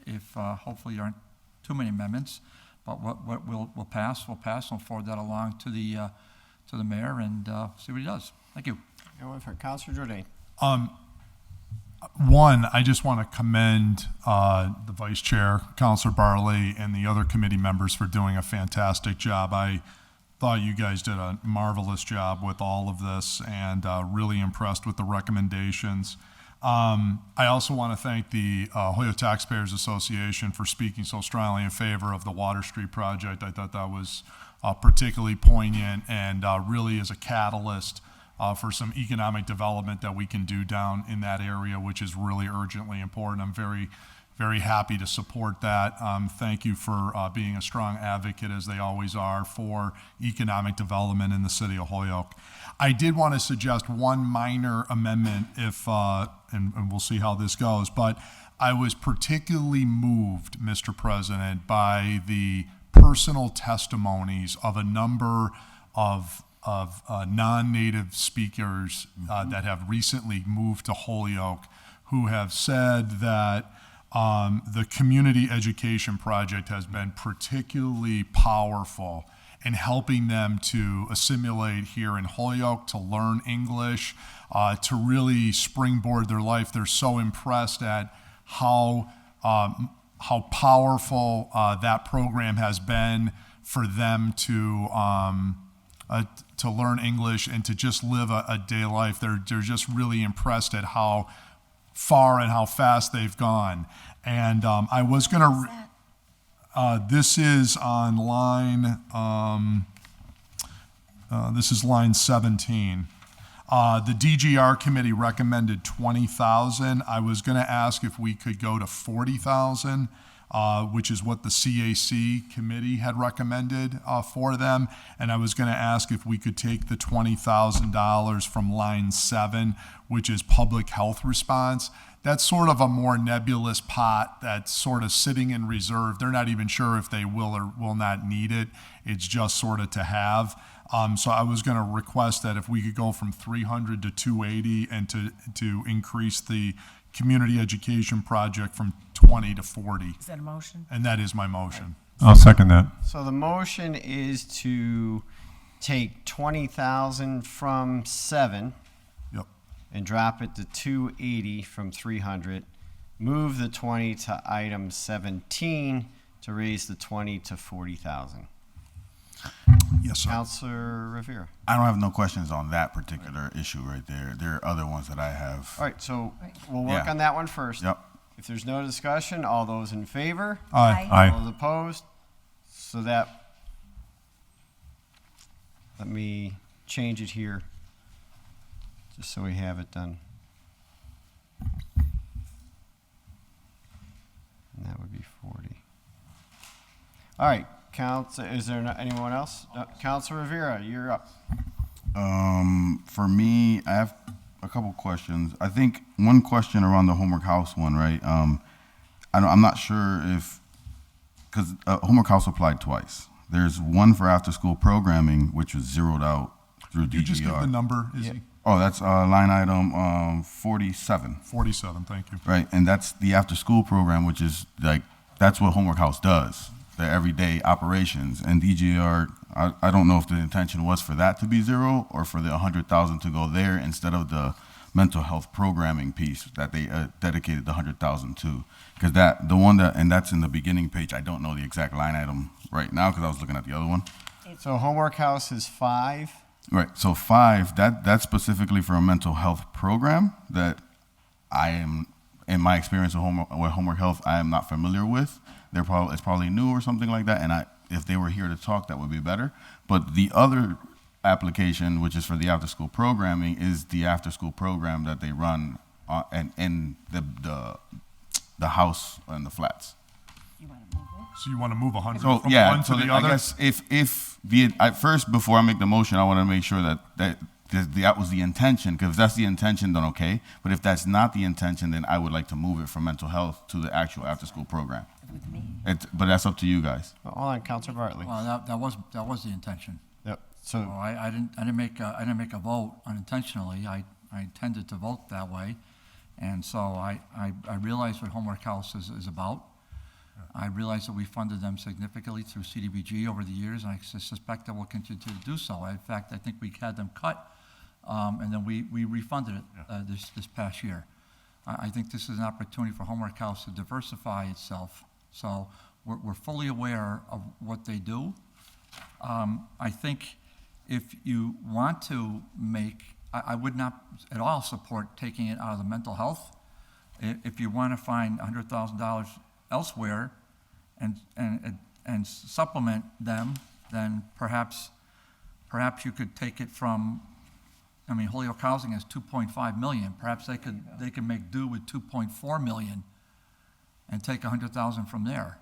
if hopefully there aren't too many amendments, but what we'll pass, we'll forward that along to the mayor and see what he does. Thank you. Anyone for Councilor Jordan? One, I just want to commend the Vice Chair, Councilor Bartley, and the other committee members for doing a fantastic job. I thought you guys did a marvelous job with all of this, and really impressed with the recommendations. I also want to thank the Holyoke Taxpayers Association for speaking so strongly in favor of the Water Street project. I thought that was particularly poignant and really is a catalyst for some economic development that we can do down in that area, which is really urgently important. I'm very, very happy to support that. Thank you for being a strong advocate, as they always are, for economic development in the city of Holyoke. I did want to suggest one minor amendment, and we'll see how this goes, but I was particularly moved, Mr. President, by the personal testimonies of a number of non-native speakers that have recently moved to Holyoke, who have said that the community education project has been particularly powerful in helping them to assimilate here in Holyoke, to learn English, to really springboard their life. They're so impressed at how powerful that program has been for them to learn English and to just live a day life. They're just really impressed at how far and how fast they've gone. And I was going to, this is on line, this is line 17. The DGR committee recommended 20,000. I was going to ask if we could go to 40,000. Which is what the CAC committee had recommended for them. And I was going to ask if we could take the $20,000 from line 7, which is public health response. That's sort of a more nebulous pot that's sort of sitting in reserve. They're not even sure if they will or will not need it. It's just sort of to have. So I was going to request that if we could go from 300 to 280 and to increase the community education project from 20 to 40. Is that a motion? And that is my motion. I'll second that. So the motion is to take 20,000 from 7. Yep. And drop it to 280 from 300. Move the 20 to item 17 to raise the 20 to 40,000. Yes, sir. Councilor Rivera. I don't have no questions on that particular issue right there. There are other ones that I have. All right, so we'll work on that one first. Yep. If there's no discussion, all those in favor? Aye. Aye. All those opposed? So that, let me change it here, just so we have it done. And that would be 40. All right. Is there anyone else? Councilor Rivera, you're up. For me, I have a couple questions. I think one question around the Homework House one, right? I'm not sure if, because Homework House applied twice. There's one for after-school programming, which was zeroed out. through DGR. You just give the number, Izzy. Oh, that's line item 47. 47, thank you. Right, and that's the after-school program, which is like, that's what Homework House does, the everyday operations. And DGR, I don't know if the intention was for that to be zero or for the 100,000 to go there instead of the mental health programming piece that they dedicated the 100,000 to. Because that's in the beginning page. I don't know the exact line item right now because I was looking at the other one. So Homework House is 5. Right. So 5, that's specifically for a mental health program that I am, in my experience with Homework Health, I am not familiar with. It's probably new or something like that. And if they were here to talk, that would be better. But the other application, which is for the after-school programming, is the after-school program that they run in the house and the flats. So you want to move 100 So from yeah, one to so the I other? guess first, before I make the motion, I want to make sure that was the intention. Because if that's the intention, then okay. But if that's not the intention, then I would like to move it from mental health to the actual after-school program. But that's up to you guys. Hold on, Councilor Bartley. Well, that was the intention. Yep. So I didn't make a vote unintentionally. I intended to vote that way, and so I realized what Homework House is about. I realize that we funded them significantly through CDBG over the years, and I suspect that we'll continue to do so. In fact, I think we had them cut, and then we refunded it this past year. I think this is an opportunity for Homework House to diversify itself. So we're fully aware of what they do. I think if you want to I would not at all support taking it out of the mental health. If you want to find $100,000 elsewhere and supplement them, then perhaps you could take it from, I mean, Holyoke Housing has 2.5 million. Perhaps they could make do with 2.4 million and take 100,000 from there.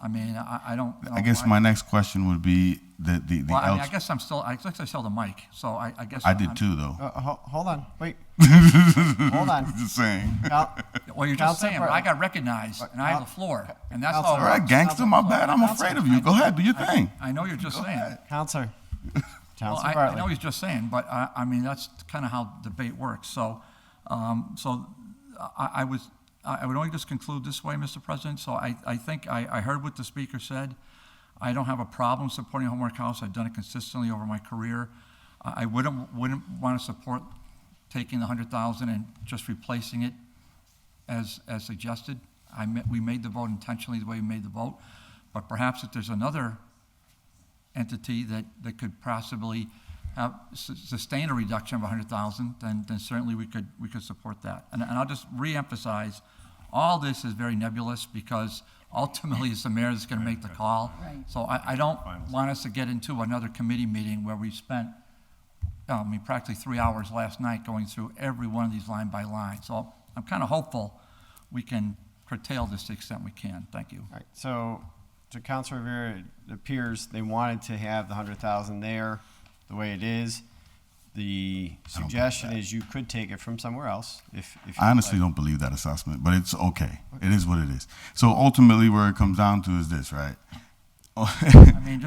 I mean, I don't know. I guess my next question would be I guess I still the mic, so I guess I did too, though. Hold on, wait. Hold on. Just saying. Well, you're just saying, but I got recognized, and I have the floor, and that's all. All right, gangster, my bad. I'm afraid of you. Go ahead, do your thing. I know you're just saying. Counselor. Well, I know he's just saying, but I mean, that's kind of how debate works. So, I would only just conclude this way, Mr. President. So I think I heard what the speaker said. I don't have a problem supporting Homework House. I've done it consistently over my career. I wouldn't want to support taking the 100,000 and just replacing it as suggested. We made the vote intentionally the way we made the vote. But perhaps if there's another entity that could possibly sustain a reduction of 100,000, then certainly we could support that. And I'll just reemphasize, all this is very nebulous because ultimately it's the mayor that's going to make the call. Right. So I don't want us to get into another committee meeting where we spent practically 3 hours last night going through every one of these line by line. So I'm kind of hopeful we can curtail this to the extent we can. Thank you. All right. So to Councilor Rivera, it appears they wanted to have the 100,000 there the way it is. The suggestion is you could take it from somewhere else if I honestly don't believe that assessment, but it's okay. It is what it is. So ultimately, where it comes down to is this, right?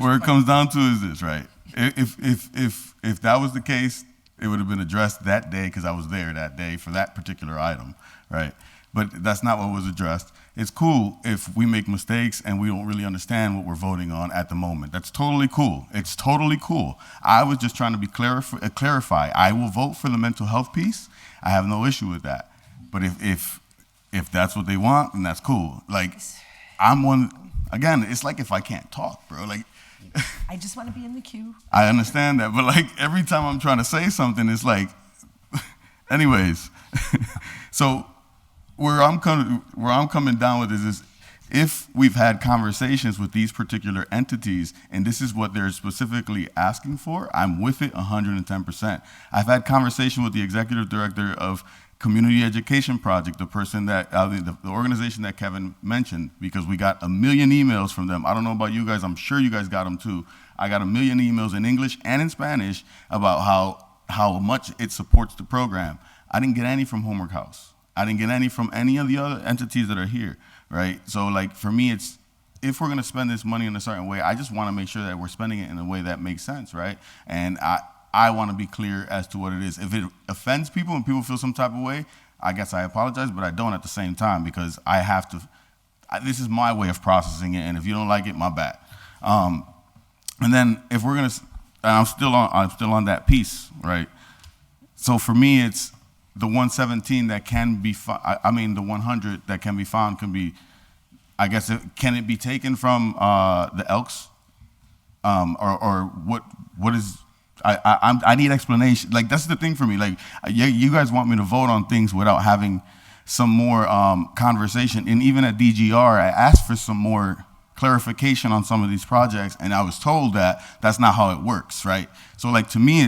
Where it comes down to is this, right? If that was the case, it would have been addressed that day because I was there that day for that particular item, right? But that's not what was addressed. It's cool if we make mistakes and we don't really understand what we're voting on at the moment. That's totally cool. It's totally cool. I was just trying to be clarify. I will vote for the mental health piece. I have no issue with that. But if that's what they want, then that's cool. Like, I'm one, again, it's like if I can't talk, bro. Like, I just want to be in the queue. I understand that, but like every time I'm trying to say something, it's like, anyways. So where I'm coming down with is if we've had conversations with these particular entities and this is what they're specifically asking for, I'm with it 110%. I've had conversation with the executive director of Community Education Project, the person that, the organization that Kevin mentioned, because we got 1 million emails from them. I don't know about you guys, I'm sure you guys got them too. I got 1 million emails in English and in Spanish about how much it supports the program. I didn't get any from Homework House. I didn't get any from any of the other entities that are here, right? So like for me, it's, if we're gonna spend this money in a certain way, I just wanna make sure that we're spending it in a way that makes sense, right? And I want to be clear as to what it is. If it offends people and people feel some type of way, I guess I apologize, but I don't at the same time, because I have to, this is my way of processing it, and if you don't like it, my bad. And then if we're gonna, and I'm still on that piece, right? So for me, it's the 117 that can be, the 100 that can be found can be, I guess, can it be taken from the Elks? Or what is, I need explanation. Like, that's the thing for me. Like, you guys want me to vote on things without having some more conversation. And even at DGR, I asked for some more clarification on some of these projects, and I was told that that's not how it works, right? So, like, to me,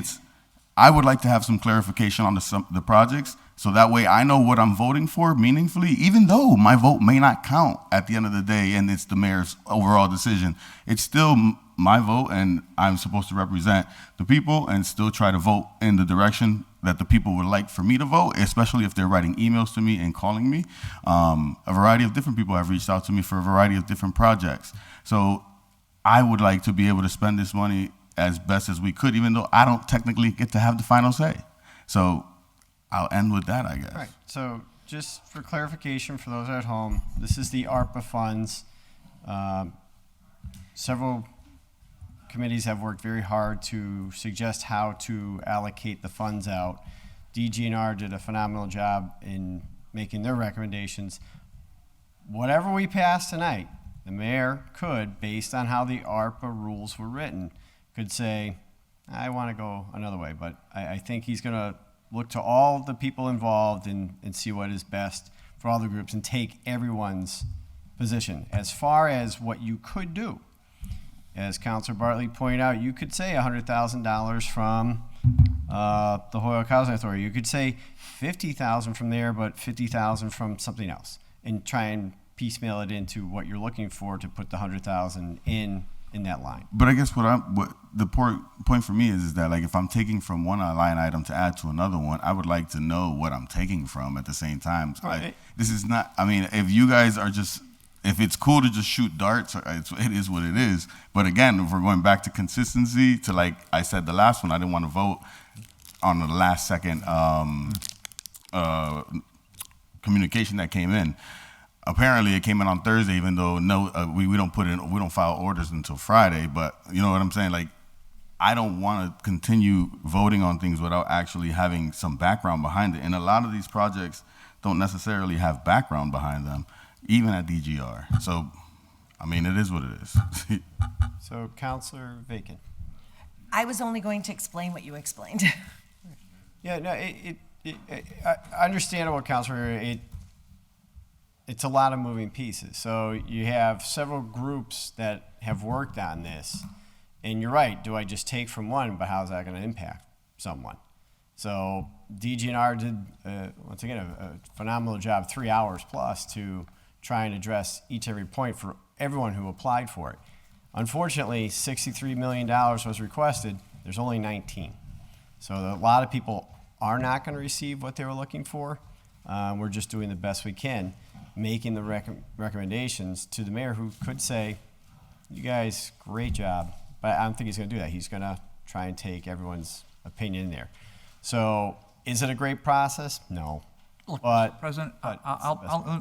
I would like to have some clarification on the projects, so that way I know what I'm voting for meaningfully, even though my vote may not count at the end of the day and it's the mayor's overall decision. It's still my vote, and I'm supposed to represent the people and still try to vote in the direction that the people would like for me to vote, especially if they're writing emails to me and calling me. A variety of different people have reached out to me for a variety of different projects. So I would like to be able to spend this money as best as we could, even though I don't technically get to have the final say. So I'll end with that, I guess. All right, so just for clarification for those at home, this is the ARPA funds. Several committees have worked very hard to suggest how to allocate the funds out. DGNR did a phenomenal job in making their recommendations. Whatever we pass tonight, the mayor could, based on how the ARPA rules were written, could say, I want to go another way, but I think he's going to look to all the people involved and see what is best for all the groups and take everyone's position. As far as what you could do, as Councilor Bartley pointed out, you could say $100,000 from the Holyoke Housing Authority. You could say $50,000 from there, but $50,000 from something else, and try and piecemeal it into what you're looking for to put the $100,000 in that line. But I guess what the point for me is that, like, if I'm taking from one line item to add to another one, I would like to know what I'm taking from at the same time. Right. This is not, I mean, if you guys are just, if it's cool to just shoot darts, it is what it is. But again, if we're going back to consistency, to, like I said, the last one, I didn't want to vote on the last second communication that came in. Apparently, it came in on Thursday, even though we don't file orders until Friday. But you know what I'm saying? Like, I don't want to continue voting on things without actually having some background behind it. And a lot of these projects don't necessarily have background behind them, even at DGR. So, I mean, it is what it is. So, Councilor Bacon. I was only going to explain what you explained. Yeah, no, understandable, Councilor. It's a lot of moving pieces. So you have several groups that have worked on this, and you're right. Do I just take from one? But how's that going to impact someone? So DGNR did once again a phenomenal job, 3 hours plus, to try and address each and every point for everyone who applied for it. Unfortunately, $63 million was requested. There's only 19. So a lot of people are not going to receive what they were looking for. We're just doing the best we can, making the recommendations to the mayor, who could say, you guys, great job. But I don't think he's going to do that. He's going to try and take everyone's opinion in there. So is it a great process? No. Look, But Mr. President,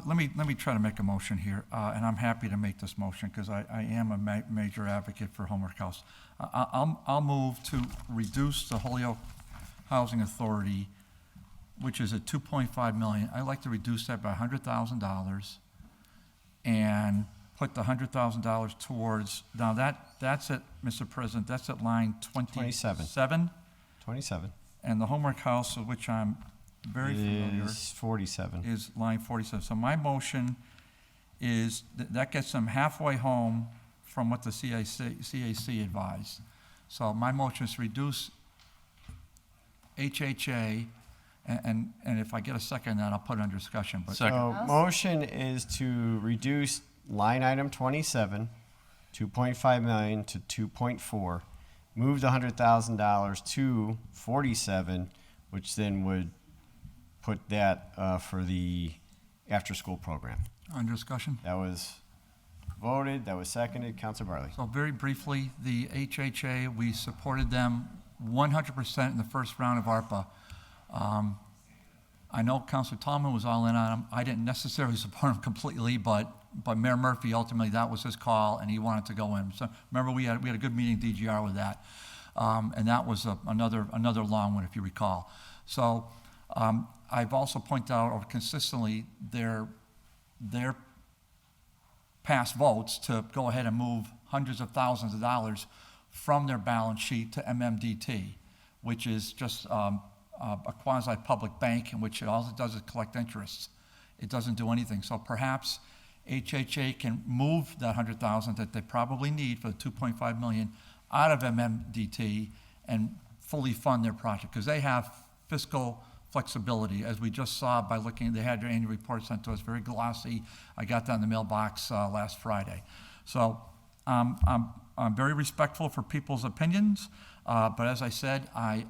let me try to make a motion here, and I'm happy to make this motion because I am a major advocate for Homework House. I'll move to reduce the Holyoke Housing Authority, which is at $2.5 million. I'd like to reduce that by $100,000 and put the $100,000 towards, now that's at, Mr. President, that's at line 27? 27. And the Homework House, of which I'm very familiar, is 47. is line 47. So my motion is that gets them halfway home from what the CAC advised. So my motion is to reduce HHA, and if I get a second, then I'll put it under discussion. But So motion is to reduce line item 27, 2.5 million to 2.4, move the $100,000 to 47, which then would put that for the after-school program. Under discussion? That was voted, that was seconded. Councilor Bartley. So very briefly, the HHA, we supported them 100% in the first round of ARPA. I know Councilor Tallman was all in on him. I didn't necessarily support him completely, but Mayor Murphy, ultimately, that was his call, and he wanted to go in. So remember, we had a good meeting DGR with that, and that was another long one, if you recall. So I've also pointed out consistently their past votes to go ahead and move hundreds of thousands of dollars from their balance sheet to MMDT, which is just a quasi-public bank in which all it does is collect interests. It doesn't do anything. So perhaps HHA can move that 100,000 that they probably need for the 2.5 million out of MMDT and fully fund their project, because they have fiscal flexibility, as we just saw by looking. They had their annual report sent to us, very glossy. I got that in the mailbox last Friday. So I'm very respectful for people's opinions, but as I said, and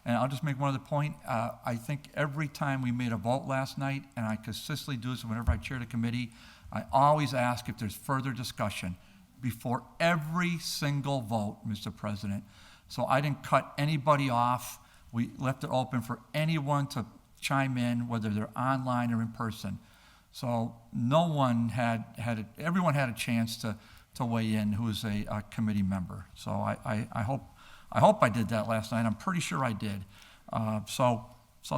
I'll just make one other point. I think every time we made a vote last night, and I consistently do this whenever I chair the committee, I always ask if there's further discussion before every single vote, Mr. President. So I didn't cut anybody off. We left it open for anyone to chime in, whether they're online or in person. So no one everyone had a chance to weigh in who is a committee member. So I hope I did that last night. I'm pretty sure I did. So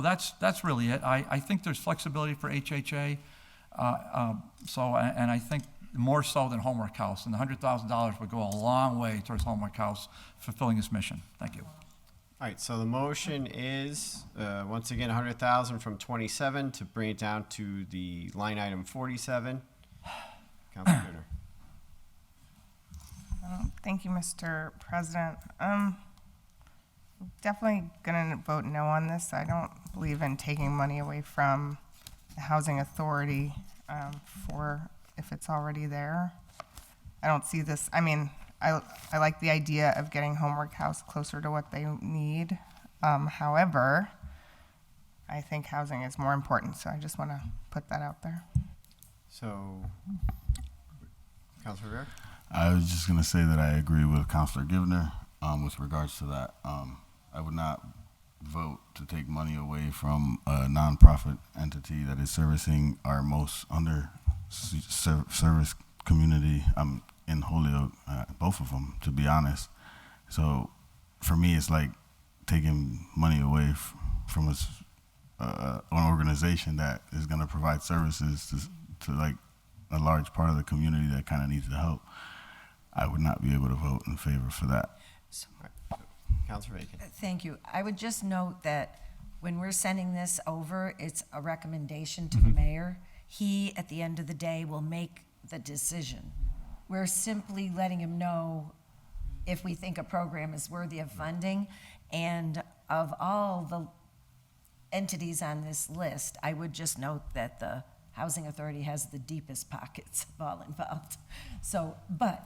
that's really it. I think there's flexibility for HHA. And I think more so than Homework House, and the $100,000 would go a long way towards Homework House fulfilling its mission. Thank you. All right, so the motion is, once again, 100,000 from 27 to bring it down to the line item 47. Councilor Gooner. Thank you, Mr. President. Definitely gonna vote no on this. I don't believe in taking money away from the Housing Authority for if it's already there. I don't see this. I mean, I like the idea of getting Homework House closer to what they need. However, I think housing is more important, so I just want to put that out there. So, Councilor Rivera? I was just going to say that I agree with Councilor Givner with regards to that. I would not vote to take money away from a nonprofit entity that is servicing our most under-serviced community in Holyoke, both of them, to be honest. So for me, it's like taking money away from an organization that is going to provide services to like a large part of the community that kind of needs the help. I would not be able to vote in favor for that. Councilor Bacon. Thank you. I would just note that when we're sending this over, it's a recommendation to the mayor. He, at the end of the day, will make the decision. We're simply letting him know if we think a program is worthy of funding. And of all the entities on this list, I would just note that the Housing Authority has the deepest pockets of all involved. So, but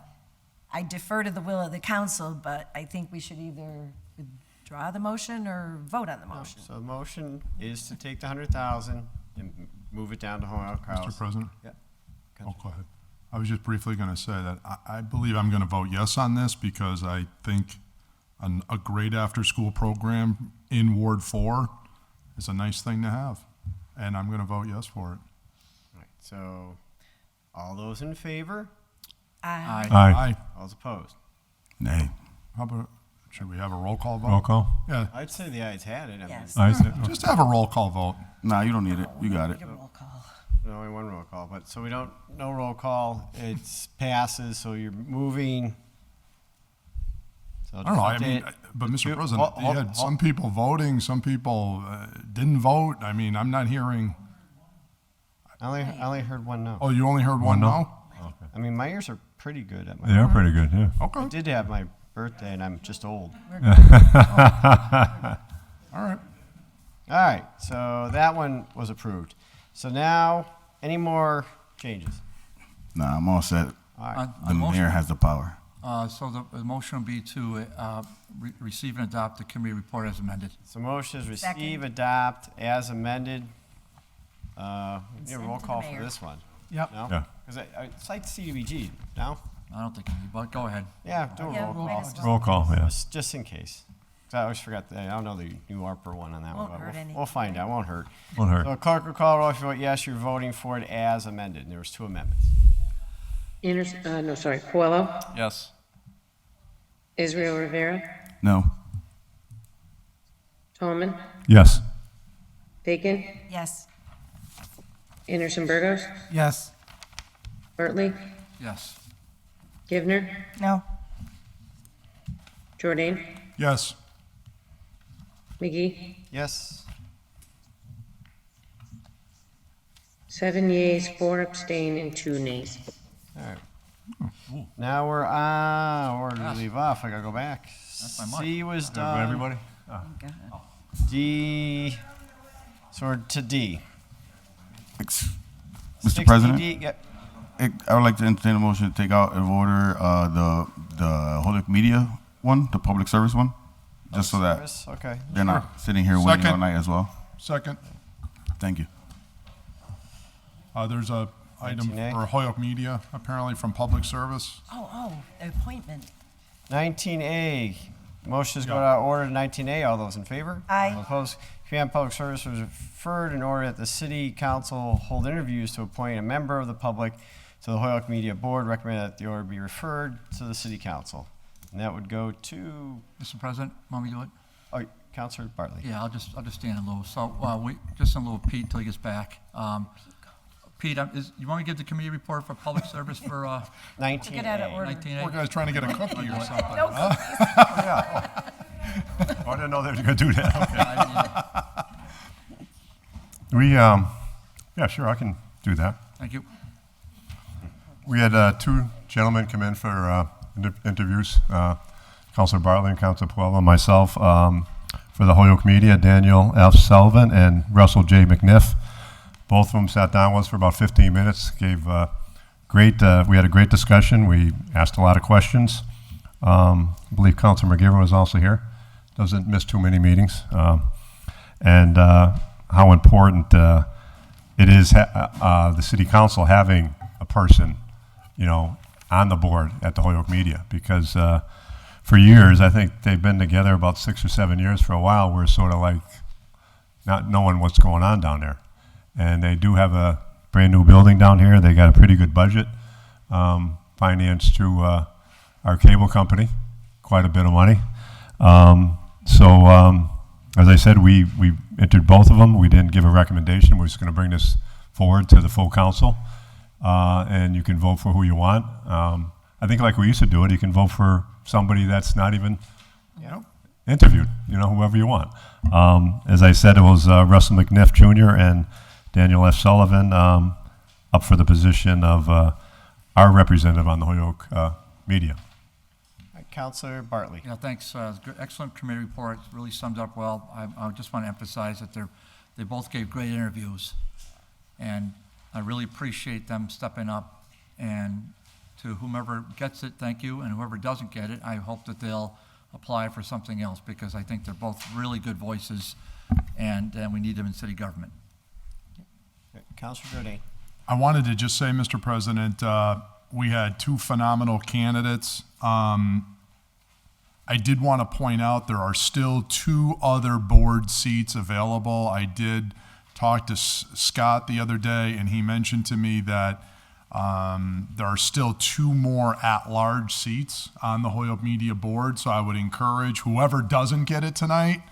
I defer to the will of the council, but I think we should either withdraw the motion or vote on the motion. So the motion is to take the 100,000 and move it down to Homework House. Mr. President? Yeah. Oh, go ahead. I was just briefly going to say that I believe I'm going to vote yes on this because I think a great after-school program in Ward 4 is a nice thing to have, and I'm going to vote yes for it. All right, so all those in favor? Aye. Aye. All those opposed? Nay. How about, should we have a roll call vote? Roll call? Yeah. I'd say the ayes had it. Yes. Just have a roll call vote. Nah, you don't need it. You got it. Roll call. Only one roll call, but so we don't, no roll call, it passes, so you're moving. So I don't know, I just mean, update- but Mr. President, you had some people voting, some people didn't vote. I mean, I'm not hearing. I only heard one no. Oh, you only heard one no? I mean, my ears are pretty good at my. They are pretty good, yeah. Okay. I did have my birthday, and I'm just old. All right. All right, so that one was approved. So now, any more changes? Nah, I'm all set. All right. The mayor has the power. So the motion would be to receive and adopt the committee report as amended. So motion is receive, Second. adopt as amended. We need a Send roll to the call for mayor. this one. Yep. No? Yeah. Because it's like CDBG, no? I don't think, but go ahead. Yeah, do a Yeah, roll might call. as well. Roll call, yeah. Just in case. 'Cause I always forgot I don't know the new ARPA one on that Won't one, hurt but any. we'll find out. Won't hurt. Won't hurt. So clerk will call roll. If you vote yes, you're voting for it as amended. And there was 2 amendments. Coelho, Yes. Israel Rivera, No. Tolman, Yes. Bacon, Yes. Anderson Burgos, Yes. Bartley, Yes. Givner, No. Yes. Jordan, McGee, Yes. 7 yeas, 4 abstain, and 2 nays. All right. Now we're on. Where did we leave off? I gotta go back. That's my mark. C was done. Everybody? D. So we're to D. Mr. 60D, President, yep. I would like to entertain a motion to take out of order the Holyoke Media one, the public service one, just so that Service, okay. they're not sitting here waiting all Second. night as well. Second. Thank you. There's a item 19A. for Holyoke Media, apparently from Public Service. Oh, appointment. 19A. Motion is go out of order to 19A. All those in favor? Aye. All opposed? Committee on Public Service was referred in order that the city council hold interviews to appoint a member of the public to the Holyoke Media Board. Recommend that the order be referred to the city council. And that would go to, Mr. President, want me to do it? oh, Councilor Bartley. Yeah, I'll just stand in lieu. So, just in lieu of Pete till he gets back. Pete, you want me to give the committee report for public service for 19A. Get out of order. 19A? Poor guy's trying to get a cookie or something. No huh? cookies. I didn't know they were going to do that. Okay. Yeah, sure, I can do that. Thank you. We had 2 gentlemen come in for interviews, Councilor Bartley and Councilor Puello, myself, for the Holyoke Media, Daniel F. Sullivan and Russell J. McNiff. Both of them sat down with us for about 15 minutes, gave we had a great discussion. We asked a lot of questions. I believe Councilor McGivern was also here. Doesn't miss too many meetings. And how important it is the city council having a person, on the board at the Holyoke Media, because for years, I think they've been together about 6 or 7 years. For a while, we're sort of like not knowing what's going on down there. And they do have a brand new building down here. They got a pretty good budget, financed through our cable company, quite a bit of money. As I said, we entered both of them. We didn't give a recommendation. We're just going to bring this forward to the full council, and you can vote for who you want. I think like we used to do it, you can vote for somebody that's not even interviewed, whoever you want. As I said, it was Russell McNiff Jr. and Daniel F. Sullivan up for the position of our representative on the Holyoke Media. Councilor Bartley. Yeah, thanks. Excellent committee report. Really summed up well. I just want to emphasize that they both gave great interviews, and I really appreciate them stepping up. And to whomever gets it, thank you, and whoever doesn't get it, I hope that they'll apply for something else, because I think they're both really good voices, and we need them in city government. Councilor Jordan. I wanted to just say, Mr. President, we had 2 phenomenal candidates. I did want to point out there are still 2 other board seats available. I did talk to Scott the other day, and he mentioned to me that there are still 2 more at-large seats on the Holyoke Media Board. So I would encourage whoever doesn't get it tonight,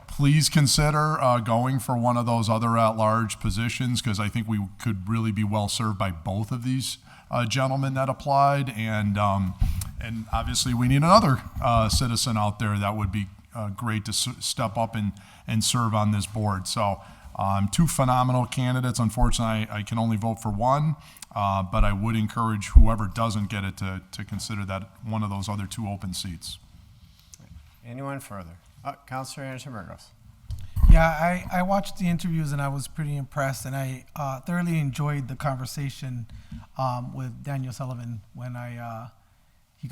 please consider going for one of those other at-large positions, because I think we could really be well served by both of these gentlemen that applied. And obviously we need another citizen out there that would be great to step up and serve on this board. So 2 phenomenal candidates. Unfortunately, I can only vote for one, but I would encourage whoever doesn't get it to consider that one of those other 2 open seats. Anyone further? Councilor Anderson Burgos. Yeah, I watched the interviews and I was pretty impressed, and I thoroughly enjoyed the conversation with Daniel Sullivan when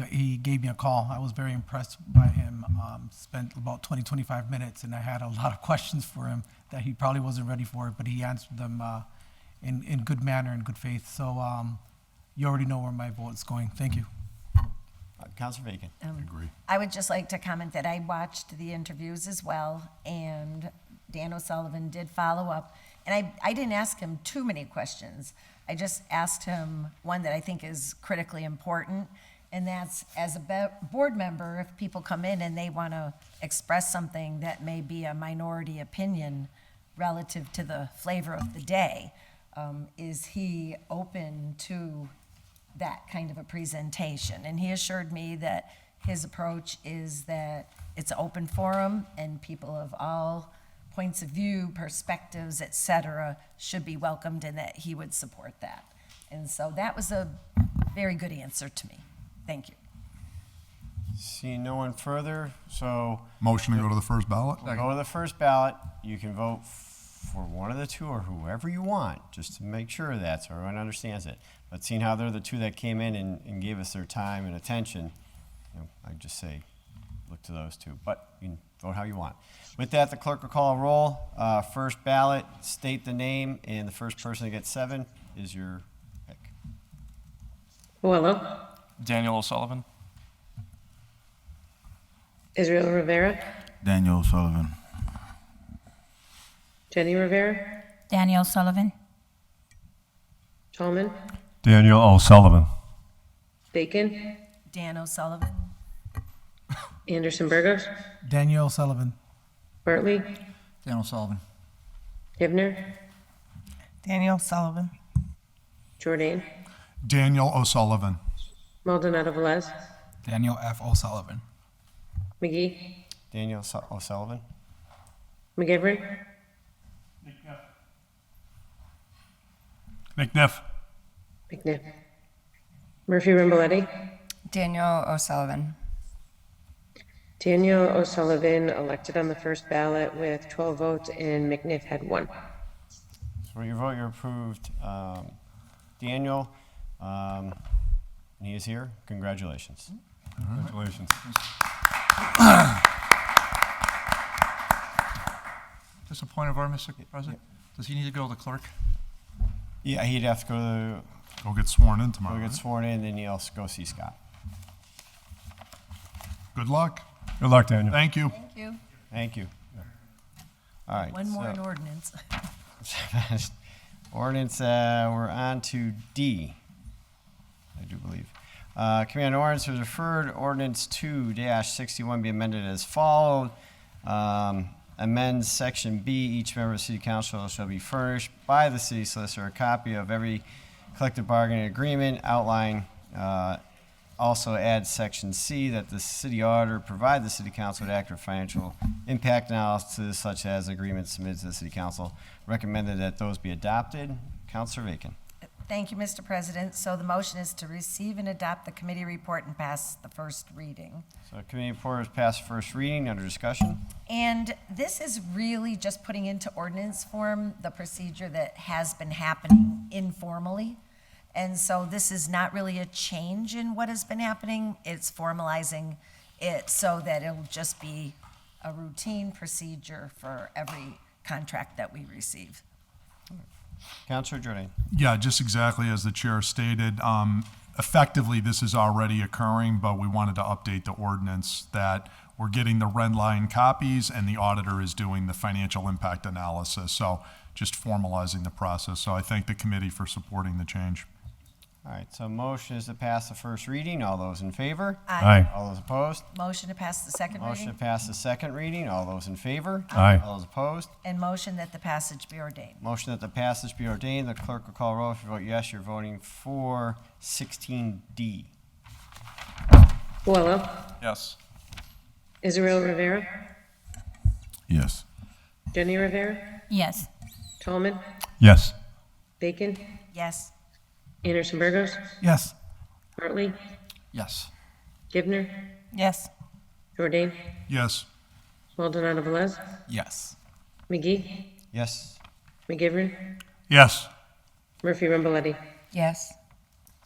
he gave me a call. I was very impressed by him. Spent about 20-25 minutes, and I had a lot of questions for him that he probably wasn't ready for, but he answered them in good manner and good faith. So you already know where my vote is going. Thank you. Councilor Bacon. Agree. I would just like to comment that I watched the interviews as well, and Dan O'Sullivan did follow up. And I didn't ask him too many questions. I just asked him one that I think is critically important, and that's, as a board member, if people come in and they want to express something that may be a minority opinion relative to the flavor of the day, is he open to that kind of a presentation? And he assured me that his approach is that it's an open forum and people of all points of view, perspectives, et cetera, should be welcomed, and that he would support that. And so that was a very good answer to me. Thank you. Seeing no one further, so Motion to go to the first ballot? we'll go to the first ballot. You can vote for one of the two or whoever you want, just to make sure of that so everyone understands it. But seeing how they're the two that came in and gave us their time and attention, I'd just say look to those two. But you can vote how you want. With that, the clerk will call a roll. First ballot, state the name, and the first person to get 7 is your pick. Puello, Daniel O'Sullivan. Israel Rivera, Daniel Sullivan. Jenny Rivera, Daniel Sullivan. Tallman, Daniel O'Sullivan. Bacon, Dan O'Sullivan. Anderson Burgos, Daniel Sullivan. Bartley, Dan O'Sullivan. Hibner, Daniel Sullivan. Jordan, Daniel O'Sullivan. Maldonado Velez, Daniel F. O'Sullivan. McGee, Daniel O'Sullivan. McGivern, McNiff. McNiff, Murphy Ramboletti, Daniel O'Sullivan. Daniel O'Sullivan elected on the first ballot with 12 votes, and McNiff had 1. So for your vote, you're approved. Daniel, he is here. Congratulations. Congratulations. Just a point of order, Mr. President. Does he need to go to the clerk? Yeah, he'd have to go Go get sworn in to tomorrow. go get right? sworn in, then he'll go see Scott. Good luck. Good luck, Daniel. Thank you. Thank you. Thank you. All right. One more so- in ordinance. Ordinance, we're on to D, I do believe. Committee on Ordinance has referred Ordinance 2-61 be amended as followed. Amends Section B, each member of the City Council shall be furnished by the city solicitor a copy of every collective bargaining agreement outline. Also add Section C, that the city auditor provide the City Council with accurate financial impact analysis such as agreements submitted to the City Council. Recommended that those be adopted. Councilor Bacon. Thank you, Mr. President. So the motion is to receive and adopt the committee report and pass the first reading. So committee report is passed first reading, under discussion. And this is really just putting into ordinance form the procedure that has been happening informally. And so this is not really a change in what has been happening. It's formalizing it so that it'll just be a routine procedure for every contract that we receive. Councilor Jordan. Yeah, just exactly as the chair stated. Effectively, this is already occurring, but we wanted to update the ordinance that we're getting the red line copies and the auditor is doing the financial impact analysis. So just formalizing the process. So I thank the committee for supporting the change. All right, so motion is to pass the first reading. All those in favor? Aye. All those opposed? Motion to pass the second Motion to reading pass the second reading. All those in favor? Aye. All those opposed? and motion that the passage be ordained. Motion that the passage be ordained. The clerk will call roll. If you vote yes, you're voting for 16D. Puello, Yes. Israel Rivera, Yes. Jenny Rivera, Yes. Tallman, Yes. Bacon, Yes. Anderson Burgos, Yes. Bartley, Yes. Givner, Yes. Jordan, Yes. Maldonado Velez, Yes. McGee, Yes. McGivern, Yes. Murphy Ramboletti. Yes.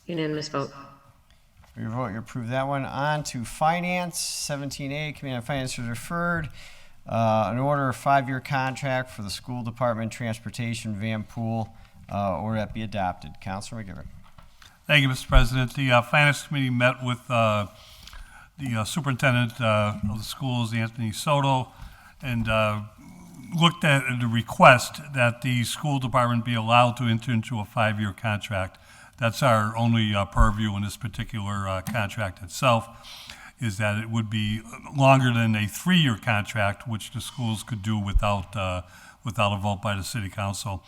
Unanimous vote. For your vote, you approve that one. On to Finance, 17A, Committee on Finance is referred. An order of 5-year contract for the school department transportation van pool, order that be adopted. Councilor McGivern. Thank you, Mr. President. The Finance Committee met with the superintendent of the schools, Anthony Soto, and looked at the request that the school department be allowed to enter into a 5-year contract. That's our only purview in this particular contract itself, is that it would be longer than a 3-year contract, which the schools could do without a vote by the city council.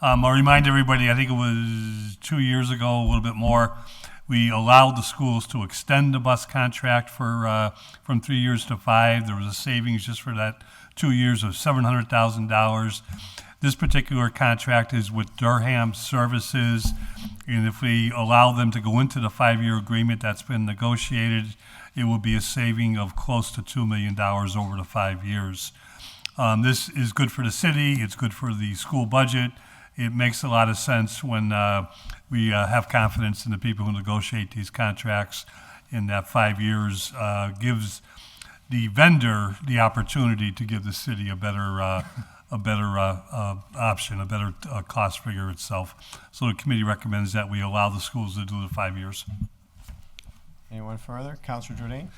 I'll remind everybody, I think it was 2 years ago, a little bit more, we allowed the schools to extend the bus contract for from 3 years to 5. There was a savings just for that 2 years of $700,000. This particular contract is with Durham Services, and if we allow them to go into the 5-year agreement that's been negotiated, it will be a saving of close to $2 million over the 5 years. This is good for the city. It's good for the school budget. It makes a lot of sense when we have confidence in the people who negotiate these contracts, and that 5 years gives the vendor the opportunity to give the city a better option, a better cost figure itself. So the committee recommends that we allow the schools to do the 5 years. Anyone further? Councilor Jordan?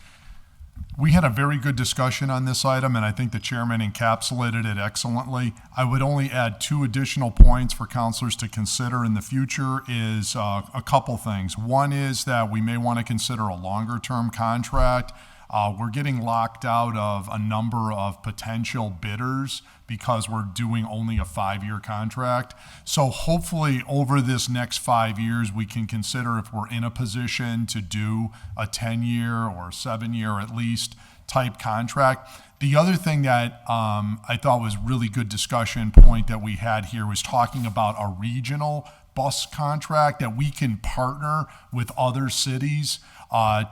We had a very good discussion on this item, and I think the chairman encapsulated it excellently. I would only add 2 additional points for councilors to consider in the future is a couple things. One is that we may want to consider a longer-term contract. We're getting locked out of a number of potential bidders because we're doing only a 5-year contract. So hopefully over this next 5 years, we can consider if we're in a position to do a 10-year or 7-year at least type contract. The other thing that I thought was really good discussion point that we had here was talking about a regional bus contract, that we can partner with other cities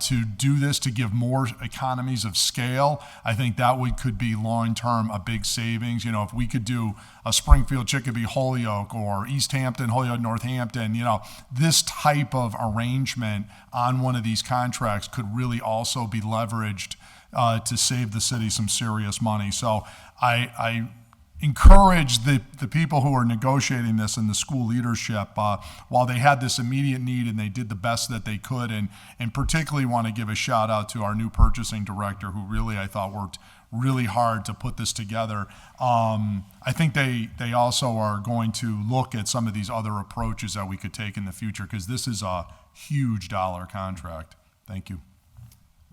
to do this, to give more economies of scale. I think that could be long-term a big savings. You know, if we could do a Springfield, Chicopee, Holyoke, or East Hampton, Holyoke, Northampton, you know, this type of arrangement on one of these contracts could really also be leveraged to save the city some serious money. So I encourage the people who are negotiating this and the school leadership, while they had this immediate need and they did the best that they could, and particularly want to give a shout out to our new purchasing director, who really, I thought, worked really hard to put this together. I think they also are going to look at some of these other approaches that we could take in the future, because this is a huge dollar contract. Thank you.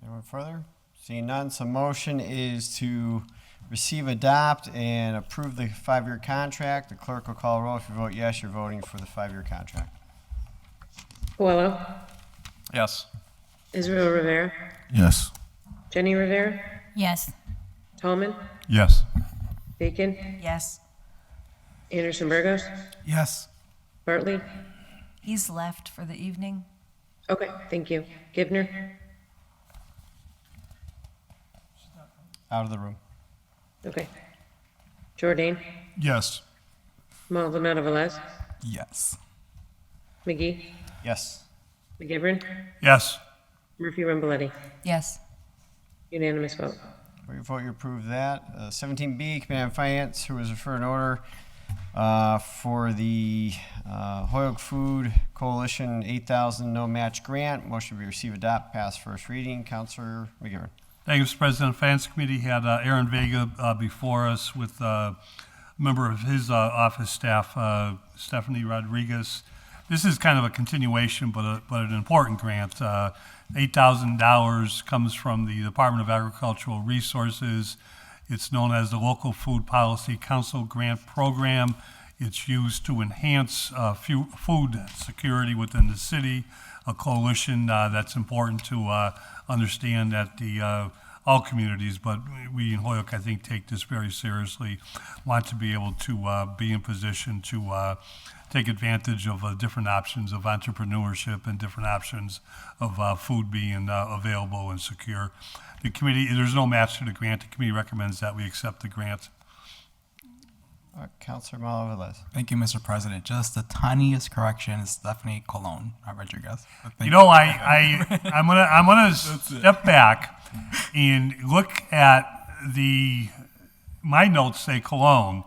Anyone further? Seeing none, so motion is to receive, adopt, and approve the 5-year contract. The clerk will call a roll. If you vote yes, you're voting for the 5-year contract. Coelho, Yes. Israel Rivera, Yes. Jenny Rivera, Yes. Tallman, Yes. Bacon, Yes. Anderson Burgos, Yes. Bartley. He's left for the evening. Okay, thank you. Givner, Out of the room. okay. Jordan, Yes. Maldonado Velez, Yes. McGee, Yes. McGivern, Yes. Murphy Ramboletti. Yes. Unanimous vote. For your vote, you approve that. 17B, Committee on Finance, who was referred an order for the Holyoke Food Coalition 8,000 no match grant. Motion to be receive, adopt, pass first reading. Councilor McGivern. Thank you, Mr. President. Finance Committee had Aaron Vega before us with a member of his office staff, Stephanie Rodriguez. This is kind of a continuation, but an important grant. $8,000 comes from the Department of Agricultural Resources. It's known as the Local Food Policy Council Grant Program. It's used to enhance food security within the city, a coalition that's important to understand that all communities, but we in Holyoke, I think, take this very seriously, want to be able to be in position to take advantage of different options of entrepreneurship and different options of food being available and secure. The committee, there's no match to the grant. The committee recommends that we accept the grant. Councilor Malo-Velez. Thank you, Mr. President. Just the tiniest correction is Stephanie Colon, not Rodriguez. You know, I'm gonna step back and look at my notes say Cologne,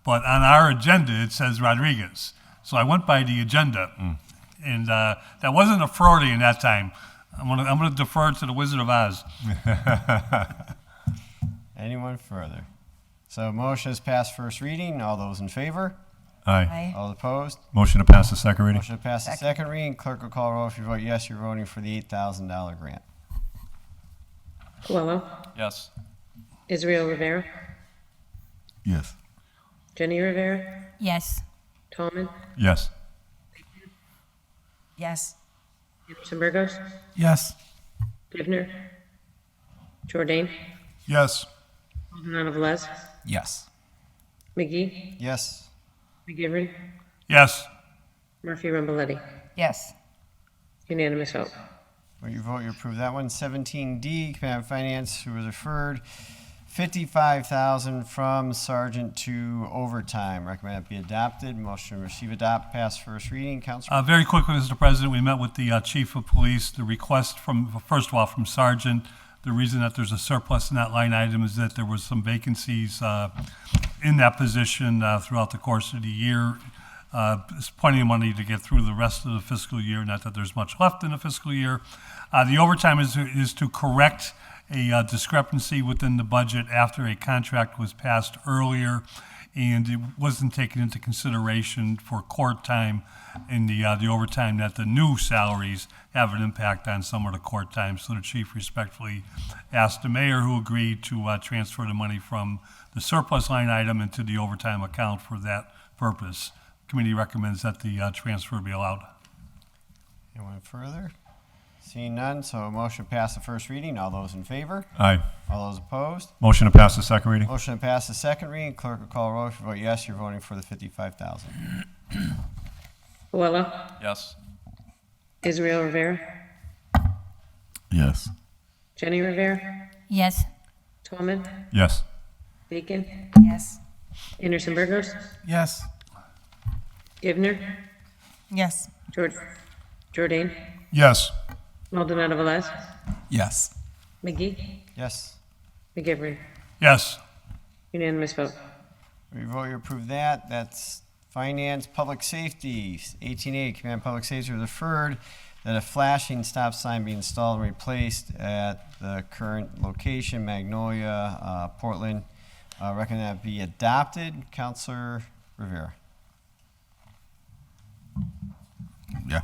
but on our agenda it says Rodriguez. So I went by the agenda, and that wasn't a Freudian that time. I'm gonna defer to the Wizard of Oz. Anyone further? So motion has passed first reading. All those in favor? Aye. All opposed? Motion to pass the second reading. Motion to pass the second reading. Clerk will call roll. If you vote yes, you're voting for the $8,000 grant. Coelho, Yes. Israel Rivera, Yes. Jenny Rivera, Yes. Tallman, Yes. Yes. Anderson Burgos, Yes. Givner, Jordan, Yes. Maldonado Velez, Yes. McGee, Yes. McGivern, Yes. Murphy Ramboletti. Yes. Unanimous vote. With your vote, you approve that one. 17D, Command of Finance, who was referred, $55,000 from sergeant to overtime. Recommend it be adopted. Motion to receive, adopt, pass first reading. Councilor. Very quickly, Mr. President, we met with the chief of police. The request from, first of all, from Sergeant, the reason that there's a surplus in that line item is that there was some vacancies in that position throughout the course of the year. There's plenty of money to get through the rest of the fiscal year, not that there's much left in the fiscal year. The overtime is to correct a discrepancy within the budget after a contract was passed earlier, and it wasn't taken into consideration for court time in the overtime, that the new salaries have an impact on some of the court time. So the chief respectfully asked the mayor, who agreed to transfer the money from the surplus line item into the overtime account for that purpose. Committee recommends that the transfer be allowed. Anyone further? Seeing none, so a motion to pass the first reading. All those in favor? Aye. All those opposed? Motion to pass the second reading. Motion to pass the second reading. Clerk will call roll. If you vote yes, you're voting for the $55,000. Coelho, Yes. Israel Rivera, Yes. Jenny Rivera, Yes. Tallman, Yes. Bacon, Yes. Anderson Burgos, Yes. Givner, Yes. Jordan, Yes. Maldonado Velez, Yes. McGee, Yes. McGivern. Yes. Unanimous vote. We vote you approve that. That's Finance, Public Safety. 18A, Command Public Safety was referred that a flashing stop sign be installed and replaced at the current location, Magnolia, Portland. Recommend that be adopted. Councilor Rivera. Yeah.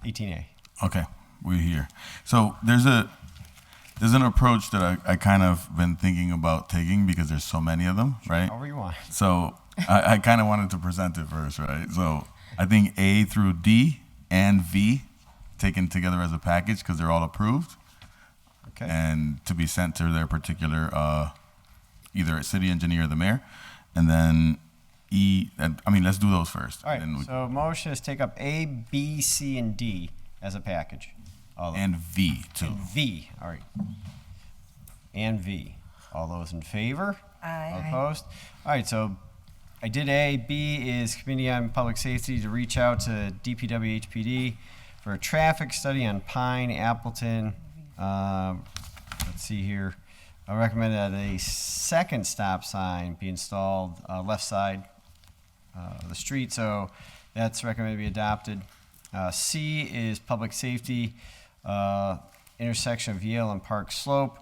18A. Okay, we're here. So there's an approach that I kind of been thinking about taking because there's so many of them, right? However you want. So I kind of wanted to present it first, right? So I think A through D and V taken together as a package because they're all approved. Okay. And to be sent to their particular, either city engineer or the mayor. And then E, let's do those first. All right, And so motion is take up A, B, C, and D as a package. All of them. and V too. And V, all right. And V. All those in favor? Aye. All opposed? All right, so I did A. B is Committee on Public Safety to reach out to DPW HPD for a traffic study on Pine, Appleton. Let's see here. I recommend that a second stop sign be installed left side of the street, so that's recommended to be adopted. C is Public Safety, intersection of Yale and Park Slope.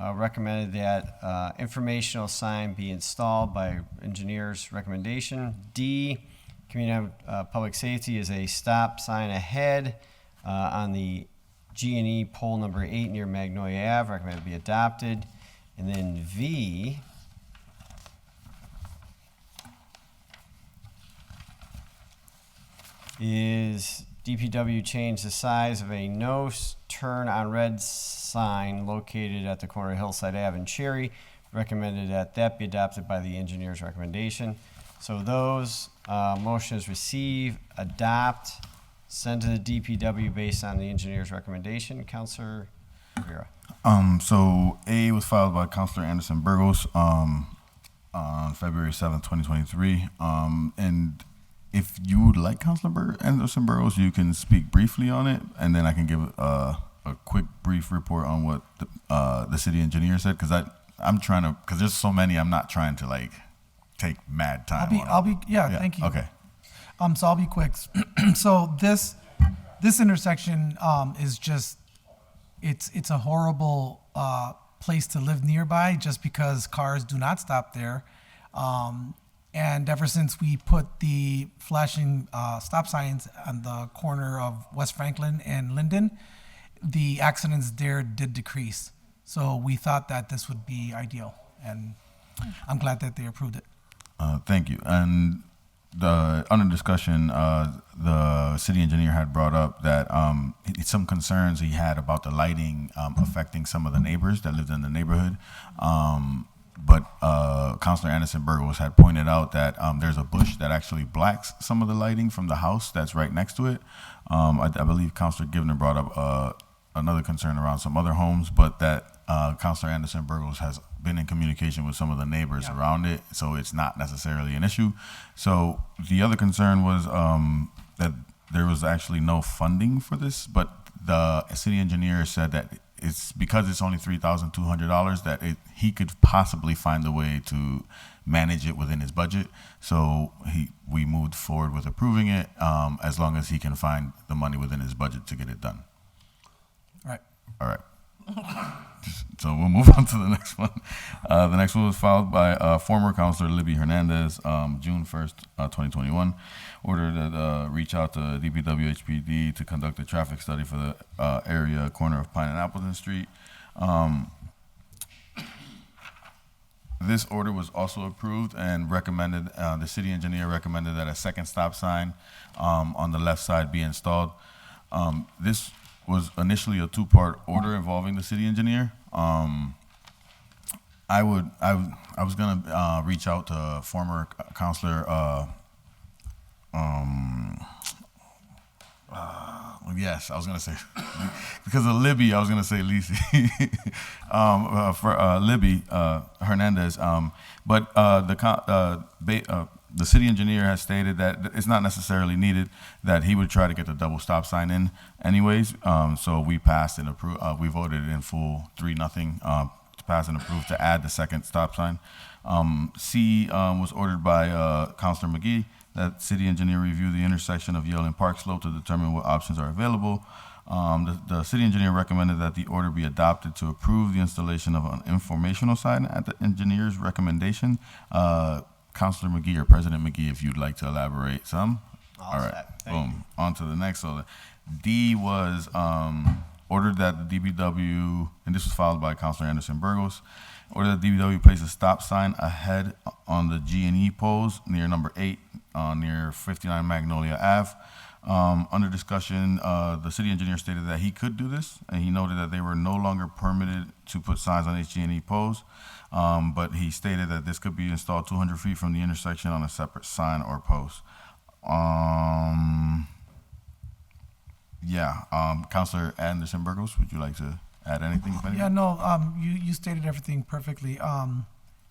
Recommended that informational sign be installed by engineer's recommendation. D, Community Public Safety is a stop sign ahead on the G&E pole number 8 near Magnolia Ave. Recommended to be adopted. And then V is DPW change the size of a no turn on red sign located at the corner of Hillside Ave and Cherry. Recommended that that be adopted by the engineer's recommendation. So those motions receive, adopt, send to the DPW based on the engineer's recommendation. Councilor Rivera. So A was filed by Councilor Anderson Burgos on February 7th, 2023. And if you would like Councilor Anderson Burgos, you can speak briefly on it, and then I can give a quick brief report on what the city engineer said, because I'm trying to, because there's so many, I'm not trying to take mad time. Thank you. Okay. So I'll be quick. So this intersection is just, it's a horrible place to live nearby just because cars do not stop there. And ever since we put the flashing stop signs on the corner of West Franklin and Linden, the accidents there did decrease. So we thought that this would be ideal, and I'm glad that they approved it. Thank you. And under discussion, the city engineer had brought up that some concerns he had about the lighting affecting some of the neighbors that lived in the neighborhood. But Councilor Anderson Burgos had pointed out that there's a bush that actually blacks some of the lighting from the house that's right next to it. I believe Councilor Givner brought up another concern around some other homes, but that Councilor Anderson Burgos has been in communication with some of the neighbors around it, so it's not necessarily an issue. So the other concern was that there was actually no funding for this, but the city engineer said that it's because it's only $3,200 that he could possibly find a way to manage it within his budget. So we moved forward with approving it as long as he can find the money within his budget to get it done. All right. So we'll move on to the next one. The next one was filed by former Councilor Libby Hernandez, June 1st, 2021. Order that reach out to DPW HPD to conduct a traffic study for the area corner of Pine and Appleton Street. This order was also approved and recommended, the city engineer recommended that a second stop sign on the left side be installed. This was initially a two-part order involving the city engineer. I was gonna reach out to former Councilor yes, I was gonna say because of Libby, I was gonna say Lisi for Libby Hernandez. But the city engineer has stated that it's not necessarily needed, that he would try to get the double stop sign in anyways. So we passed and approved, we voted in full 3-0 to pass and approve to add the second stop sign. C was ordered by Councilor McGee that city engineer review the intersection of Yale and Park Slope to determine what options are available. The city engineer recommended that the order be adopted to approve the installation of an informational sign at the engineer's recommendation. Councilor McGee or President McGee, if you'd like to elaborate some. All right, boom. On to the next. So D was ordered that the DPW, and this was filed by Councilor Anderson Burgos, ordered that the DPW place a stop sign ahead on the G&E poles near number 8, near 59 Magnolia Ave. Under discussion, the city engineer stated that he could do this, and he noted that they were no longer permitted to put signs on G&E poles. But he stated that this could be installed 200 feet from the intersection on a separate sign or post. Councilor Anderson Burgos, would you like to add anything? Yeah, no, you stated everything perfectly.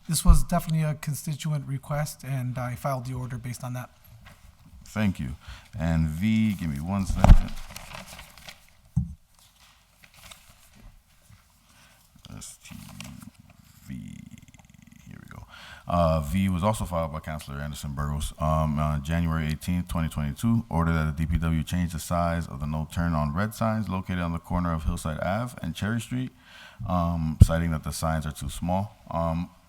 This was definitely a constituent request, and I filed the order based on that. Thank you. And V, give me 1 second. STV, here we go. V was also filed by Councilor Anderson Burgos on January 18th, 2022. Order that the DPW change the size of the no turn on red signs located on the corner of Hillside Ave and Cherry Street, citing that the signs are too small.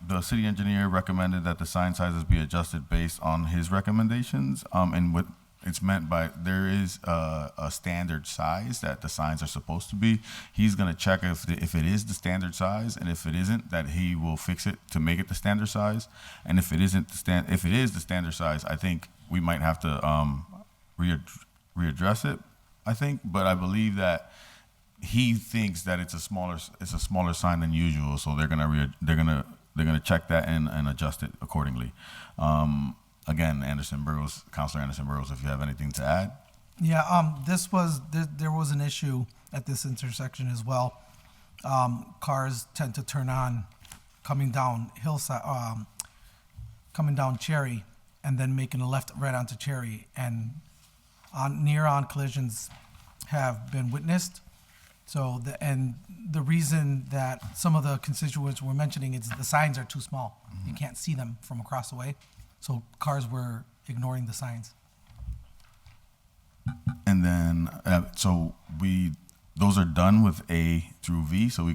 The city engineer recommended that the sign sizes be adjusted based on his recommendations, and what it's meant by there is a standard size that the signs are supposed to be. He's going to check if it is the standard size, and if it isn't, that he will fix it to make it the standard size. And if it isn't if it is the standard size, I think we might have to readdress it. I think, but I believe that he thinks that it's a smaller sign than usual, so they're gonna check that and adjust it accordingly. Again, Councilor Anderson Burgos, if you have anything to add. Yeah, there was an issue at this intersection as well. Cars tend to turn on coming down Hillside, coming down Cherry, and then making a left right onto Cherry, and near-on collisions have been witnessed. So the reason that some of the constituents were mentioning is the signs are too small. You can't see them from across the way. So cars were ignoring the signs. And then, those are done with A through V, so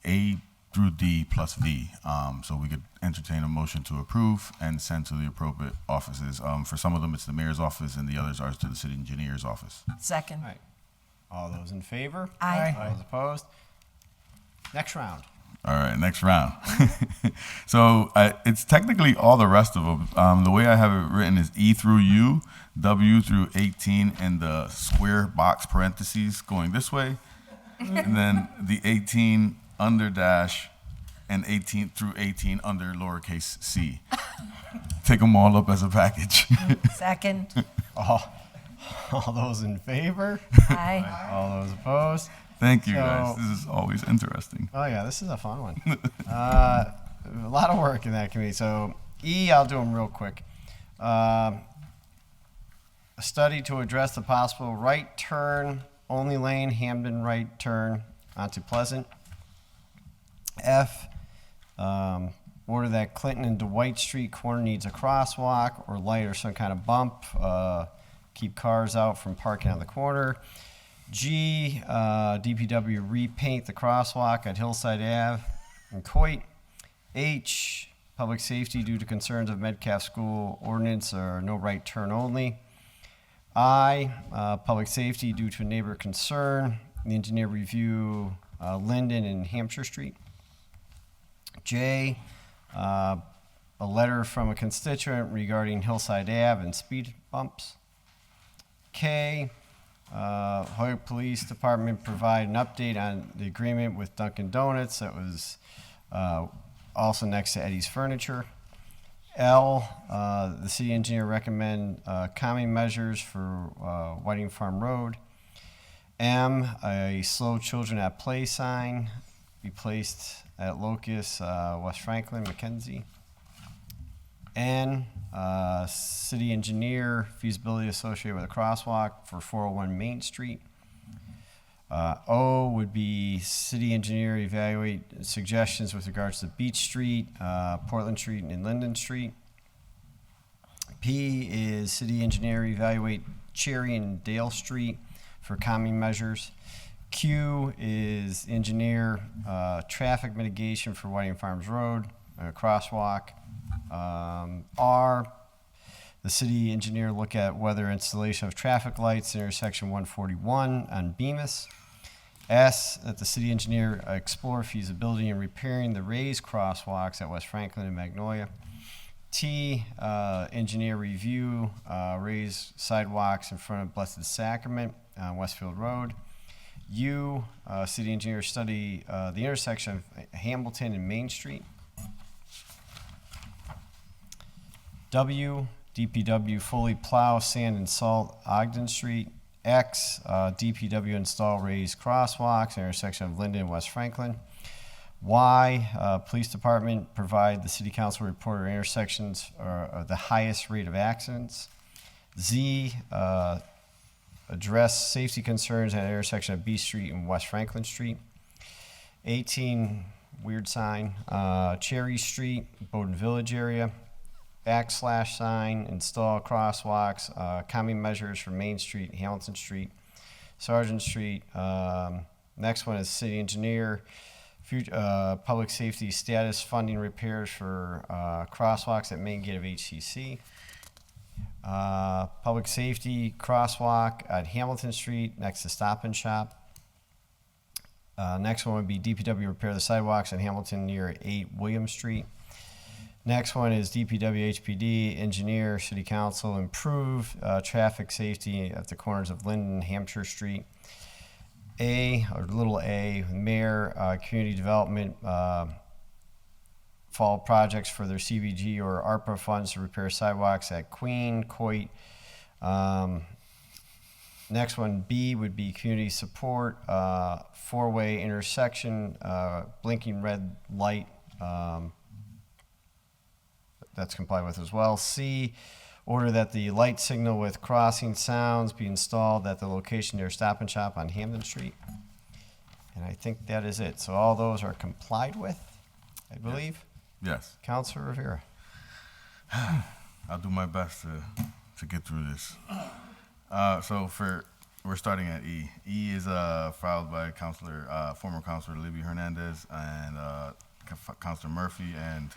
A through D plus V. So we could entertain a motion to approve and send to the appropriate offices. For some of them, it's the mayor's office, and the others are to the city engineer's office. Second. All right. All those in favor? Aye. All those opposed? Next round. All right, next round. So it's technically all the rest of them. The way I have it written is E through U, W through 18, and the square box parentheses going this way, and then the 18 under dash, and 18 through 18 under lowercase c. Take them all up as a package. Second. All those in favor? Aye. All those opposed? Thank you, guys. This is always interesting. Oh, yeah, this is a fun one. A lot of work in that committee. So, E, I'll do them real quick. A study to address the possible right turn, only lane, Hamden right turn onto Pleasant. F, order that Clinton and Dwight Street corner needs a crosswalk or light or some kind of bump. Keep cars out from parking on the corner. G, DPW repaint the crosswalk at Hillside Ave and Coit. H, public safety due to concerns of Metcalf School ordinance or no right turn only. I, public safety due to neighbor concern. The engineer review Linden and Hampshire Street. J, a letter from a constituent regarding Hillside Ave and speed bumps. K, Hoyok Police Department provide an update on the agreement with Dunkin' Donuts that was also next to Eddie's Furniture. L, the city engineer recommend calming measures for Whiting Farm Road. M, a slow children at play sign be placed at Locust, West Franklin, Mackenzie. N, city engineer feasibility associated with a crosswalk for 401 Main Street. O would be city engineer evaluate suggestions with regards to Beach Street, Portland Street, and Linden Street. P is city engineer evaluate Cherry and Dale Street for calming measures. Q is engineer traffic mitigation for Whiting Farms Road, crosswalk. R, the city engineer look at whether installation of traffic lights intersection 141 on Bemis. S, that the city engineer explore feasibility in repairing the raised crosswalks at West Franklin and Magnolia. T, engineer review raised sidewalks in front of Blessed Sacrament on Westfield Road. U, city engineer study the intersection of Hamilton and Main Street. W, DPW fully plow, sand, and salt Ogden Street. X, DPW install raised crosswalks, intersection of Linden and West Franklin. Y, police department provide the city council report or intersections are the highest rate of accidents. Z, address safety concerns at intersection of B Street and West Franklin Street. 18, weird sign, Cherry Street, Bowden Village area. / sign, install crosswalks, calming measures for Main Street, Hamilton Street, Sargent Street. Next one is city engineer, public safety status funding repairs for crosswalks at main gate of HCC. Public safety crosswalk at Hamilton Street next to Stop and Shop. Next one would be DPW repair the sidewalks at Hamilton near 8 William Street. Next one is DPW HPD, engineer, city council, improve traffic safety at the corners of Linden and Hampshire Street. A, or little a, mayor, community development, fall projects for their CBG or ARPA funds to repair sidewalks at Queen, Coit. Next one, B, would be community support, four-way intersection, blinking red light, that's complied with as well. C, order that the light signal with crossing sounds be installed at the location near Stop and Shop on Hamden Street. And I think that is it. So all those are complied with, I believe. Yes. Councilor Rivera. I'll do my best to get through this. We're starting at E. E is filed by former Councilor Libby Hernandez and Councilor Murphy and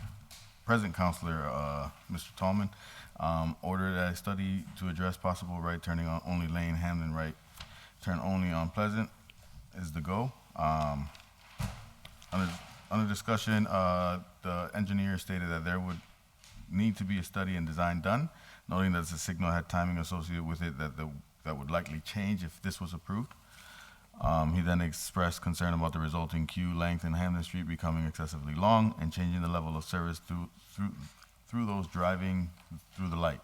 present Councilor Mr. Tallman. Ordered a study to address possible right turning on only lane, Hamden right turn only on Pleasant is the go. Under discussion, the engineer stated that there would need to be a study and design done, noting that the signal had timing associated with it that would likely change if this was approved. He then expressed concern about the resulting queue length in Hamden Street becoming excessively long and changing the level of service through those driving through the light.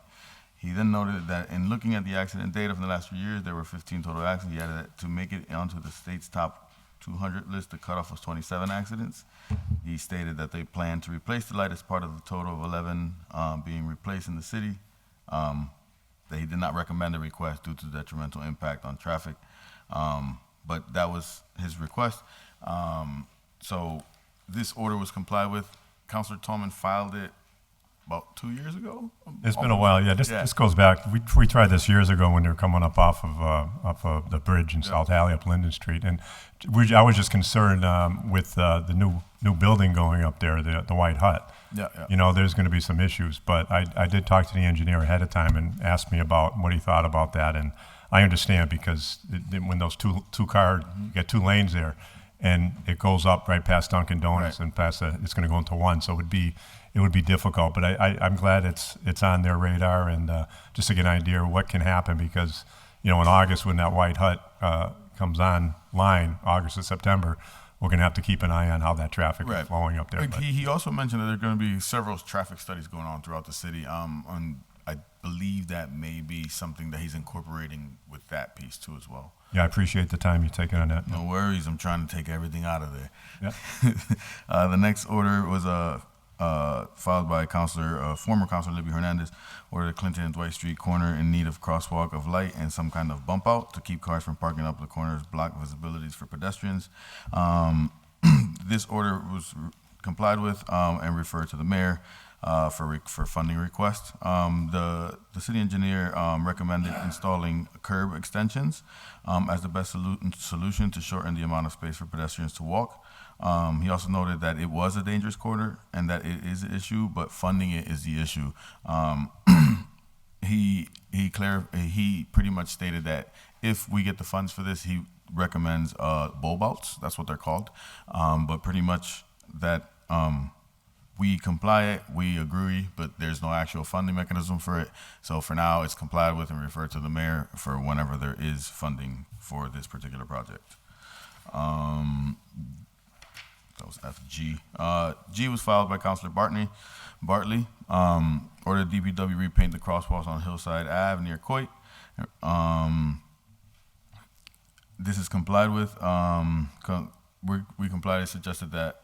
He then noted that in looking at the accident data from the last 3 years, there were 15 total accidents. He added that to make it onto the state's top 200 list, the cutoff was 27 accidents. He stated that they plan to replace the light as part of the total of 11 being replaced in the city. That he did not recommend the request due to detrimental impact on traffic. But that was his request. So this order was complied with. Councilor Tallman filed it about 2 years ago. It's been a while, yeah. This goes back. We tried this years ago when they were coming up off of the bridge in South Alley up Linden Street, and I was just concerned with the new building going up there, the White Hut. Yeah. You know, there's going to be some issues, but I did talk to the engineer ahead of time and asked me about what he thought about that, and I understand because when those two cars, you got 2 lanes there, and it goes up right past Dunkin' Donuts and past it's going to go into one, so it would be difficult. But I'm glad it's on their radar, and just to get an idea of what can happen, because in August when that White Hut comes online, August and September, we're going to have to keep an eye on how that traffic is flowing up there. He also mentioned that there are going to be several traffic studies going on throughout the city. And I believe that may be something that he's incorporating with that piece too as well. Yeah, I appreciate the time you're taking on that. No worries. I'm trying to take everything out of there. Yeah. The next order was filed by former Councilor Libby Hernandez, ordered Clinton and Dwight Street corner in need of crosswalk of light and some kind of bump out to keep cars from parking up the corners, block visibilities for pedestrians. This order was complied with and referred to the mayor for funding request. The city engineer recommended installing curb extensions as the best solution to shorten the amount of space for pedestrians to walk. He also noted that it was a dangerous corner and that it is an issue, but funding it is the issue. He pretty much stated that if we get the funds for this, he recommends bulb outs. That's what they're called. But pretty much that we comply, we agree, but there's no actual funding mechanism for it. So for now, it's complied with and referred to the mayor for whenever there is funding for this particular project. That was FG. G was filed by Councilor Bartley. Ordered DPW repaint the crosswalks on Hillside Ave near Coit. This is complied with. We complied. It suggested that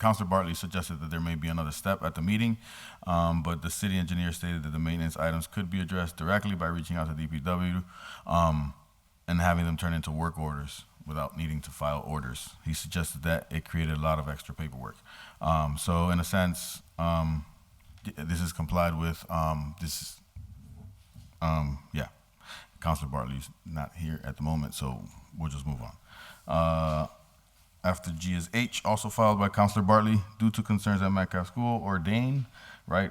Councilor Bartley suggested that there may be another step at the meeting, but the city engineer stated that the maintenance items could be addressed directly by reaching out to DPW and having them turn into work orders without needing to file orders. He suggested that it created a lot of extra paperwork. So in a sense, this is complied with. Councilor Bartley's not here at the moment, so we'll just move on. After G is H, also filed by Councilor Bartley, due to concerns at Metcalf School, ordain right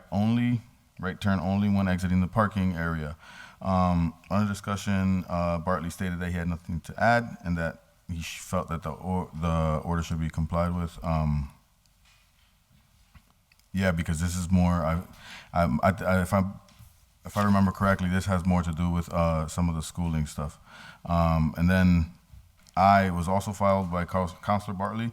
turn only when exiting the parking area. Under discussion, Bartley stated that he had nothing to add and that he felt that the order should be complied with. Because this is more. If I remember correctly, this has more to do with some of the schooling stuff. And then I was also filed by Councilor Bartley.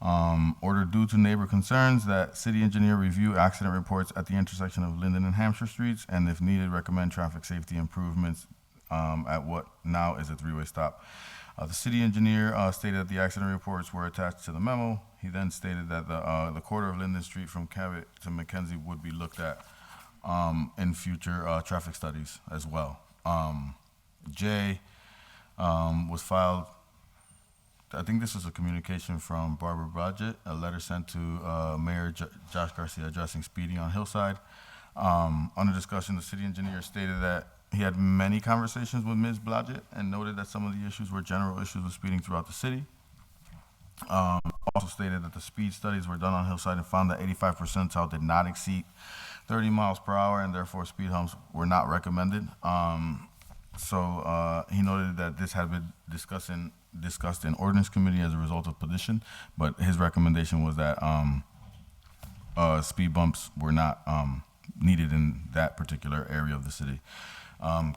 Order due to neighbor concerns that city engineer review accident reports at the intersection of Linden and Hampshire Streets, and if needed, recommend traffic safety improvements at what now is a 3-way stop. The city engineer stated that the accident reports were attached to the memo. He then stated that the corridor of Linden Street from Cabot to McKenzie would be looked at in future traffic studies as well. J was filed. I think this was a communication from Barbara Brodgett, a letter sent to Mayor Josh Garcia addressing speeding on Hillside. Under discussion, the city engineer stated that he had many conversations with Ms. Blodgett and noted that some of the issues were general issues with speeding throughout the city. Also stated that the speed studies were done on Hillside and found that 85 percentile did not exceed 30 miles per hour, and therefore speed humps were not recommended. So he noted that this had been discussed in ordinance committee as a result of petition, but his recommendation was that speed bumps were not needed in that particular area of the city.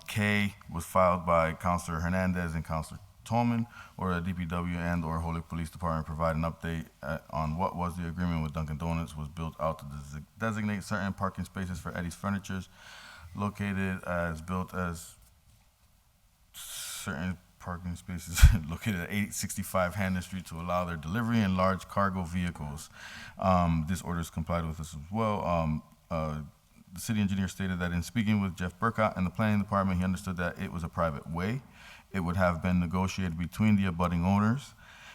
K was filed by Councilor Hernandez and Councilor Tolman, or the DPW and or Holyoke Police Department provide an update on what was the agreement with Dunkin' Donuts was built out to designate certain parking spaces for Eddie's Furnitures, located as built as certain parking spaces located at 865 Hampton Street to allow their delivery in large cargo vehicles. This order is complied with this as well. The city engineer stated that in speaking with Jeff Burkott and the planning department, he understood that it was a private way. It would have been negotiated between the abutting owners.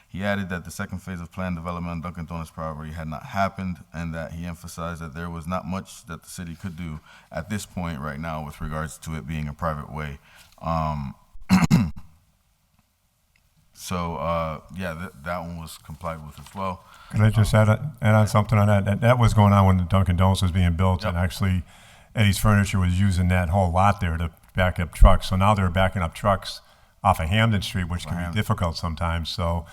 He added that the second phase of planned development on Dunkin' Donuts property had not happened, and that he emphasized that there was not much that the city could do at this point right now with regards to it being a private way. That one was complied with as well. Could I just add on something on that? That was going on when the Dunkin' Donuts was being built, and actually Eddie's Furniture was using that whole lot there to back up trucks. So now they're backing up trucks off of Hampden Street, which can be difficult sometimes. So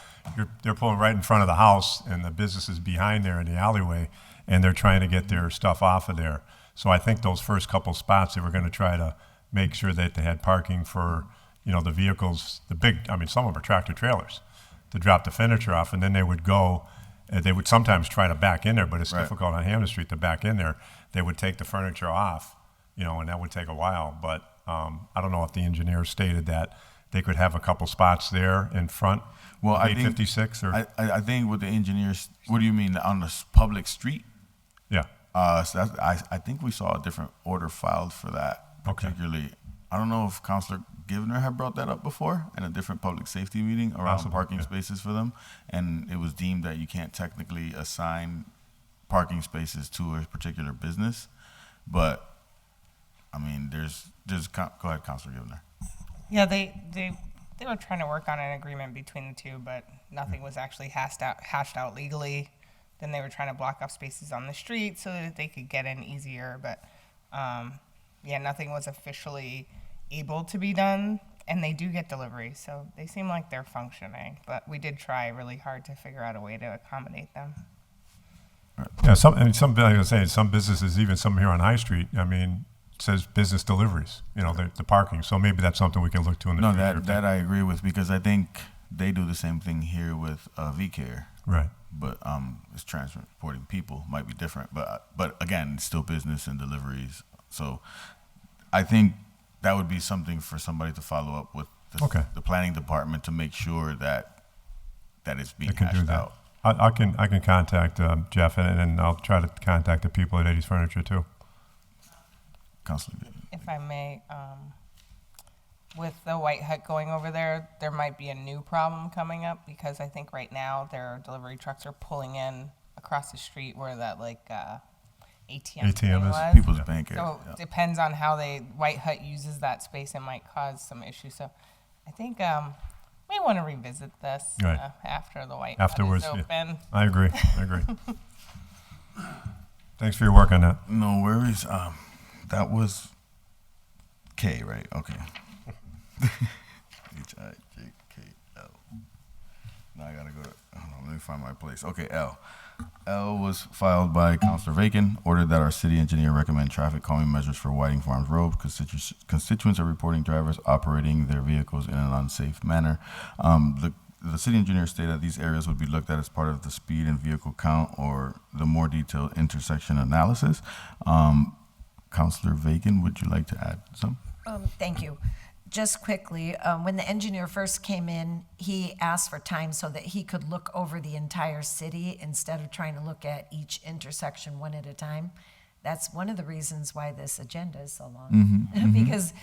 they're pulling right in front of the house, and the business is behind there in the alleyway, and they're trying to get their stuff off of there. So I think those first couple spots, they were going to try to make sure that they had parking for, the vehicles, some of them are tractor trailers, to drop the furniture off, and then they would go. They would sometimes try to back in there, but it's difficult on Hampden Street to back in there. They would take the furniture off, and that would take a while. But I don't know if the engineer stated that they could have a couple spots there in front. Well, I 856 think, I think with the engineers, what do you mean, on the public street? Yeah. So I think we saw a different order filed for that, particularly. I don't know if Councilor Givner had brought that up before in a different public safety meeting around parking spaces for them, and it was deemed that you can't technically assign parking spaces to a particular business. But I mean, go ahead, Councilor Givner. Yeah, they were trying to work on an agreement between the two, but nothing was actually hashed out legally. Then they were trying to block off spaces on the street so that they could get in easier, but nothing was officially able to be done, and they do get deliveries, so they seem like they're functioning, but we did try really hard to figure out a way to accommodate them. Yeah, some businesses, even some here on High Street, it says business deliveries, the parking. So maybe that's something we can look to in the future. That I agree with, because I think they do the same thing here with VCare. Right. But it's transporting people, might be different. But again, it's still business and deliveries. So I think that would be something for somebody to follow up with the planning department to make sure that it's being hashed out. I can contact Jeff, and I'll try to contact the people at Eddie's Furniture too. Councilor. If I may, with the White Hut going over there, there might be a new problem coming up, because I think right now their delivery trucks are pulling in across the street where that ATM was. People's Bank area. So it depends on how White Hut uses that space. It might cause some issues. So I think may want to revisit this after the White Hut is open. Yeah. I agree. Thanks for your work on that. No worries. That was K, right? Okay. H-I-J-K-L. Now I gotta go let me find my place. Okay, L. L was filed by Councilor Vacan, ordered that our city engineer recommend traffic calming measures for Whiting Farms Road. Constituents are reporting drivers operating their vehicles in an unsafe manner. The city engineer stated that these areas would be looked at as part of the speed and vehicle count or the more detailed intersection analysis. Councilor Vacan, would you like to add some? Thank you. Just quickly, when the engineer first came in, he asked for time so that he could look over the entire city instead of trying to look at each intersection one at a time. That's one of the reasons why this agenda is so long, because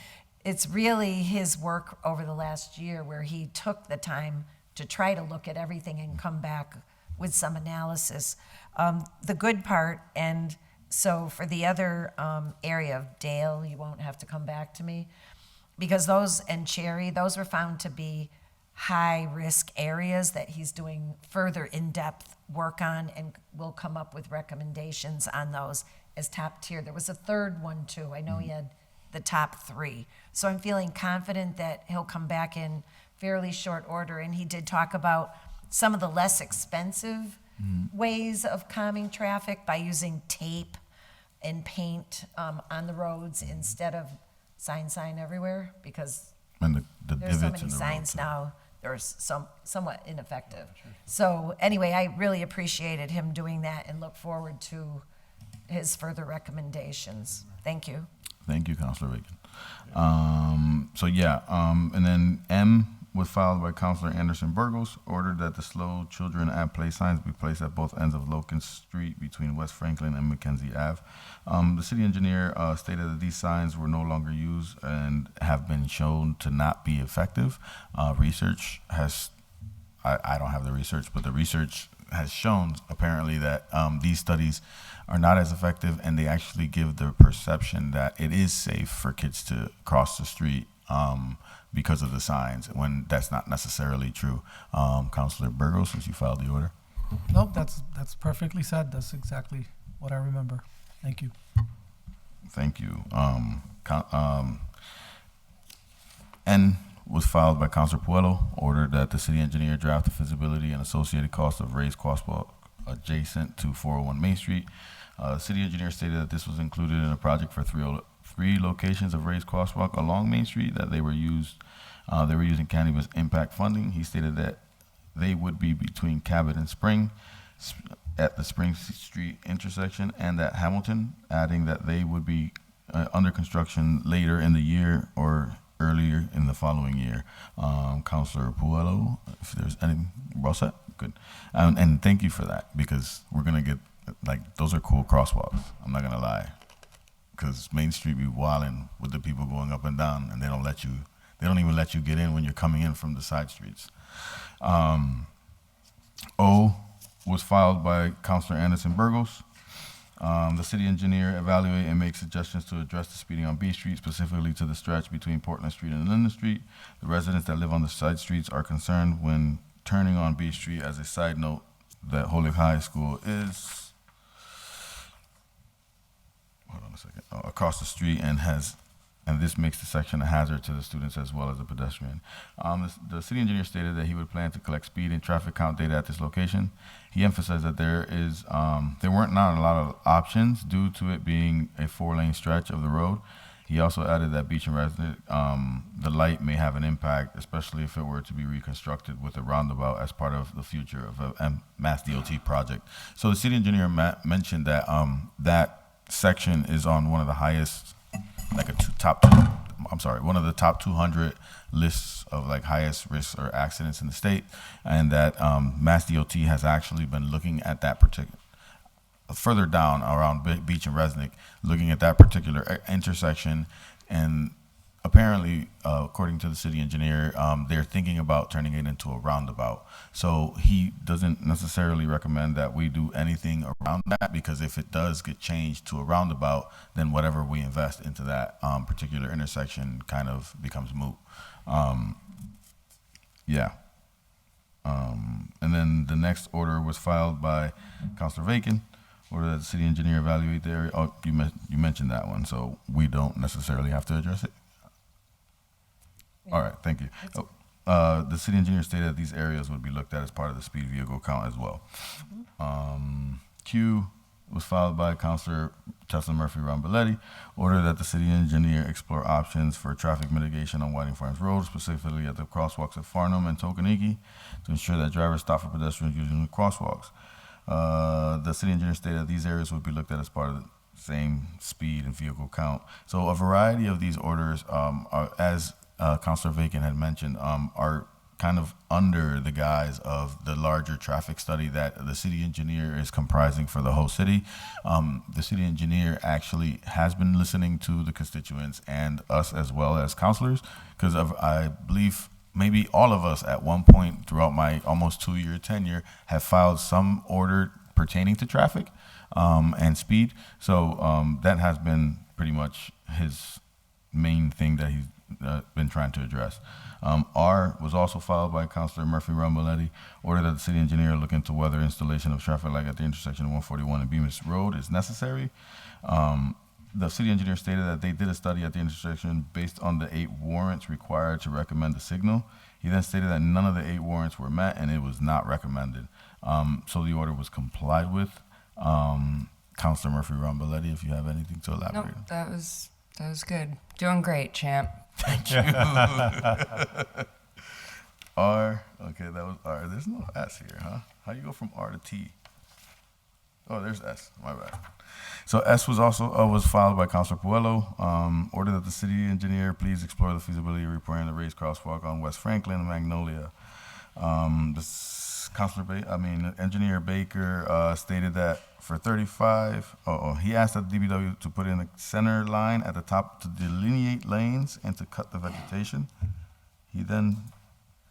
it's really his work over the last year where he took the time to try to look at everything and come back with some analysis. The good part, and So for the other area of Dale, you won't have to come back to me, because those, and Cherry, those were found to be high-risk areas that he's doing further in-depth work on, and will come up with recommendations on those as top tier. There was a third one, too. I know he had the top 3. So I'm feeling confident that he'll come back in fairly short order, and he did talk about some of the less expensive ways of calming traffic by using tape and paint on the roads instead of sign everywhere, because And the there's so divots many in the road, signs too. now, they're somewhat ineffective. So anyway, I really appreciated him doing that and look forward to his further recommendations. Thank you. Thank you, Councilor Bacon. And then M was filed by Councilor Anderson Burgos, ordered that the slow children at play signs be placed at both ends of Locust Street between West Franklin and Mackenzie Ave. The city engineer stated that these signs were no longer used and have been shown to not be effective. Research has, I don't have the research, but the research has shown apparently that these studies are not as effective, and they actually give the perception that it is safe for kids to cross the street because of the signs, when that's not necessarily true. Councilor Burgos, since you filed the order. Nope, that's perfectly said. That's exactly what I remember. Thank you. Thank you. N was filed by Councilor Puello, ordered that the city engineer draft the feasibility and associated cost of raised crosswalk adjacent to 401 Main Street. City engineer stated that this was included in a project for three locations of raised crosswalk along Main Street that they were using Canvas impact funding. He stated that they would be between Cabot and Spring at the Spring Street intersection and at Hamilton, adding that they would be under construction later in the year or earlier in the following year. Councilor Puello, if there's anything, well said, good. And thank you for that, because we're gonna get, like, those are cool crosswalks, I'm not gonna lie. Because Main Street be wilding with the people going up and down, and they don't even let you get in when you're coming in from the side streets. O was filed by Councilor Anderson Burgos. The city engineer evaluate and make suggestions to address the speeding on B Street, specifically to the stretch between Portland Street and Linden Street. The residents that live on the side streets are concerned when turning on B Street. As a side note, that Holyoke High School is, hold on a second, across the street, and this makes the section a hazard to the students as well as the pedestrian. The city engineer stated that he would plan to collect speed and traffic count data at this location. He emphasized that there weren't not a lot of options due to it being a 4-lane stretch of the road. He also added that Beach and Resnick, the light may have an impact, especially if it were to be reconstructed with a roundabout as part of the future of a Mass DOT project. So the city engineer mentioned that that section is on one of the highest, like one of the top 200 lists of like highest risks or accidents in the state, and that Mass DOT has actually been looking at that particular, further down around Beach and Resnick, looking at that particular intersection, and apparently, according to the city engineer, they're thinking about turning it into a roundabout. So he doesn't necessarily recommend that we do anything around that, because if it does get changed to a roundabout, then whatever we invest into that particular intersection kind of becomes moot. And then the next order was filed by Councilor Bacon, order that the city engineer evaluate the area. Oh, you mentioned that one, so we don't necessarily have to address it. All right, thank you. The city engineer stated that these areas would be looked at as part of the speed vehicle count as well. Q was filed by Councilor Tesla Murphy Ramboletti, order that the city engineer explore options for traffic mitigation on Whiting Farms Road, specifically at the crosswalks of Farnham and Tokeniki, to ensure that drivers stop for pedestrians using the crosswalks. The city engineer stated that these areas would be looked at as part of the same speed and vehicle count. So a variety of these orders, as Councilor Bacon had mentioned, are kind of under the guise of the larger traffic study that the city engineer is comprising for the whole city. The city engineer actually has been listening to the constituents and us as well as councilors, because I believe maybe all of us at one point throughout my almost 2-year tenure have filed some order pertaining to traffic. and speed. So that has been pretty much his main thing that he's been trying to address. R was also filed by Councilor Murphy Ramboletti, order that the city engineer look into whether installation of traffic light at the intersection of 141 and Bemis Road is necessary. The city engineer stated that they did a study at the intersection based on the 8 warrants required to recommend the signal. He then stated that none of the 8 warrants were met and it was not recommended. So the order was complied with. Councilor Murphy Ramboletti, if you have anything to elaborate. Nope, that was good. Doing great, champ. Thank you. R, okay, that was R. There's no S here, huh? How you go from R to T? Oh, there's S. My bad. So S was also was filed by Councilor Puello. Order that the city engineer please explore the feasibility of repairing the raised crosswalk on West Franklin and Magnolia. Engineer Baker stated that for 35, he asked that the DPW to put in a center line at the top to delineate lanes and to cut the vegetation. He then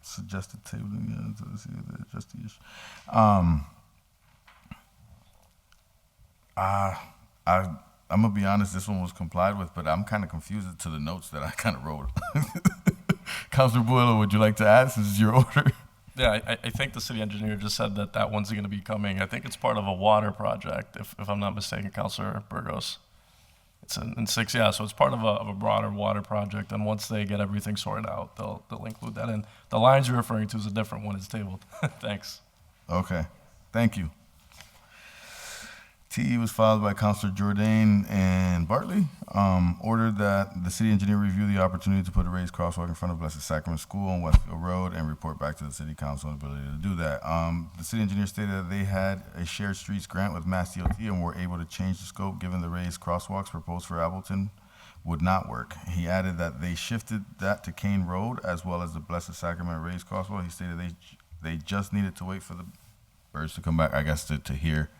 suggested tabling to see if they adjust the issue. I'm gonna be honest, this one was complied with, but I'm kind of confused to the notes that I kind of wrote. Councilor Puello, would you like to add? This is your order. Yeah, I think the city engineer just said that that one's going to be coming. I think it's part of a water project, if I'm not mistaken, Councilor Burgos. It's in 6, yeah, so it's part of a broader water project, and once they get everything sorted out, they'll include that in. The lines you're referring to is a different one, it's tabled. Thanks. Okay, thank you. T was filed by Councilor Jourdain and Bartley. Ordered that the city engineer review the opportunity to put a raised crosswalk in front of Blessed Sacrament School on Westfield Road and report back to the city council on the ability to do that. The city engineer stated that they had a shared streets grant with Mass DOT and were able to change the scope given the raised crosswalks proposed for Appleton would not work. He added that they shifted that to Kane Road as well as the Blessed Sacrament raised crosswalk. He stated they just needed to wait for the birds to come back, I guess, to hear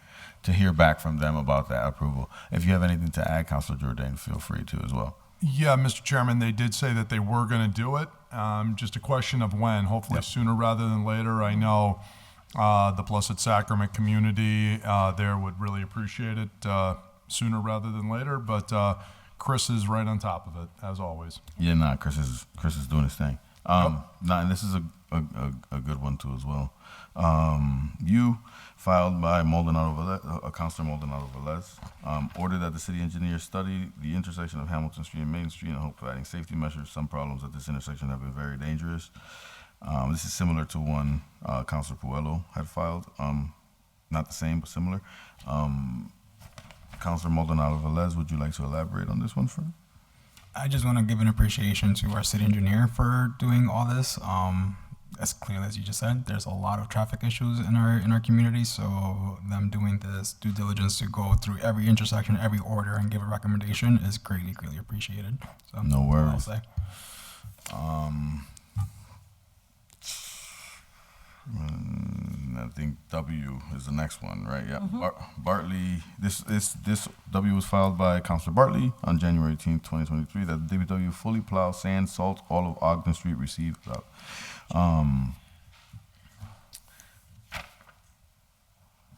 back from them about that approval. If you have anything to add, Councilor Jourdain, feel free to as well. Yeah, Mr. Chairman, they did say that they were going to do it. Just a question of when, hopefully sooner rather than later. I know the Blessed Sacrament community there would really appreciate it sooner rather than later, but Chris is right on top of it, as always. Yeah, Chris is doing his thing. And this is a good one too as well. You filed by Councilor Maldonado Velez, ordered that the city engineer study the intersection of Hamilton Street and Main Street in hope of adding safety measures. Some problems at this intersection have been very dangerous. This is similar to one Councilor Puello had filed. Not the same, but similar. Councilor Maldonado Velez, would you like to elaborate on this one first? I just want to give an appreciation to our city engineer for doing all this. As clearly as you just said, there's a lot of traffic issues in our community, so them doing this due diligence to go through every intersection, every order, and give a recommendation is greatly appreciated. So, no worries. I think W is the next one, right? Yeah. Bartley. This W was filed by Councilor Bartley on January 18th, 2023. That the DPW fully plow sand, salt, all of Ogden Street received.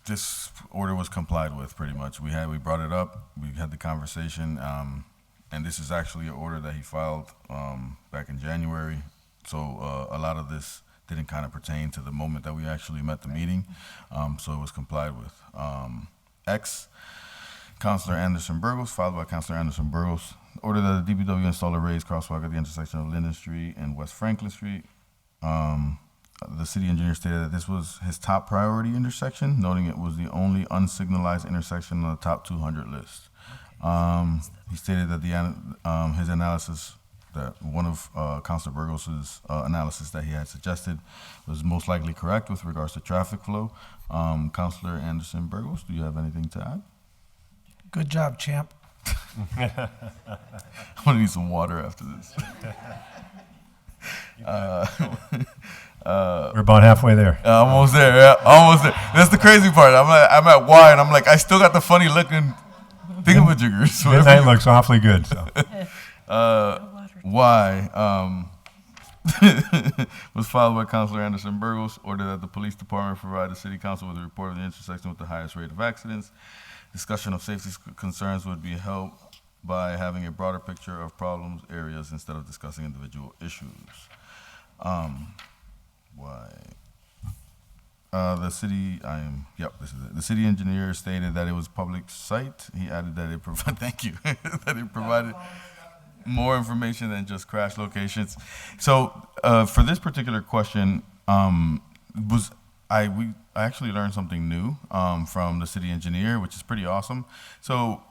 This order was complied with pretty much. We brought it up. We had the conversation, and this is actually an order that he filed back in January. So a lot of this didn't kind of pertain to the moment that we actually met the meeting, so it was complied with. X, Councilor Anderson Burgos, filed by Councilor Anderson Burgos, order that the DPW install a raised crosswalk at the intersection of Linden Street and West Franklin Street. The city engineer stated that this was his top priority intersection, noting it was the only unsignalized intersection on the top 200 list. He stated that his analysis, that one of Councilor Burgos' analysis that he had suggested was most likely correct with regards to traffic flow. Councilor Anderson Burgos, do you have anything to add? Good job, champ. I'm gonna need some water after this. We're about halfway there. Almost there, yeah, almost there. That's the crazy part. I'm at Y, and I'm like, I still got the funny looking thingamajiggers. Midnight looks awfully good. So. Y was filed by Councilor Anderson Burgos, ordered that the police department provide the city council with a report of the intersection with the highest rate of accidents. Discussion of safety concerns would be held by having a broader picture of problems areas instead of discussing individual issues. Why? The city, this is it. The city engineer stated that it was public site. He added that it that it provided more information than just crash locations. So for this particular question, I actually learned something new from the city engineer, which is pretty awesome. So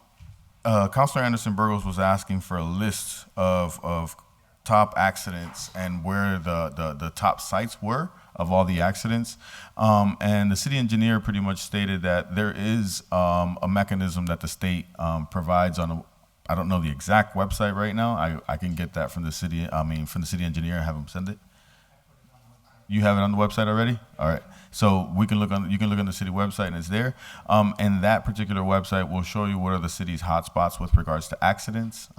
Councilor Anderson Burgos was asking for a list of top accidents and where the top sites were of all the accidents. And the city engineer pretty much stated that there is a mechanism that the state provides on I don't know the exact website right now. I can get that from the city, from the city engineer and have him send it. You have it on the website already? All right. So you can look on the city website and it's there. And that particular website will show you what are the city's hotspots with regards to accidents,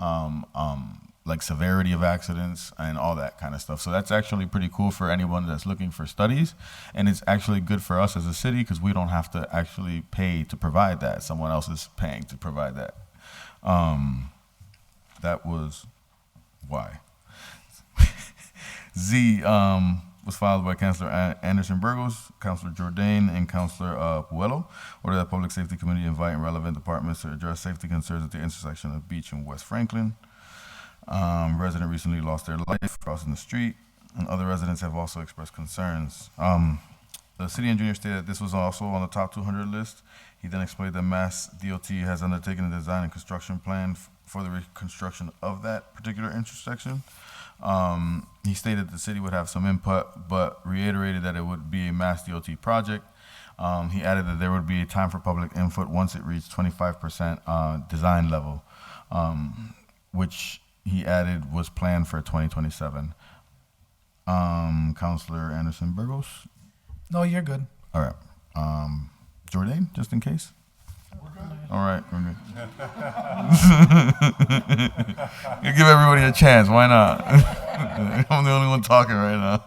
like severity of accidents and all that kind of stuff. So that's actually pretty cool for anyone that's looking for studies. And it's actually good for us as a city because we don't have to actually pay to provide that. Someone else is paying to provide that. That was why. Z was filed by Councilor Anderson Burgos, Councilor Jordan, and Councilor Puello. Order that Public Safety Committee invite relevant departments to address safety concerns at the intersection of Beach and West Franklin. Resident recently lost their life crossing the street, and other residents have also expressed concerns. The city engineer stated that this was also on the top 200 list. He then explained that Mass DOT has undertaken a design and construction plan for the reconstruction of that particular intersection. He stated the city would have some input, but reiterated that it would be a Mass DOT project. He added that there would be a time for public input once it reached 25% design level, which he added was planned for 2027. Councilor Anderson Burgos? No, you're good. All right. Jordan, just in case? All right. Okay. You give everybody a chance. Why not? I'm the only one talking right now.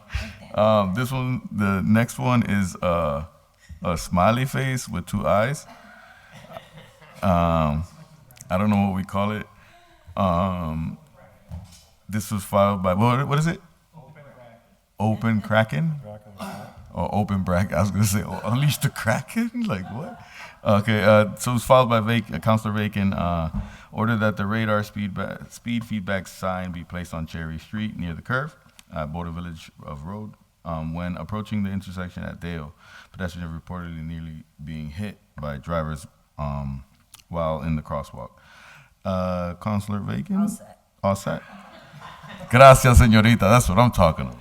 The next one is a smiley face with two eyes. I don't know what we call it. This was filed by, what is it? Open Kraken? Or Open Bracket. I was going to say, Unleash the Kraken? Like what? Okay, so it was filed by Councilor Bacon. Ordered that the radar speed feedback sign be placed on Cherry Street near the curve at Border Village of Road. When approaching the intersection at Dale, pedestrians are reportedly nearly being hit by drivers while in the crosswalk. Councilor Bacon? All set. All set? Gracias, señorita. That's what I'm talking about.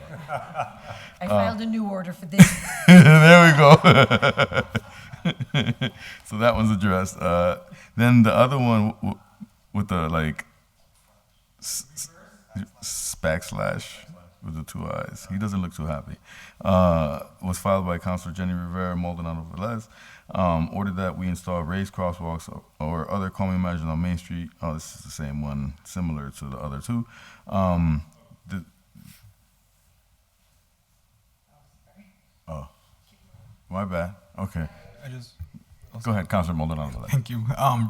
I filed a new order for this. There we go. So that one's addressed. Then the other one with the backslash with the two eyes. He doesn't look too happy. Was filed by Councilor Jenny Rivera Maldonado Velez. Ordered that we install raised crosswalks or other calming measures on Main Street. Oh, this is the same one, similar to the other two. Oh, my bad. Okay. Go ahead, Councilor Maldonado. Thank you.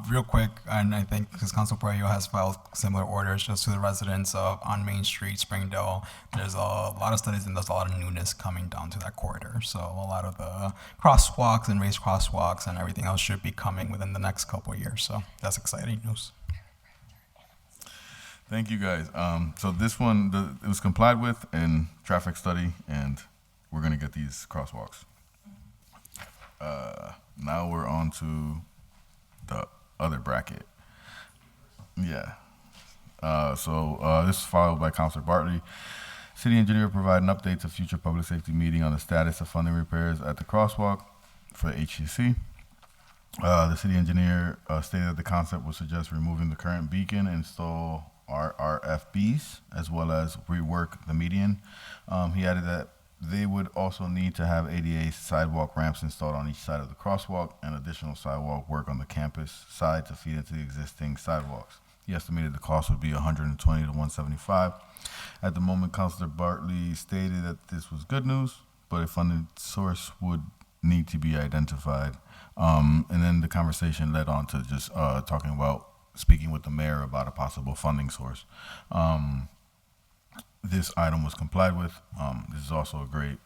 Real quick, and I think because Council Puello has filed similar orders just to the residents on Main Street, Springdale. There's a lot of studies and there's a lot of newness coming down to that corridor. So a lot of the crosswalks and raised crosswalks and everything else should be coming within the next couple of years. So that's exciting news. Thank you, guys. So this one, it was complied with in traffic study, and we're going to get these crosswalks. Now we're on to the other bracket. Yeah. This is followed by Councilor Bartley. City engineer provide an update to future public safety meeting on the status of funding repairs at the crosswalk for the HCC. The city engineer stated that the concept would suggest removing the current beacon and install RFBs as well as rework the median. He added that they would also need to have ADA sidewalk ramps installed on each side of the crosswalk and additional sidewalk work on the campus side to feed into the existing sidewalks. He estimated the cost would be $120 to $175. At the moment, Councilor Bartley stated that this was good news, but a funding source would need to be identified. And then the conversation led on to just talking about speaking with the mayor about a possible funding source. This item was complied with. This is also a great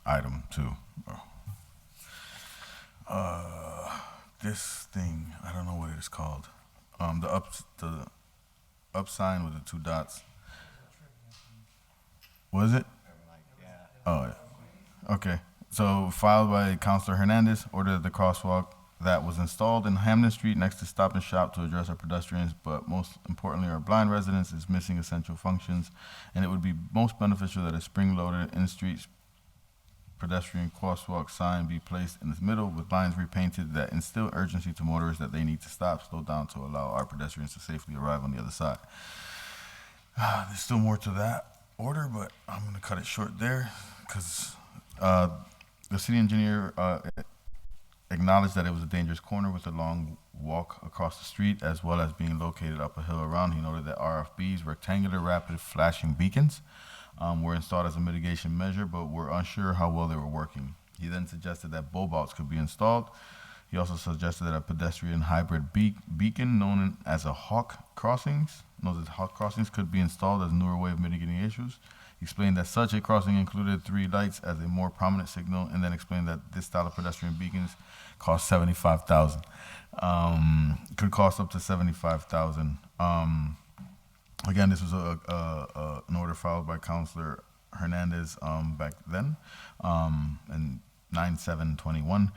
item too. This thing, I don't know what it is called. The up sign with the 2 dots. What is it? Oh, yeah. Okay. So filed by Councilor Hernandez, order that the crosswalk that was installed in Hamden Street next to Stop and Shop to address our pedestrians, but most importantly our blind residents, is missing essential functions, and it would be most beneficial that a spring-loaded in-street pedestrian crosswalk sign be placed in the middle with lines repainted that instill urgency to motorists that they need to stop, slow down to allow our pedestrians to safely arrive on the other side. There's still more to that order, but I'm going to cut it short there because the city engineer acknowledged that it was a dangerous corner with a long walk across the street, as well as being located up a hill around. He noted that RFBs, rectangular rapid flashing beacons, were installed as a mitigation measure, but were unsure how well they were working. He then suggested that bulb outs could be installed. He also suggested that a pedestrian hybrid beacon known as a hawk crossings could be installed as a newer way of mitigating issues. He explained that such a crossing included 3 lights as a more prominent signal, and then explained that this style of pedestrian beacons cost $75,000. Could cost up to $75,000. Again, this was an order filed by Councilor Hernandez back then, in 9/7/21.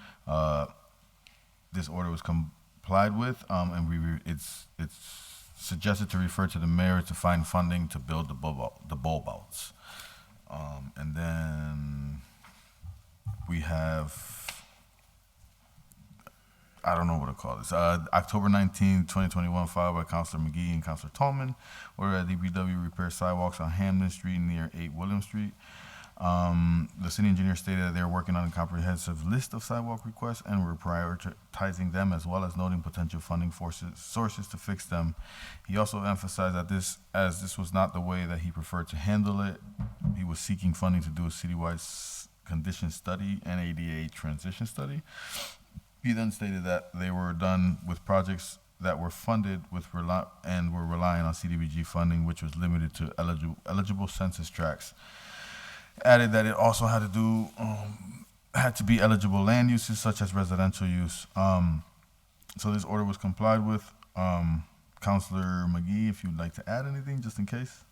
This order was complied with, and it's suggested to refer to the mayor to find funding to build the bulb outs. And then we have, I don't know what to call this. October 19, 2021, filed by Councilor McGee and Councilor Tallman, order that DPW repair sidewalks on Hamden Street near 8 William Street. The city engineer stated that they are working on a comprehensive list of sidewalk requests and were prioritizing them, as well as noting potential funding sources to fix them. He also emphasized that as this was not the way that he preferred to handle it, he was seeking funding to do a citywide condition study and ADA transition study. He then stated that they were done with projects that were funded with and were relying on CDBG funding, which was limited to eligible census tracts. Added that it also had to be eligible land uses such as residential use. So this order was complied with. Councilor McGee, if you'd like to add anything, just in case.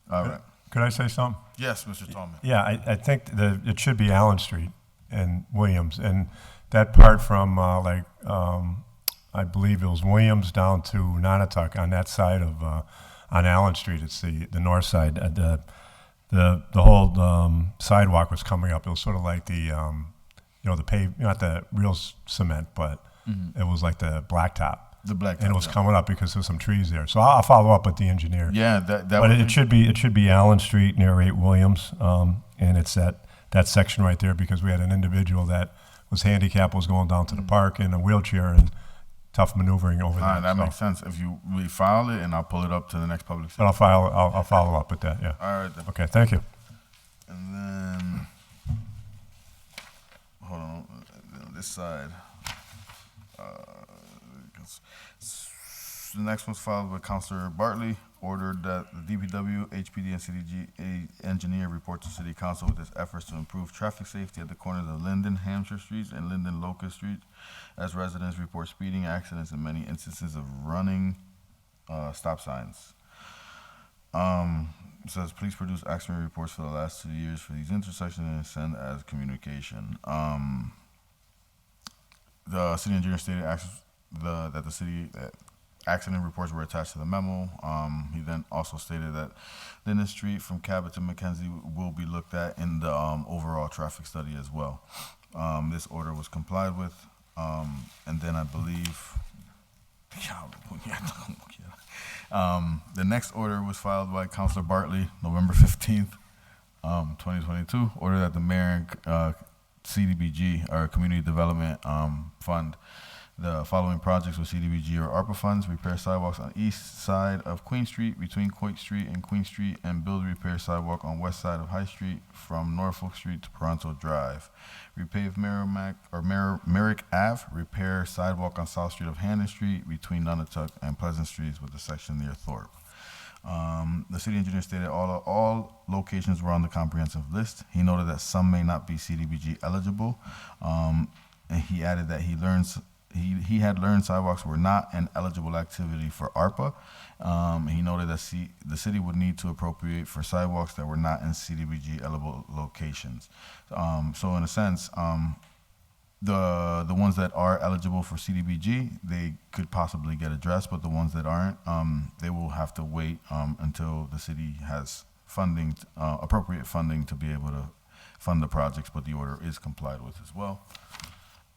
All right. Could I say something? Yes, Mr. Tallman. Yeah, I think that it should be Allen Street and Williams, and that part from I believe it was Williams down to Nonotuck on that side of on Allen Street. It's the north side. The whole sidewalk was coming up. It was sort of like the not the real cement, but it was like the blacktop. The blacktop. And it was coming up because there's some trees there. So I'll follow up with the engineer. Yeah, but it should be Allen Street near 8 Williams, and it's that section right there because we had an individual that was handicapped, was going down to the park in a wheelchair and tough maneuvering over there. That makes sense. If you refile it, and I'll pull it up to the next public session. But I'll follow up with that. Yeah. All right then. Okay. Thank you. And then hold on this side. The next one's filed with Councilor Bartley. Ordered that the DPW, HPD, and CDG engineer report to City Council with his efforts to improve traffic safety at the corners of Linden, Hampshire Streets, and Linden Locust Street, as residents report speeding, accidents, and many instances of running stop signs. It says, please produce accident reports for the last 2 years for these intersections and send as communication. The city engineer stated that the city accident reports were attached to the memo. He then also stated that Linden Street from Cabot to Mackenzie will be looked at in the overall traffic study as well. This order was complied with, and then I believe the next order was filed by Councilor Bartley, November 15th, 2022. Order that the mayor and CDBG, or Community Development Fund, The following projects with CDBG or ARPA funds: repair sidewalks on east side of Queen Street between Coit Street and Queen Street, and build repair sidewalk on west side of High Street from Norfolk Street to Toronto Drive. Repave Merrick Ave, repair sidewalk on South Street of Hampden Street between Nunatak and Pleasant Streets with a section near Thorpe. The city engineer stated all locations were on the comprehensive list. He noted that some may not be CDBG eligible, and he added that he had learned sidewalks were not an eligible activity for ARPA. He noted that the city would need to appropriate for sidewalks that were not in CDBG eligible locations. So in a sense, the ones that are eligible for CDBG, they could possibly get addressed, but the ones that aren't, they will have to wait until the city has funding, appropriate funding to be able to fund the projects, but the order is complied with as well.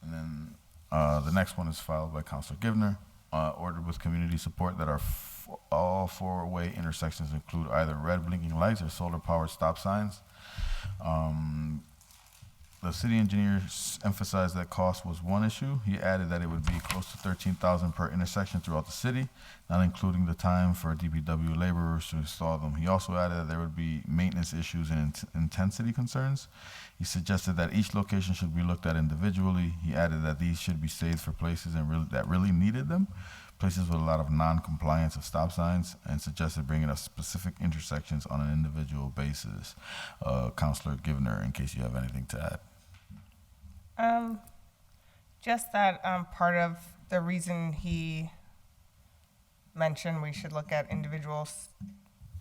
And then the next one is filed by Councilor Givner, ordered with community support that all four-way intersections include either red blinking lights or solar-powered stop signs. The city engineer emphasized that cost was one issue. He added that it would be close to $13,000 per intersection throughout the city, not including the time for DPW laborers to install them. He also added that there would be maintenance issues and intensity concerns. He suggested that each location should be looked at individually. He added that these should be saved for places that really needed them, places with a lot of non-compliance of stop signs, and suggested bringing up specific intersections on an individual basis. Councilor Givner, in case you have anything to add. Just that part of the reason he mentioned we should look at individual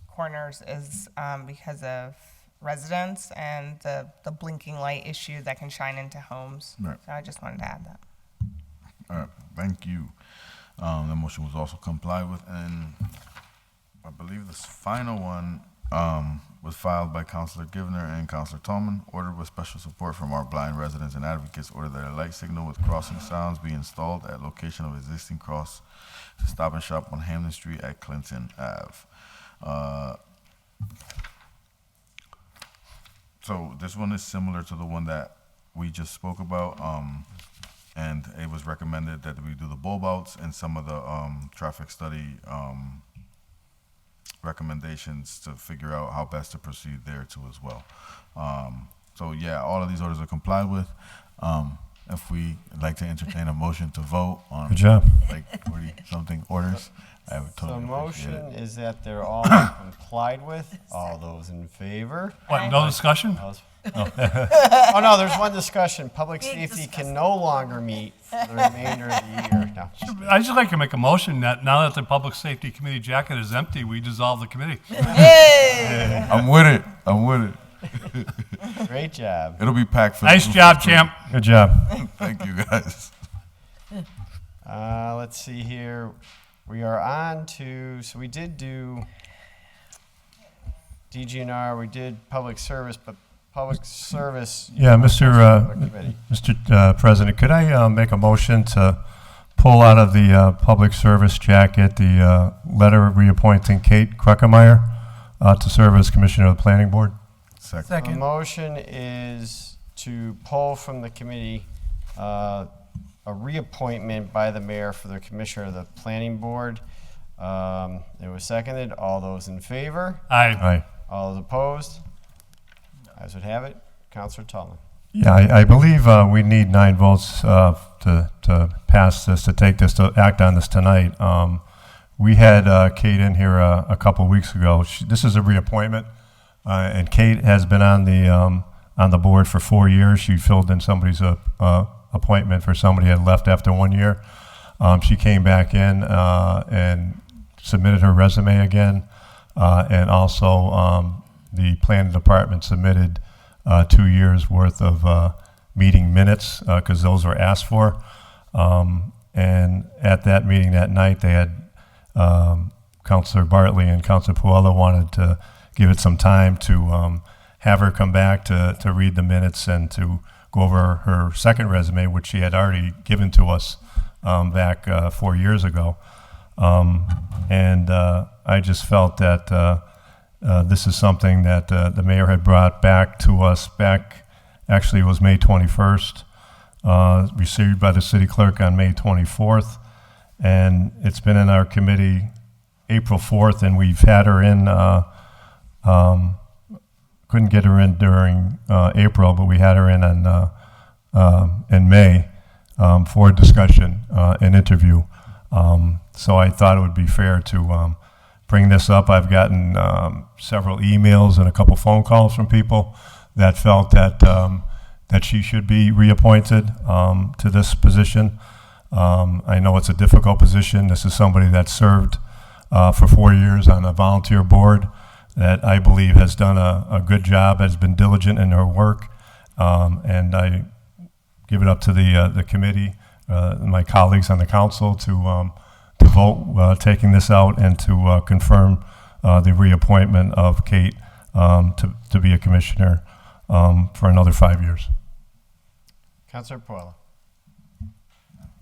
corners is because of residents and the blinking light issue that can shine into homes. Right. So I just wanted to add that. All right, thank you. The motion was also complied with, and I believe this final one was filed by Councilor Givner and Councilor Tallman, ordered with special support from our blind residents and advocates, ordered that a light signal with crossing sounds be installed at location of existing cross to Stop and Shop on Hampden Street at Clinton Ave. So this one is similar to the one that we just spoke about, and it was recommended that we do the bulb outs and some of the traffic study recommendations to figure out how best to proceed there too as well. So yeah, all of these orders are complied with. If we like to entertain a motion to vote on Good job. like 40-something orders, I would The totally motion appreciate it. is that they're all complied with. All those in favor? What, no discussion? Oh, no, there's one discussion. Public safety can no longer meet for the remainder of the year. No. I'd just like to make a motion that now that the Public Safety Committee jacket is empty, we dissolve the committee. Hey! I'm with it. I'm with it. Great job. It'll be packed for Nice the job, champ. Good job. Thank you, guys. Let's see here. We are on to, so we did do DGNR, we did public service, but public service. Yeah, Mr. Committee. President, could I make a motion to pull out of the public service jacket the letter reappointing Kate Kruckemeyer to serve as Commissioner of the Planning Board? The motion is to pull from the committee a reappointment by the mayor for the Commissioner of the Planning Board. It was seconded. All those in favor? Aye. Aye. All those opposed? As would have it, Councilor Tallman. Yeah, I believe we need 9 votes to pass this, to take this, to act on this tonight. We had Kate in here a couple weeks ago. This is a reappointment, and Kate has been on the board for 4 years. She filled in somebody's appointment for somebody who had left after 1 year. She came back in and submitted her resume again, and also the planning department submitted 2 years worth of meeting minutes because those were asked for. And at that meeting that night, they had Councilor Bartley and Councilor Puella wanted to give it some time to have her come back to read the minutes and to go over her second resume, which she had already given to us back 4 years ago. And I just felt that this is something that the mayor had brought back to us back, actually it was May 21st, received by the city clerk on May 24th, and it's been in our committee April 4th, and we've had her in, couldn't get her in during April, but we had her in May for a discussion, an interview. So I thought it would be fair to bring this up. I've gotten several emails and a couple phone calls from people that felt that that she should be reappointed to this position. I know it's a difficult position. This is somebody that served for 4 years on a volunteer board that I believe has done a good job, has been diligent in her work, and I give it up to the committee, my colleagues on the council to vote taking this out and to confirm the reappointment of Kate to be a commissioner for another 5 years. Councilor Puelo.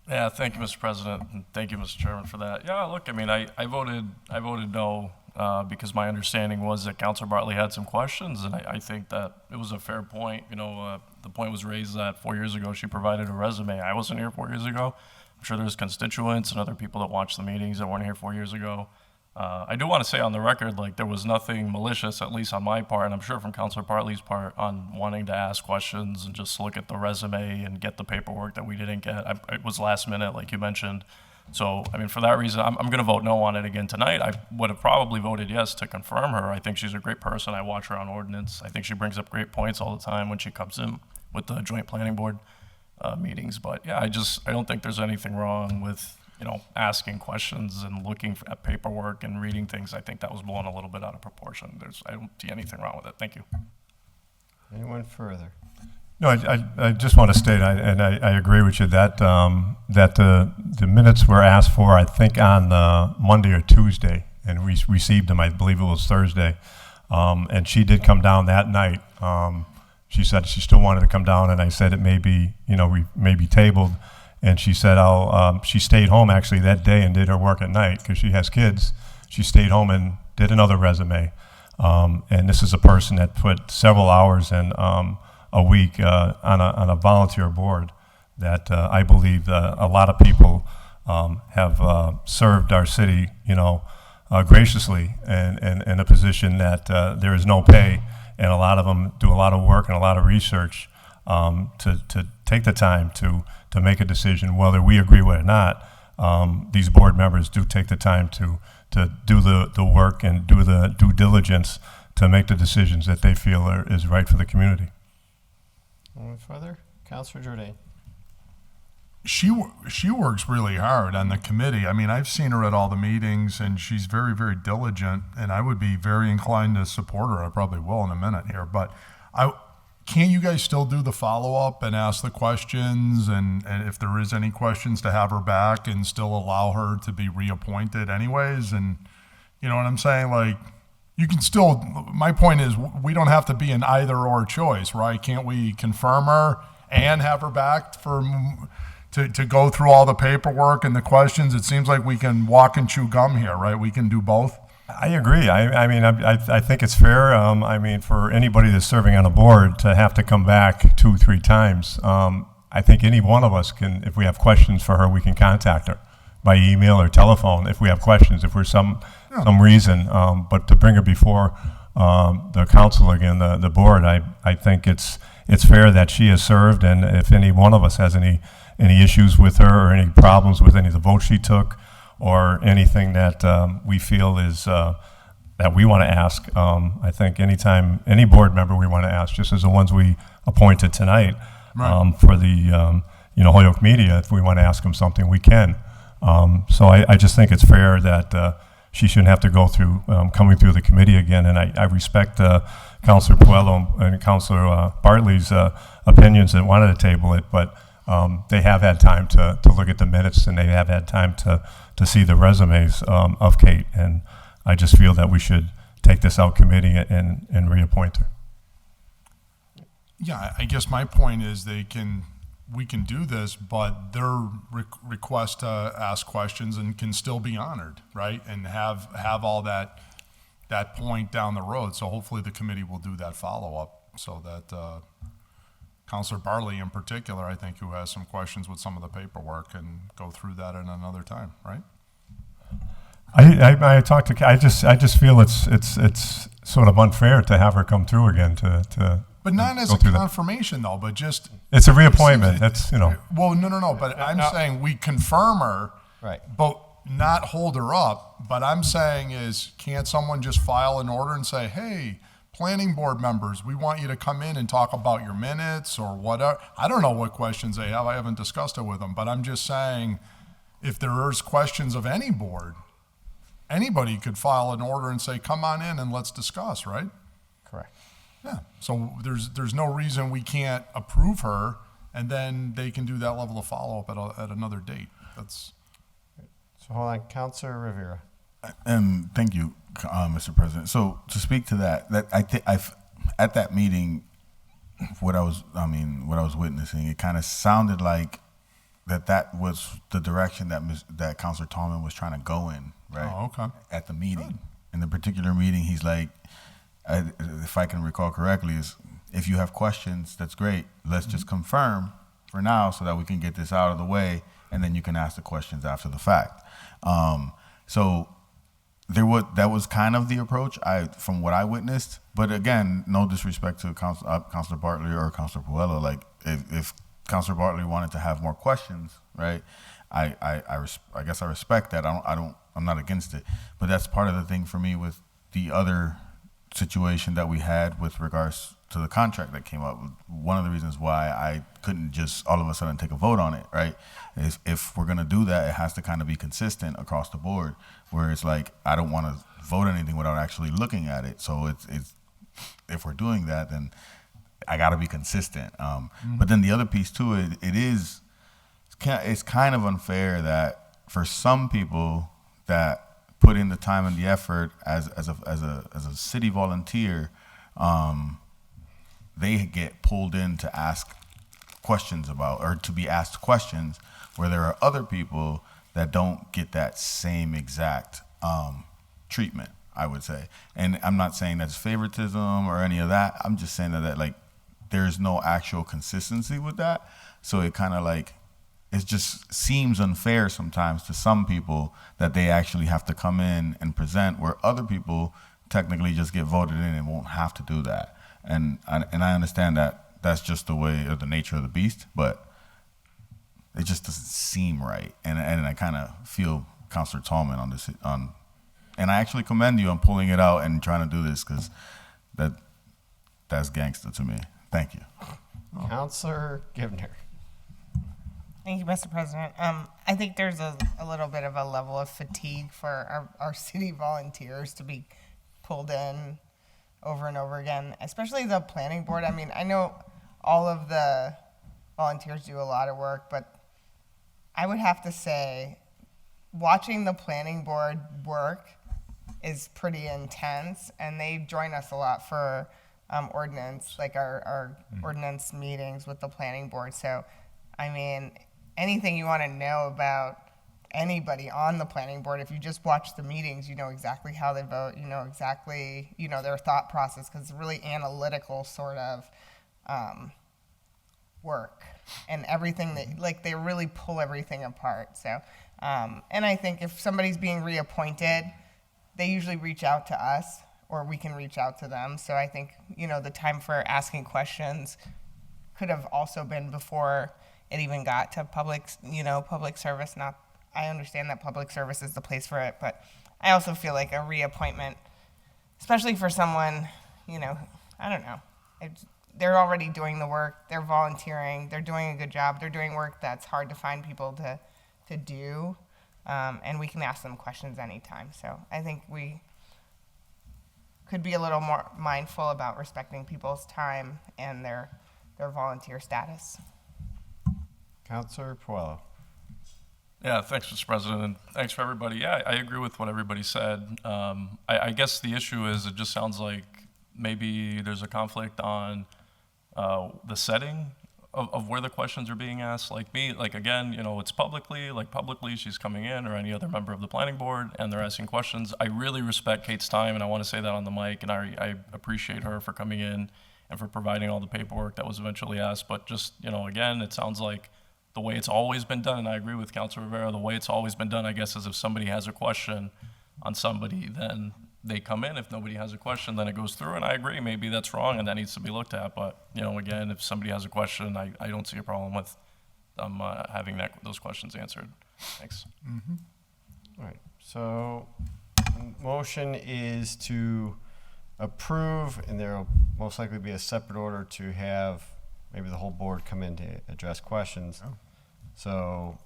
Yeah, thank you, Mr. President, and thank you, Mr. Chairman, for that. Yeah, look, I mean, I voted no because my understanding was that Councilor Bartley had some questions, and I think that it was a fair point. You know, the point was raised that 4 years ago she provided a resume. I wasn't here 4 years ago. I'm sure there's constituents and other people that watched the meetings that weren't here 4 years ago. I do want to say on the record, like, there was nothing malicious, at least on my part, and I'm sure from Councilor Bartley's part, on wanting to ask questions and just look at the resume and get the paperwork that we didn't get. It was last minute, like you mentioned. So, I mean, for that reason, I'm going to vote no on it again tonight. I would have probably voted yes to confirm her. I think she's a great person. I watch her on ordinance. I think she brings up great points all the time when she comes in with the joint planning board meetings. But yeah, I don't think there's anything wrong with, you know, asking questions and looking at paperwork and reading things. I think that was blown a little bit out of proportion. I don't see anything wrong with it. Thank you. Anyone further? No, I just want to state, and I agree with you, that that the minutes were asked for, I think, on Monday or Tuesday, and we received them, I believe it was Thursday. And she did come down that night. She said she still wanted to come down, and I said it may be, you know, we may be tabled. And she said, she stayed home actually that day and did her work at night because she has kids. She stayed home and did another resume. And this is a person that put several hours in a week on a volunteer board that I believe a lot of people have served our city, you know, graciously and in a position that there is no pay, and a lot of them do a lot of work and a lot of research to take the time to make a decision whether we agree with it or not. These board members do take the time to do the work and do the due diligence to make the decisions that they feel is right for the community. Anyone further? Councilor Jordan. She works really hard on the committee. I mean, I've seen her at all the meetings, and she's very, very diligent, and I would be very inclined to support her. I probably will in a minute here, but can't you guys still do the follow-up and ask the questions, and if there is any questions, to have her back and still allow her to be reappointed anyways? And you know what I'm saying? Like, you can still, my point is, we don't have to be an either-or choice, right? Can't we confirm her and have her back to go through all the paperwork and the questions? It seems like we can walk and chew gum here, right? We can do both. I agree. I mean, I think it's fair. I mean, for anybody that's serving on a board to have to come back 2-3 times, I think any one of us can, if we have questions for her, we can contact her by email or telephone if we have questions, if there's some reason. But to bring her before the council again, the board, I think it's fair that she has served, and if any one of us has any issues with her or any problems with any of the votes she took, or anything that we feel is that we want to ask. I think anytime, any board member we want to ask, just as the ones we appointed tonight, right, for the Holyoke Media, if we want to ask them something, we can. So I just think it's fair that she shouldn't have to go through coming through the committee again. And I respect Councilor Puelo and Councilor Bartley's opinions that wanted to table it, but they have had time to look at the minutes, and they have had time to see the resumes of Kate, and I just feel that we should take this out committee and reappoint her. Yeah, I guess my point is we can do this, but their request to ask questions and can still be honored, right? And have all that point down the road. So hopefully the committee will do that follow-up so that, Counselor Bartley in particular, I think, who has some questions with some of the paperwork, and go through that at another time, right? I talked to. I just feel it's sort of unfair to have her come through again to. But not as go a through that. confirmation, though, but just. It's a reappointment. That's, you know. Well, no. But I'm saying we confirm her, Right. but not hold her up. But I'm saying is, can't someone just file an order and say, hey, planning board members, we want you to come in and talk about your minutes or whatever. I don't know what questions they have. I haven't discussed it with them. But I'm just saying, if there is questions of any board, anybody could file an order and say, come on in and let's discuss, right? Correct. Yeah. So there's no reason we can't approve her, and then they can do that level of follow-up at another date. That's. So hold on, Councilor Rivera. Thank you, Mr. President. So to speak to that at that meeting, what I was witnessing, it kind of sounded like that was the direction that Councilor Tallman was trying to go in, right? Oh, okay. At the meeting. In the particular meeting, he's like, if I can recall correctly, is if you have questions, that's great. Let's just confirm for now so that we can get this out of the way, and then you can ask the questions after the fact. So that was kind of the approach from what I witnessed. But again, no disrespect to Councilor Bartley or Councilor Puello. Like if Councilor Bartley wanted to have more questions, right? I guess I respect that. I'm not against it. But that's part of the thing for me with the other situation that we had with regards to the contract that came up. One of the reasons why I couldn't just all of a sudden take a vote on it, right? If we're gonna do that, it has to kind of be consistent across the board. Where it's like I don't want to vote anything without actually looking at it. So it's if we're doing that, then I got to be consistent. But then the other piece to it, it's kind of unfair that for some people that put in the time and the effort as a city volunteer, they get pulled in to ask questions about or to be asked questions, where there are other people that don't get that same exact treatment, I would say. And I'm not saying that's favoritism or any of that. I'm just saying that like there's no actual consistency with that. So it kind of like, it just seems unfair sometimes to some people that they actually have to come in and present, where other people technically just get voted in and won't have to do that. And I understand that that's just the way or the nature of the beast, but it just doesn't seem right. And I kind of feel Councilor Tallman on this. And I actually commend you on pulling it out and trying to do this, because that's gangster to me. Thank you. Councilor Givner. Thank you, Mr. President. I think there's a little bit of a level of fatigue for our city volunteers to be pulled in over and over again, especially the planning board. I mean, I know all of the volunteers do a lot of work, but I would have to say watching the planning board work is pretty intense, and they join us a lot for ordinance, like our ordinance meetings with the planning board. So, I mean, anything you want to know about anybody on the planning board, if you just watch the meetings, you know exactly how they vote, you know exactly, their thought process, because it's really analytical sort of work, and everything that, like, they really pull everything apart. So, and I think if somebody's being reappointed, they usually reach out to us, or we can reach out to them. So I think, the time for asking questions could have also been before it even got to public service. I understand that public service is the place for it, but I also feel like a reappointment, especially for someone, I don't know, they're already doing the work, they're volunteering, they're doing a good job, they're doing work that's hard to find people to do, and we can ask them questions anytime. So I think we could be a little more mindful about respecting people's time and their volunteer status. Councilor Puello. Yeah, thanks, Mr. President, and thanks for everybody. Yeah, I agree with what everybody said. I guess the issue is it just sounds like maybe there's a conflict on the setting of where the questions are being asked. Like me, again, it's publicly she's coming in, or any other member of the planning board, and they're asking questions. I really respect Kate's time, and I want to say that on the mic, and I appreciate her for coming in and for providing all the paperwork that was eventually asked. But just, again, it sounds like the way it's always been done, and I agree with Councilor Rivera, the way it's always been done, I guess, is if somebody has a question on somebody, then they come in. If nobody has a question, then it goes through, and I agree, maybe that's wrong and that needs to be looked at. But, again, if somebody has a question, I don't see a problem with them having those questions answered. Thanks. All right, so the motion is to approve, and there will most likely be a separate order to have maybe the whole board come in to address questions. So.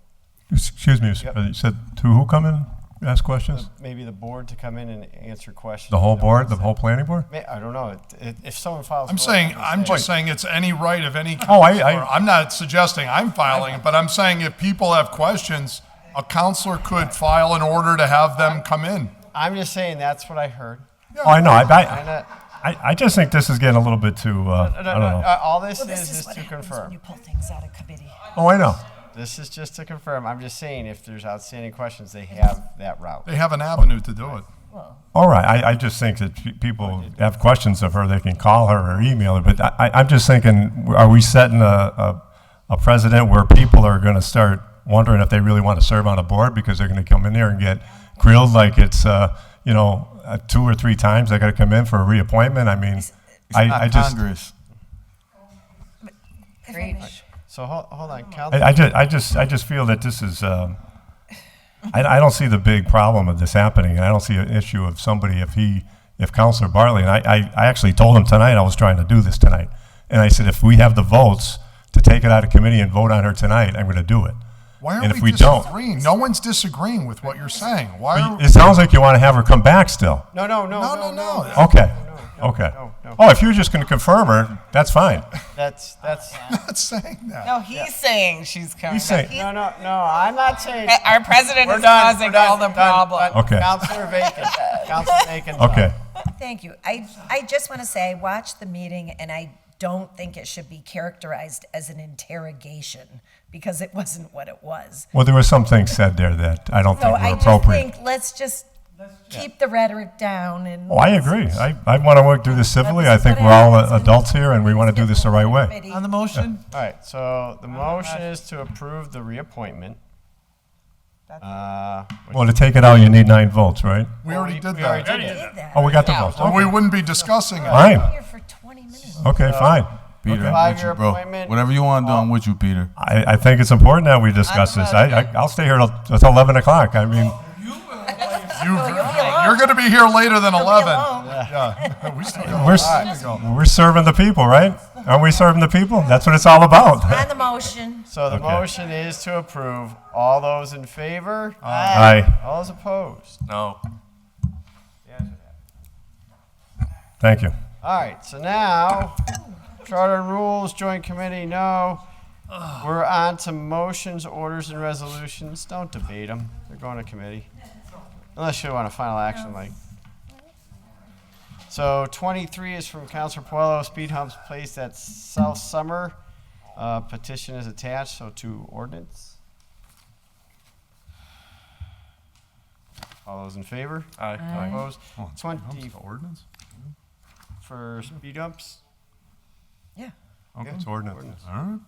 Excuse me, Yep. you said to who come in, ask questions? Maybe the board to come in and answer questions. The whole board, the whole planning board? I don't know. If someone files. I'm just saying it's any right of any. Oh, I'm not suggesting I'm filing, but I'm saying if people have questions, a counselor could file an order to have them come in. I'm just saying that's what I heard. Oh, I know, I just think this is getting a little bit too, I don't know. All this is to confirm. You pull things out of committee. Oh, I know. This is just to confirm. I'm just saying if there's outstanding questions, they have that route. They have an avenue to do it. All right, I just think that people have questions of her, they can call her or email her, but I'm just thinking, are we setting a precedent where people are gonna start wondering if they really want to serve on a board because they're gonna come in there and get grilled like it's, 2 or 3 times they gotta come in for a reappointment? I mean, I just. Congress. So hold on, Council. I just feel that this is, I don't see the big problem of this happening, and I don't see an issue of somebody if Councilor Bartley, and I actually told him tonight I was trying to do this tonight, and I said if we have the votes to take it out of committee and vote on her tonight, I'm going to do it. Why And are if we we don't- disagreeing? No one's disagreeing with what you're saying. Why are It sounds like you want to have her come back still. No. Okay. Okay. Oh, if you're just going to confirm her, that's fine. That's. I'm not saying that. No, he's saying she's coming. He's saying- No, I'm not saying. Our president We're is done, causing we're done, all the done, problems. done. Okay. Councilor Bacon. Councilor Bacon. Okay. Thank you. I just want to say I watched the meeting and I don't think it should be characterized as an interrogation because it wasn't what it was. Well, there were some things said there that I don't So think were I just appropriate. think let's just keep the rhetoric down and. Oh, I agree. I want to work through this civilly. I think we're all adults here, and we want to do this the right way. On the motion? All right, so the motion is to approve the reappointment. Well, to take it out, you need 9 votes, right? We already did We already that. did it. Oh, we got the votes. Or we wouldn't be discussing it. Fine. Here for 20 minutes. Okay, fine. Peter, I'm with Five-year you, bro. appointment. Whatever you want to do, I'm with you, Peter. I think it's important that we discuss this. I'll stay here till 11 o'clock. I mean, You're going to be here later than 11. Yeah. We still got a lot to go. we're serving the people, right? Aren't we serving the people? That's what it's all about. On the motion. So the Okay. motion is to approve. All those in favor? Aye. All those opposed? No. Thank you. All right, so now, Charter and Rules, Joint Committee, no. We're on to motions, orders, and resolutions. Don't debate them. They're going to committee. Unless you want a final action, like. So 23 is from Councilor Puello, speed humps placed at South Summer. Petition is attached, so to ordinance. All those in favor? Aye. Aye. Opposed? Oh, 20 ordinance? for speed humps. Yeah. Okay, Yeah. it's ordinance. All right.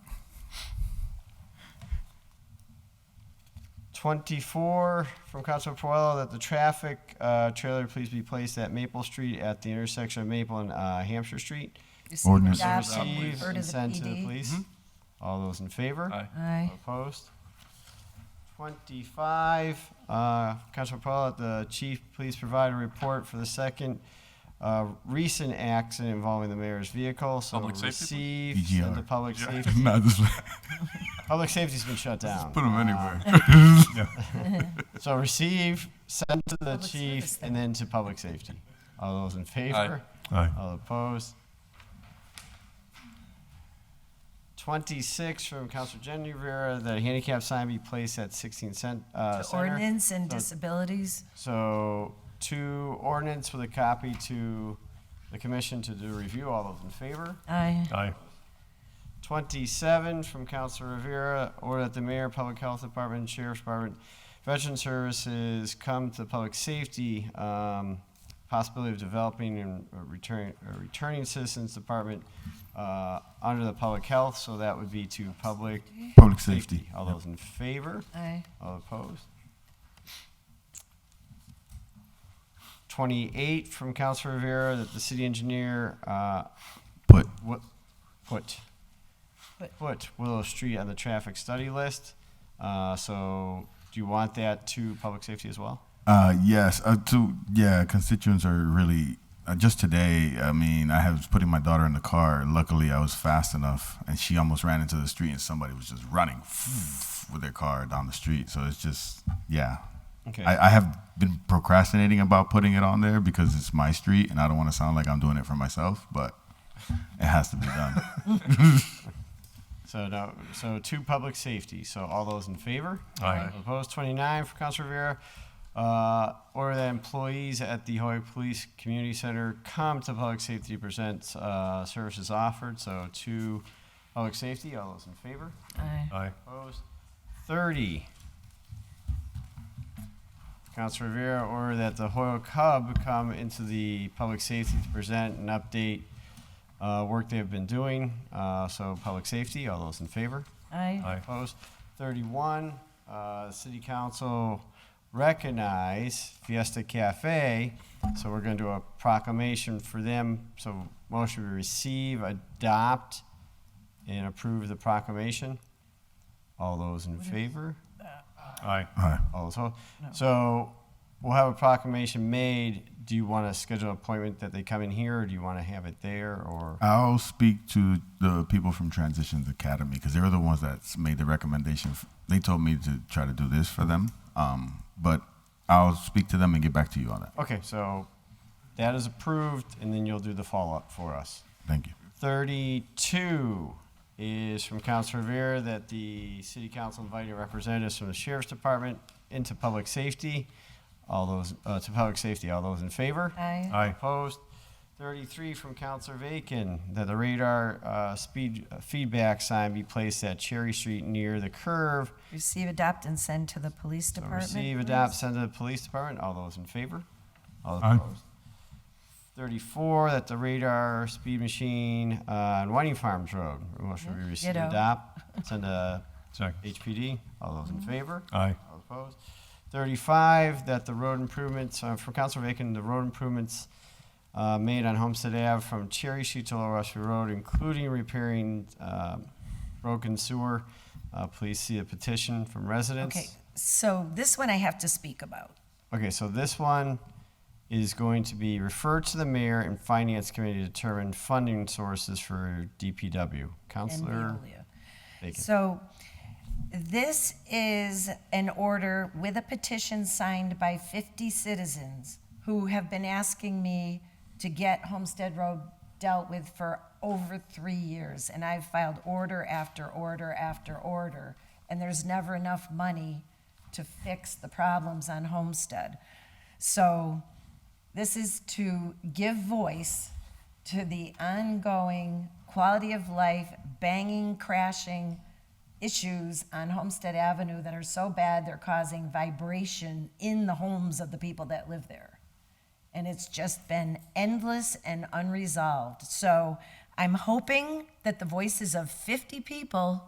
24 from Councilor Puello that the traffic trailer please be placed at Maple Street at the intersection of Maple and Hampshire Street. Ordinance. Receive Refer to and the send to the PD. police. All those in favor? Aye. Aye. Opposed? 25, Councilor Puello, that the chief please provide a report for the second recent accident involving the mayor's vehicle. So Public safety, receive, send to PGR. public safety. Not this way. Public safety's been shut down. Put them anywhere. So receive, send to the chief, and then to public safety. All those in favor? Aye. All opposed? 26 from Councilor Jenny Rivera, that a handicap sign be placed at 16th Center. Ordinance and So- disabilities. So, to ordinance with a copy to the commission to do review. All those in favor? Aye. Aye. 27 from Councilor Rivera, order that the mayor, public health department, sheriff's department, veteran services come to public safety possibility of developing and returning citizens department under the public health, so that would be to public safety. All those in favor? Aye. All opposed? 28 from Councilor Rivera, that the city engineer put Willow Street on the traffic study list. So do you want that to public safety as well? Yes. Constituents are really, just today, I mean, I was putting my daughter in the car. Luckily, I was fast enough, and she almost ran into the street, and somebody was just running with their car down the street. So it's just, yeah. Okay. I have been procrastinating about putting it on there because it's my street, and I don't want to sound like I'm doing it for myself, but it has to be done. So to public safety. So all those in favor? Aye. Opposed? 29 for Councilor Rivera. Order that employees at the Holyoke Police Community Center come to public safety to present services offered. So to public safety, all those in favor? Aye. Aye. Opposed? 30. Councilor Rivera, order that the Holyoke Hub come into the public safety to present and update work they have been doing. So public safety, all those in favor? Aye. Aye. Opposed? 31, City Council recognize Fiesta Cafe. So we're going to do a proclamation for them. So motion to receive, adopt, and approve the proclamation. All those in favor? Aye. Aye. All those opposed? So we'll have a proclamation made. Do you want to schedule an appointment that they come in here, or do you want to have it there, or? I'll speak to the people from Transitions Academy because they were the ones that made the recommendation. They told me to try to do this for them, but I'll speak to them and get back to you on that. Okay, so that is approved, and then you'll do the follow-up for us. Thank you. 32 is from Councilor Rivera that the City Council invited representatives from the Sheriff's Department into public safety. All those to public safety. All those in favor? Aye. Aye. Opposed? 33 from Councilor Vacan that the radar speed feedback sign be placed at Cherry Street near the curve. Receive, adopt, and send to the police So department. receive, please. adopt, send to the police department. All those in favor? All Aye. opposed? 34 that the radar speed machine on Whiting Farms Road. Motion to receive, Ditto. adopt, send to Second. HPD. All those in favor? Aye. All opposed? 35, that the road improvements, from Councilor Vacan, the road improvements made on Homestead Ave from Cherry Street to Lower Westfield Road, including repairing broken sewer. Please see a petition from residents. Okay, so this one I have to speak about. Okay, so this one is going to be referred to the mayor and finance committee to determine funding sources for DPW. Councilor Veolia. Vacan. So this is an order with a petition signed by 50 citizens who have been asking me to get Homestead Road dealt with for over 3 years. And I've filed order after order after order, and there's never enough money to fix the problems on Homestead. So this is to give voice to the ongoing quality of life, banging, crashing issues on Homestead Avenue that are so bad they're causing vibration in the homes of the people that live there. And it's just been endless and unresolved. So I'm hoping that the voices of 50 people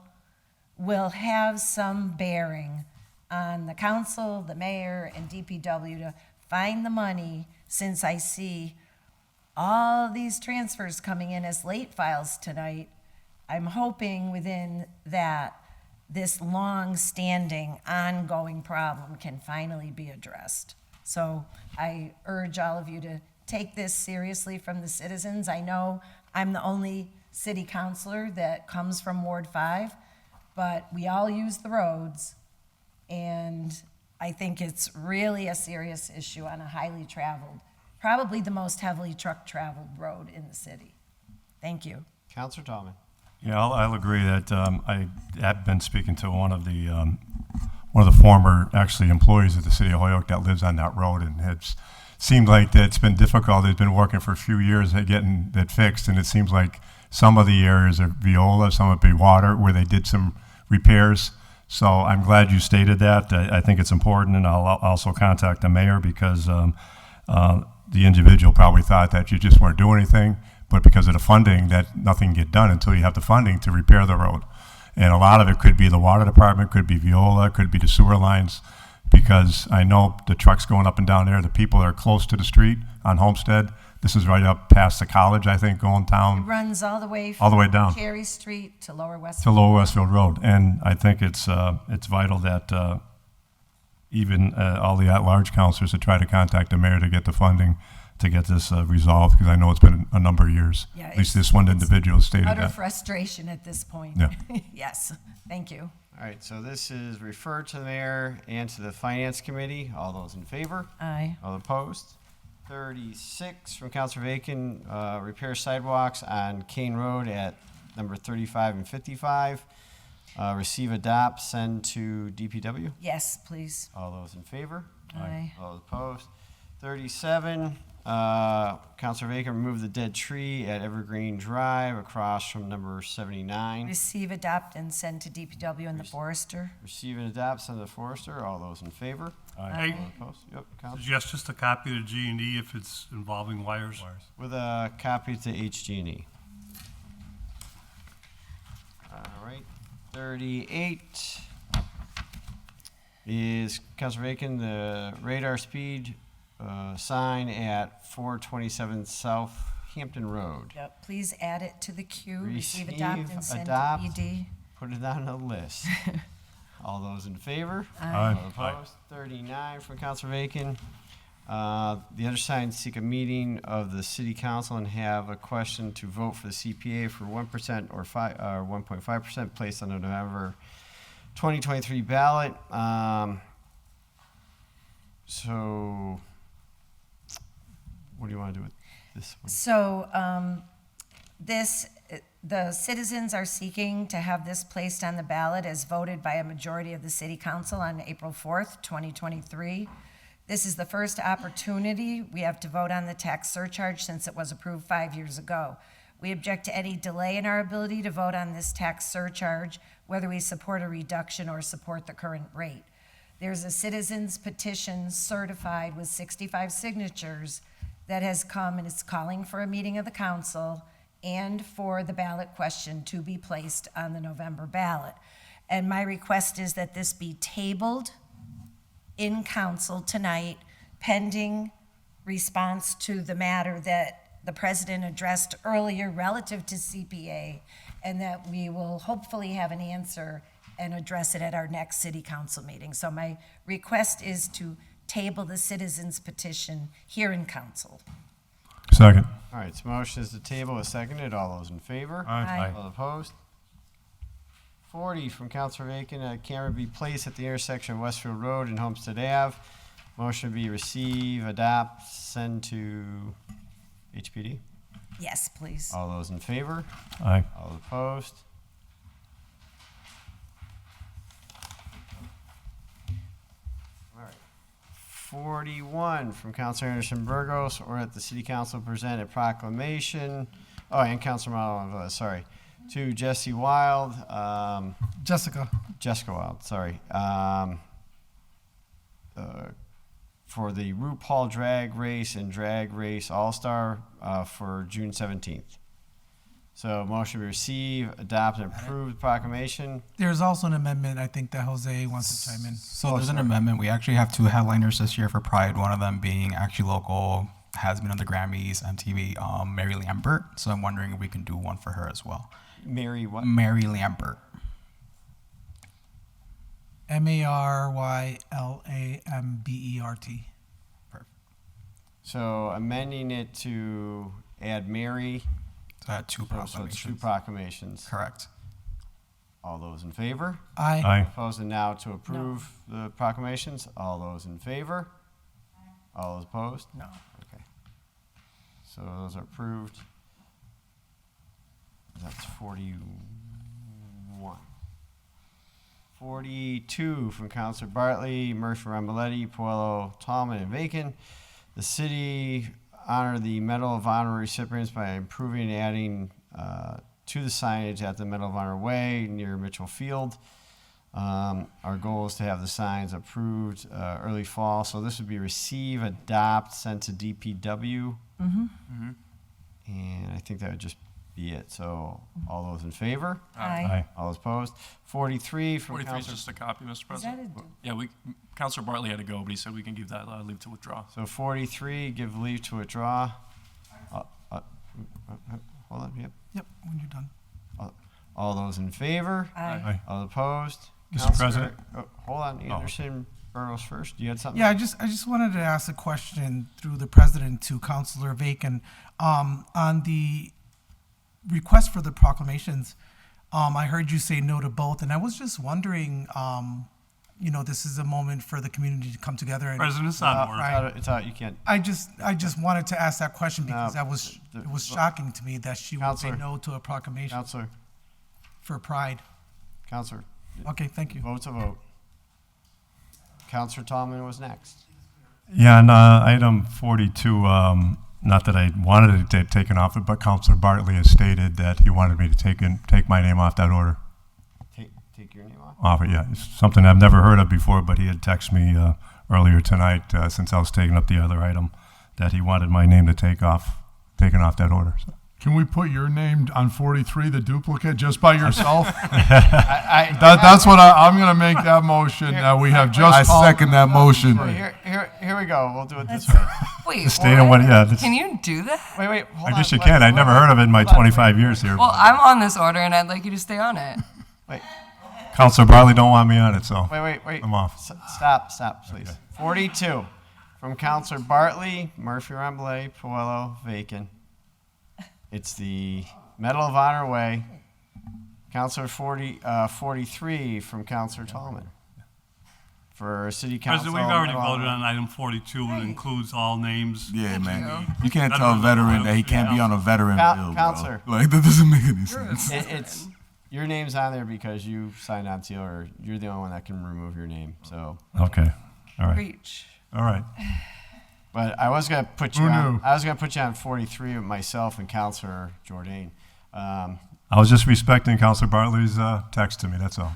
will have some bearing on the council, the mayor, and DPW to find the money, since I see all these transfers coming in as late files tonight. I'm hoping within that this long-standing, ongoing problem can finally be addressed. So I urge all of you to take this seriously from the citizens. I know I'm the only city councilor that comes from Ward 5, but we all use the roads, and I think it's really a serious issue on a highly traveled, probably the most heavily truck-traveled road in the city. Thank you. Councilor Tallman. Yeah, I'll agree that I have been speaking to one of the former actually employees of the city of Holyoke that lives on that road, and it's seemed like that it's been difficult. It's been working for a few years at getting that fixed, and it seems like some of the areas are Viola, some of it be water, where they did some repairs. So I'm glad you stated that. I think it's important, and I'll also contact the mayor because the individual probably thought that you just weren't doing anything, but because of the funding, that nothing get done until you have the funding to repair the road. And a lot of it could be the water department, could be Viola, could be the sewer lines, because I know the trucks going up and down there, the people are close to the street on Homestead. This is right up past the college, I think, going It down runs all the way all the way from down Cherry Street to Lower West. to Lower Westfield Road. And I think it's vital that even all the at-large councilors to try to contact the mayor to get the funding to get this resolved, because I know it's been a number of years. Yeah, At least it's- this one individual stated Utter that. frustration at this point. Yeah. Yes, thank you. All right, so this is referred to the mayor and to the finance committee. All those in favor? Aye. All opposed? 36 from Councilor Bacon, repair sidewalks on Kane Road at number 35 and 55. Receive, adopt, send to DPW. Yes, please. All those in favor? Aye. All opposed? 37, Councilor Bacon, remove the dead tree at Evergreen Drive across from number 79. Receive, adopt, and send to DPW and the Forester. Receive and adopt, send to the Forester. All those in favor? Aye. All opposed? Yep, Councilor. Suggest just a copy of the G&E if it's involving wires. With a copy to HG&E. All right, 38 is Councilor Bacon, the radar speed sign at 427 South Hampton Road. Yep, please add it to the queue. Receive, adopt, and send adopt, to ED. put it on the list. All those in favor? Aye. All opposed? 39 from Councilor Bacon. The undersigned seek a meeting of the city council and have a question to vote for the CPA for 1% or 1.5% placed on the November 2023 ballot. So what do you want to do with this one? So the citizens are seeking to have this placed on the ballot as voted by a majority of the city council on April 4th, 2023. This is the first opportunity we have to vote on the tax surcharge since it was approved 5 years ago. We object to any delay in our ability to vote on this tax surcharge, whether we support a reduction or support the current rate. There's a citizens petition certified with 65 signatures that has come and is calling for a meeting of the council and for the ballot question to be placed on the November ballot. And my request is that this be tabled in council tonight pending response to the matter that the president addressed earlier relative to CPA, and that we will hopefully have an answer and address it at our next city council meeting. So my request is to table the citizens petition here in council. Second. All right, so motion is to table is seconded. All those in favor? Aye. Aye. All opposed? 40 from Councilor Bacon, a camera be placed at the intersection of Westfield Road and Homestead Ave. Motion be receive, adopt, send to HPD. Yes, please. All those in favor? Aye. All opposed? All right. 41 from Councilor Anderson Burgos, or that the City Council present a proclamation, and Councilor Malo, sorry, to Jesse Wild. Jessica Wild, sorry. For the RuPaul Drag Race and Drag Race All-Star for June 17th. So motion to receive, adopt, and approve the proclamation. There's also an amendment, I think, that Jose wants to chime in. So there's an amendment. We actually have two headliners this year for Pride. One of them being actually local, has been on the Grammys, MTV, Mary Lambert. So I'm wondering if we can do one for her as well. Mary what? Mary Lambert. MaryLambert. So amending it to add Mary. Two So it's proclamations. two proclamations. Correct. All those in favor? Aye. Aye. Opposed, and now to approve the proclamations. All those in favor? All those opposed? No. Okay. So those are approved. That's 41. 42 from Councilor Bartley, Murphy, Ramboletti, Puello, Tallman, and Bacon. The city honor the Medal of Honor recipients by improving and adding to the signage at the Medal of Honor Way near Mitchell Field. Our goal is to have the signs approved early fall. So this would be receive, adopt, send to DPW. Mm-hmm. And I think that would just be it. So all those in favor? Aye. All those opposed? 43 from 43 is Councilor. just a copy, Mr. President. that Yeah, Councilor Bartley had to go, but he said we can give that leave to withdraw. So 43, give leave to withdraw. Hold on, yep. Yep, when you're done. All those in favor? Aye. All opposed? Mr. Counselor- President. Hold on, Anderson, Burgos first. You had something? Yeah, I just wanted to ask a question through the president to Councilor Bacon. On the request for the proclamations, I heard you say no to both, and I was just wondering, this is a moment for the community to come together. And, President's on board. right. It's out, you can't. I just wanted to ask that question because No, it was shocking to me that she would say Counselor. no to a proclamation Counselor, for pride. Counselor, Okay, thank you. vote's a vote. Counselor Tallman was next. Yeah, on item 42, not that I wanted it taken off it, but Councilor Bartley has stated that he wanted me to take my name off that order. Take your name off. Off it, yeah. It's something I've never heard of before, but he had texted me earlier tonight since I was taking up the other item that he wanted my name to taken off that order. So. Can we put your name on 43, the duplicate, just by yourself? I That's what I'm going to make that motion. We have just. I second that motion. Here we go. We'll do it this way. Wait, State of what? Yeah. can you do that? Wait. Hold I guess on, you can. I never heard of it in my 25 years here. Well, I'm on this order, and I'd like you to stay on it. Wait. Councilor Bartley don't want me on it, so Wait. I'm off. Stop, please. 42 from Councilor Bartley, Murphy, Remblay, Puello, Vacan. It's the Medal of Honor way. Councilor 43 from Councilor Tallman. For City Council. President, we've already Medal of voted Honor. on item 42, and includes all names. Yeah, Thank man. you. You can't tell a veteran that he can't be on a veteran bill, Counselor. bro. Like, that doesn't make any sense. It's your name's on there because you signed on to it, or you're the only one that can remove your name. So, Okay. All right. Reach. All right. but I was gonna put you Who on. knew? I was gonna put you on 43 with myself and Councilor Jordan. I was just respecting Councilor Bartley's text to me. That's all.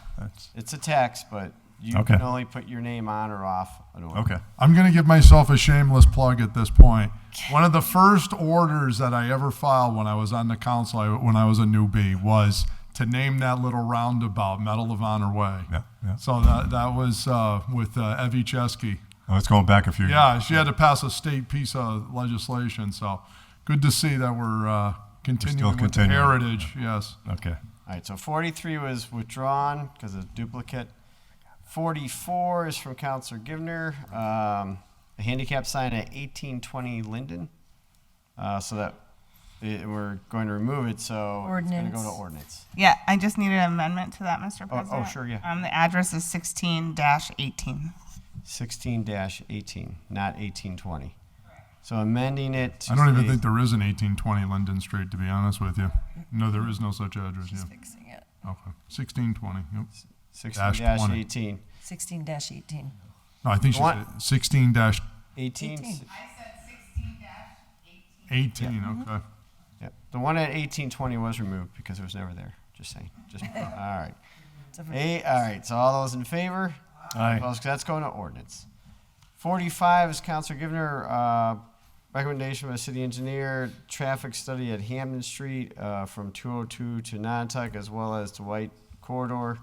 It's a text, but you Okay. can only put your name on or off an order. Okay. I'm going to give myself a shameless plug at this point. One of the first orders that I ever filed when I was on the council, when I was a newbie, was to name that little roundabout Medal of Honor Way. Yeah. So that was with Evie Chesky. Oh, it's going back a few Yeah, years. she had to pass a state piece of legislation. So good to see that we're continuing with the continuing. heritage. Yes. Okay. All right. So 43 was withdrawn because of duplicate. 44 is from Councilor Givner. A handicap sign at 1820 Linden. So that we're going to remove it. So it's going to go to ordinance. Yeah, I just need an amendment to that, Mr. President. sure, yeah. The address is 16-18. 16-18, not 1820. So amending it to I don't even say- think there is an 1820 Linden Street, to be honest with you. No, there is no such address. Just Yeah. fixing it. Okay. 1620. Yep. 16-18. 16-18. No, I think she What? said 16-18. 18. 18. Okay. Yep. The one at 1820 was removed because it was never there. Just saying. Just all right. All right. So all those in favor? Aye. Opposed? That's going to ordinance. 45 is Councilor Givner. Recommendation by the city engineer, traffic study at Hamden Street from 202 to Nantucket as well as to White Corridor.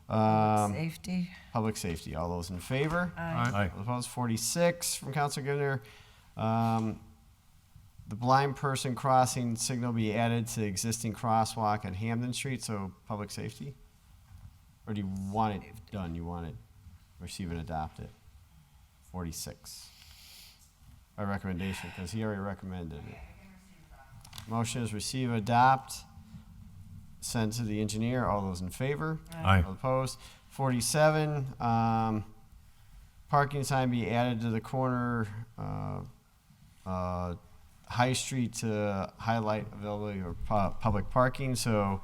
Safety. Public safety. All those in favor? Aye. All opposed? 46 from Councilor Givner. The blind person crossing signal be added to the existing crosswalk at Hamden Street, so public safety? Or do you want it done? You want it receive and adopt it? 46. By recommendation, because he already recommended it. Motion is receive, adopt, send to the engineer. All those in favor? Aye. All opposed? 47, parking sign be added to the corner, High Street to highlight availability of public parking. So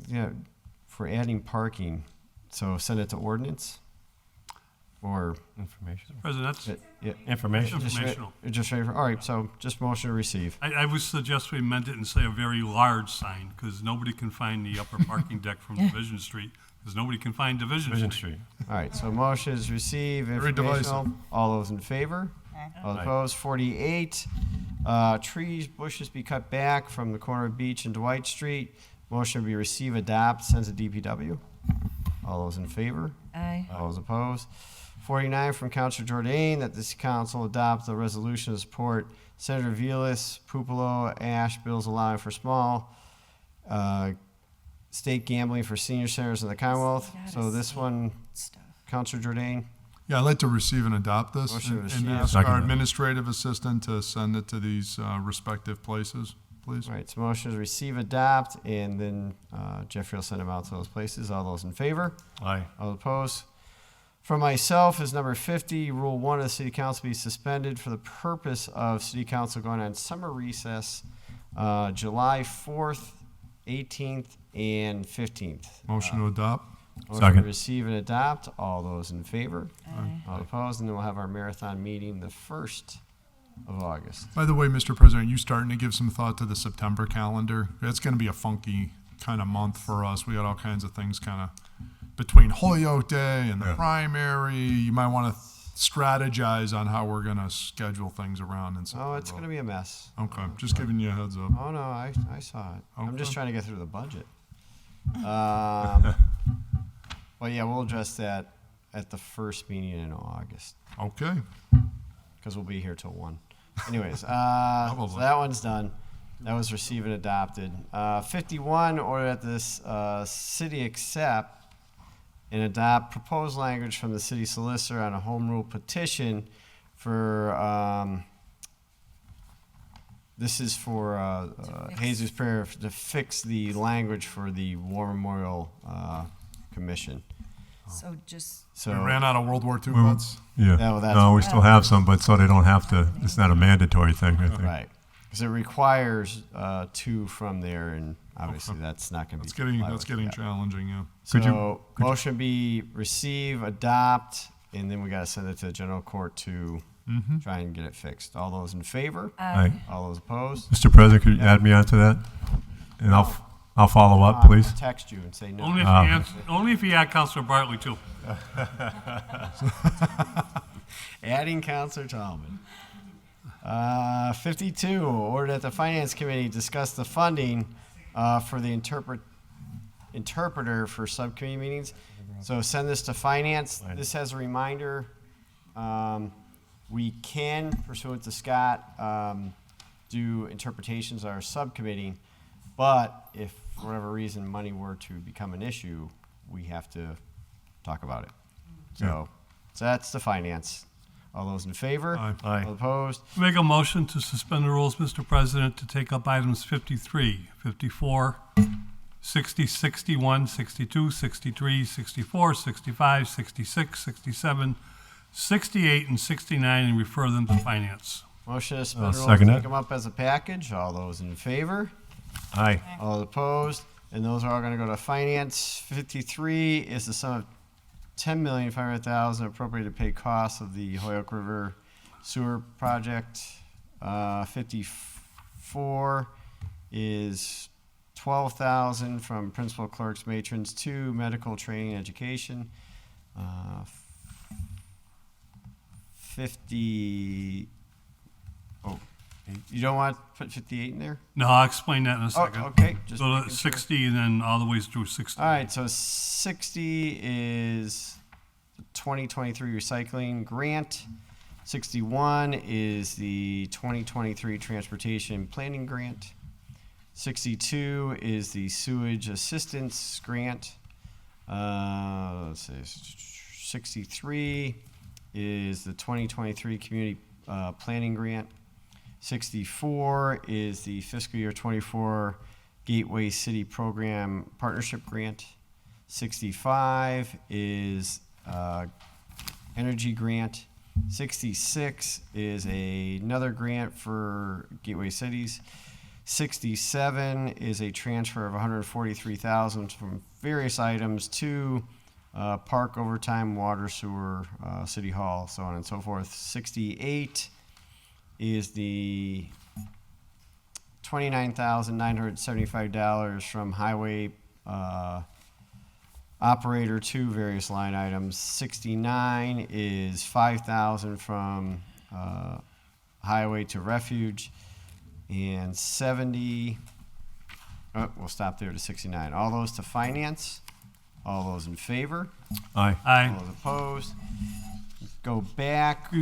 yeah, for adding parking, so send it to ordinance. Or Information. President, that's Information. informational. Just ready for, all right, so just motion to receive. I would suggest we amend it and say a very large sign, because nobody can find the upper parking deck from Division Street, because nobody can find Division Street. All right, so motion is receive, Very informational. divisive. All those in favor? All Aye. opposed? 48. Trees, bushes be cut back from the corner of Beach and Dwight Street. Motion be receive, adopt, send to DPW. All those in favor? Aye. All those opposed? 49 from Councilor Jordan, that this council adopt the resolution to support Senator Vilas, Pupolo, Ash bills allowing for small state gambling for senior centers in the Commonwealth. So this one, Councilor Jordan. Yeah, I'd like to receive and adopt this Motion to and receive. ask Second. our administrative assistant to send it to these respective places, please. All right, so motion is receive, adopt, and then Jeffrey will send them out to those places. All those in favor? Aye. All opposed? For myself is number 50, Rule 1 of the City Council be suspended for the purpose of City Council going on summer recess July 4th, 18th, and 15th. Motion to adopt. Motion Second. to receive and adopt. All those in favor? All opposed? And then we'll have our marathon meeting the 1st of August. By the way, Mr. President, you starting to give some thought to the September calendar? It's going to be a funky kind of month for us. We got all kinds of things kind of between Holyoke Day and the primary. You might want to strategize on how we're going to schedule things around. And Oh, it's going to be a mess. Okay, just giving you a heads up. Oh, no, I saw it. I'm just Okay. trying to get through the budget. Well, yeah, we'll address that at the first meeting in August. Okay. Because we'll be here till 1. Anyways, so that one's done. That was received and adopted. 51, order that this city accept and adopt proposed language from the city solicitor on a home rule petition for, this is for Jesus Prayer to fix the language for the War Memorial Commission. So just, So We ran out of World War II funds. Yeah. No, that's- No, we still have some, but so they don't have to, it's not a mandatory thing, I think. Right, because it requires 2 from there, and obviously that's not going to be. That's getting challenging, yeah. So motion be receive, adopt, and then we got to send it to the general court to try and get it fixed. All those in favor? Aye. All those opposed? Mr. President, could you add me onto that? And I'll follow up, please. I'll text you and say no. Only if you add Councilor Bartley too. Adding Counselor Tallman. 52, order that the Finance Committee discuss the funding for the interpreter for subcommittee meetings. So send this to Finance. This has a reminder. We can, pursuant to Scott, do interpretations on our subcommittee, but if for whatever reason money were to become an issue, we have to talk about it. So that's the Finance. All those in favor? Aye. All opposed? Make a motion to suspend the rules, Mr. President, to take up items 53, 54, 60, 61, 62, 63, 64, 65, 66, 67, 68, and 69, and refer them to Finance. Motion to suspend rules, second take it. them up as a package. All those in favor? Aye. All opposed? And those are all going to go to Finance. 53 is the sum of $10,500,000 appropriated to pay costs of the Holyoke River Sewer Project. 54 is $12,000 from principal clerks, matrons to medical training and education. 50. Oh, you don't want to put 58 in there? No, I'll explain that in a second. okay, just So making 60 and then all the way through 60. All right, so 60 is the 2023 recycling grant. 61 is the 2023 transportation planning grant. 62 is the sewage assistance grant. Let's see, 63 is the 2023 community planning grant. 64 is the fiscal year 24 Gateway City Program Partnership Grant. 65 is energy grant. 66 is another grant for Gateway Cities. 67 is a transfer of $143,000 from various items to park overtime, water, sewer, city hall, so on and so forth. 68 is the $29,975 from highway operator to various line items. 69 is $5,000 from highway to refuge, and 70. We'll stop there to 69. All those to finance. All those in favor. Aye. Aye. All those opposed. Go back.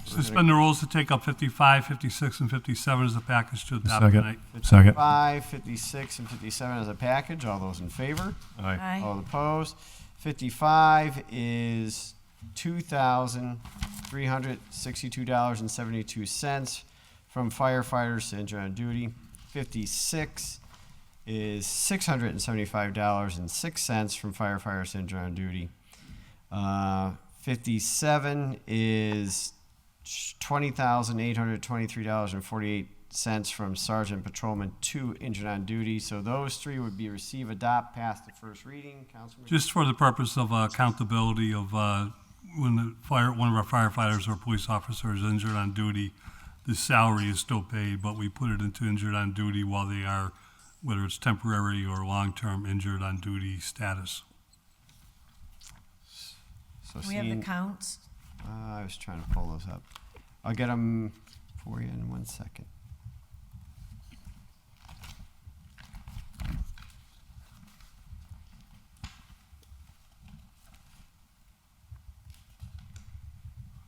Suspend the rules to take up 55, 56, and 57 as a package to adopt Second. tonight. Second. 55, 56, and 57 as a package. All those in favor. Aye. Aye. All opposed. 55 is $2,362.72 from firefighters to injured on duty. 56 is $675.06 from firefighters injured on duty. 57 is $20,823.48 from sergeant patrolman to injured on duty. So those three would be receive, adopt, pass the first reading. Councilman. Just for the purpose of accountability of when one of our firefighters or police officers is injured on duty, the salary is still paid, but we put it into injured on duty while they are, whether it's temporary or long-term injured on duty status. So We have the counts. I was trying to pull those up. I'll get them for you in 1 second.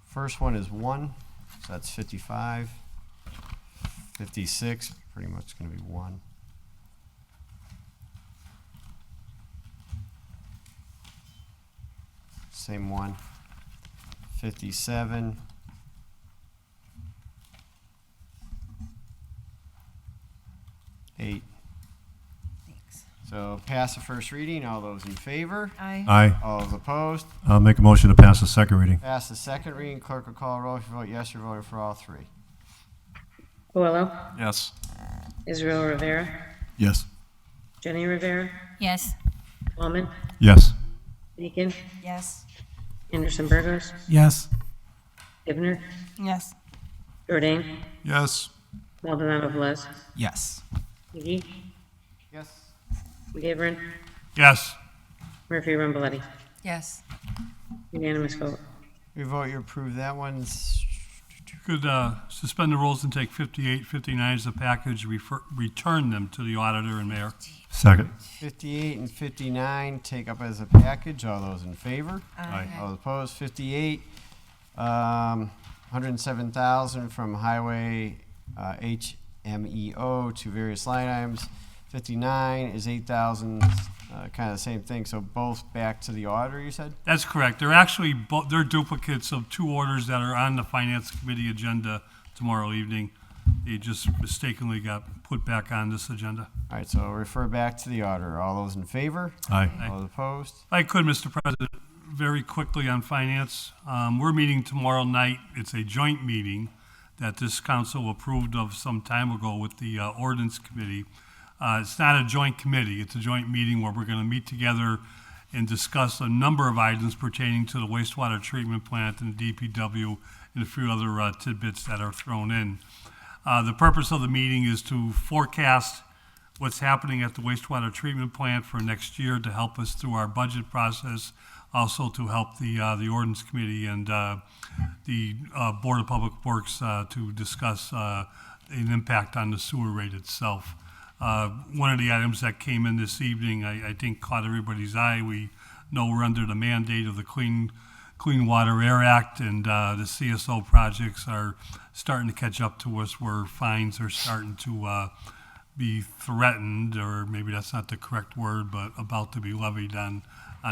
First one is 1, so that's 55. 56, pretty much going to be 1. Same one. 57. Eight. So pass the first reading. All those in favor? Aye. Aye. All those opposed? I'll make a motion to pass the second reading. Pass the second reading. Clerk will call a roll. If you vote yes, you're voting for all three. Coelho, Yes. Israel Rivera, Yes. Jenny Rivera, Yes. Tallman, Yes. Deacon, Yes. Anderson Burgos, Yes. Givner, Yes. Jordan, Yes. Maldonado Velez, Yes. McGee, Yes. McGivern, Yes. Murphy Ramboletti. Yes. Unanimous vote. We vote you approve that one. Could suspend the rules and take 58, 59 as a package, return them to the auditor and mayor. Second. 58 and 59 take up as a package. All those in favor? Aye. All opposed? 58, 107,000 from highway HMEO to various line items. 59 is 8,000, kind of the same thing. So both back to the auditor, you said? That's correct. They're actually they're duplicates of two orders that are on the finance committee agenda tomorrow evening. They just mistakenly got put back on this agenda. All right, so refer back to the auditor. All those in favor? Aye. All opposed? If I could, Mr. President, very quickly on finance. We're meeting tomorrow night. It's a joint meeting that this council approved of some time ago with the ordinance committee. It's not a joint committee. It's a joint meeting where we're going to meet together and discuss a number of items pertaining to the wastewater treatment plant and the DPW and a few other tidbits that are thrown in. The purpose of the meeting is to forecast what's happening at the wastewater treatment plant for next year to help us through our budget process, also to help the ordinance committee and the Board of Public Works to discuss an impact on the sewer rate itself. One of the items that came in this evening, I think caught everybody's eye. We know we're under the mandate of the Clean Water Air Act, and the CSO projects are starting to catch up to us where fines are starting to be threatened, or maybe that's not the correct word, but about to be levied on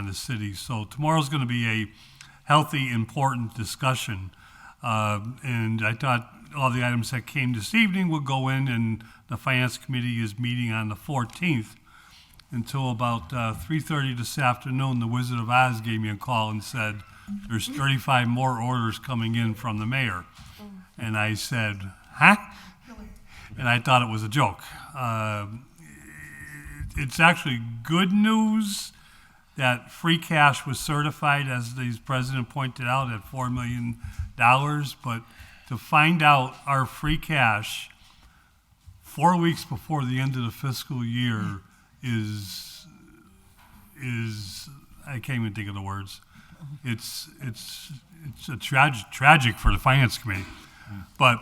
the city. So tomorrow's going to be a healthy, important discussion. And I thought all the items that came this evening would go in, and the Finance Committee is meeting on the 14th until about 3:30 this afternoon. The Wizard of Oz gave me a call and said, there's 35 more orders coming in from the mayor. And I said, huh? And I thought it was a joke. It's actually good news that free cash was certified, as the president pointed out, at $4 million, but to find out our free cash 4 weeks before the end of the fiscal year is I can't even think of the words. It's a tragic for the finance committee, but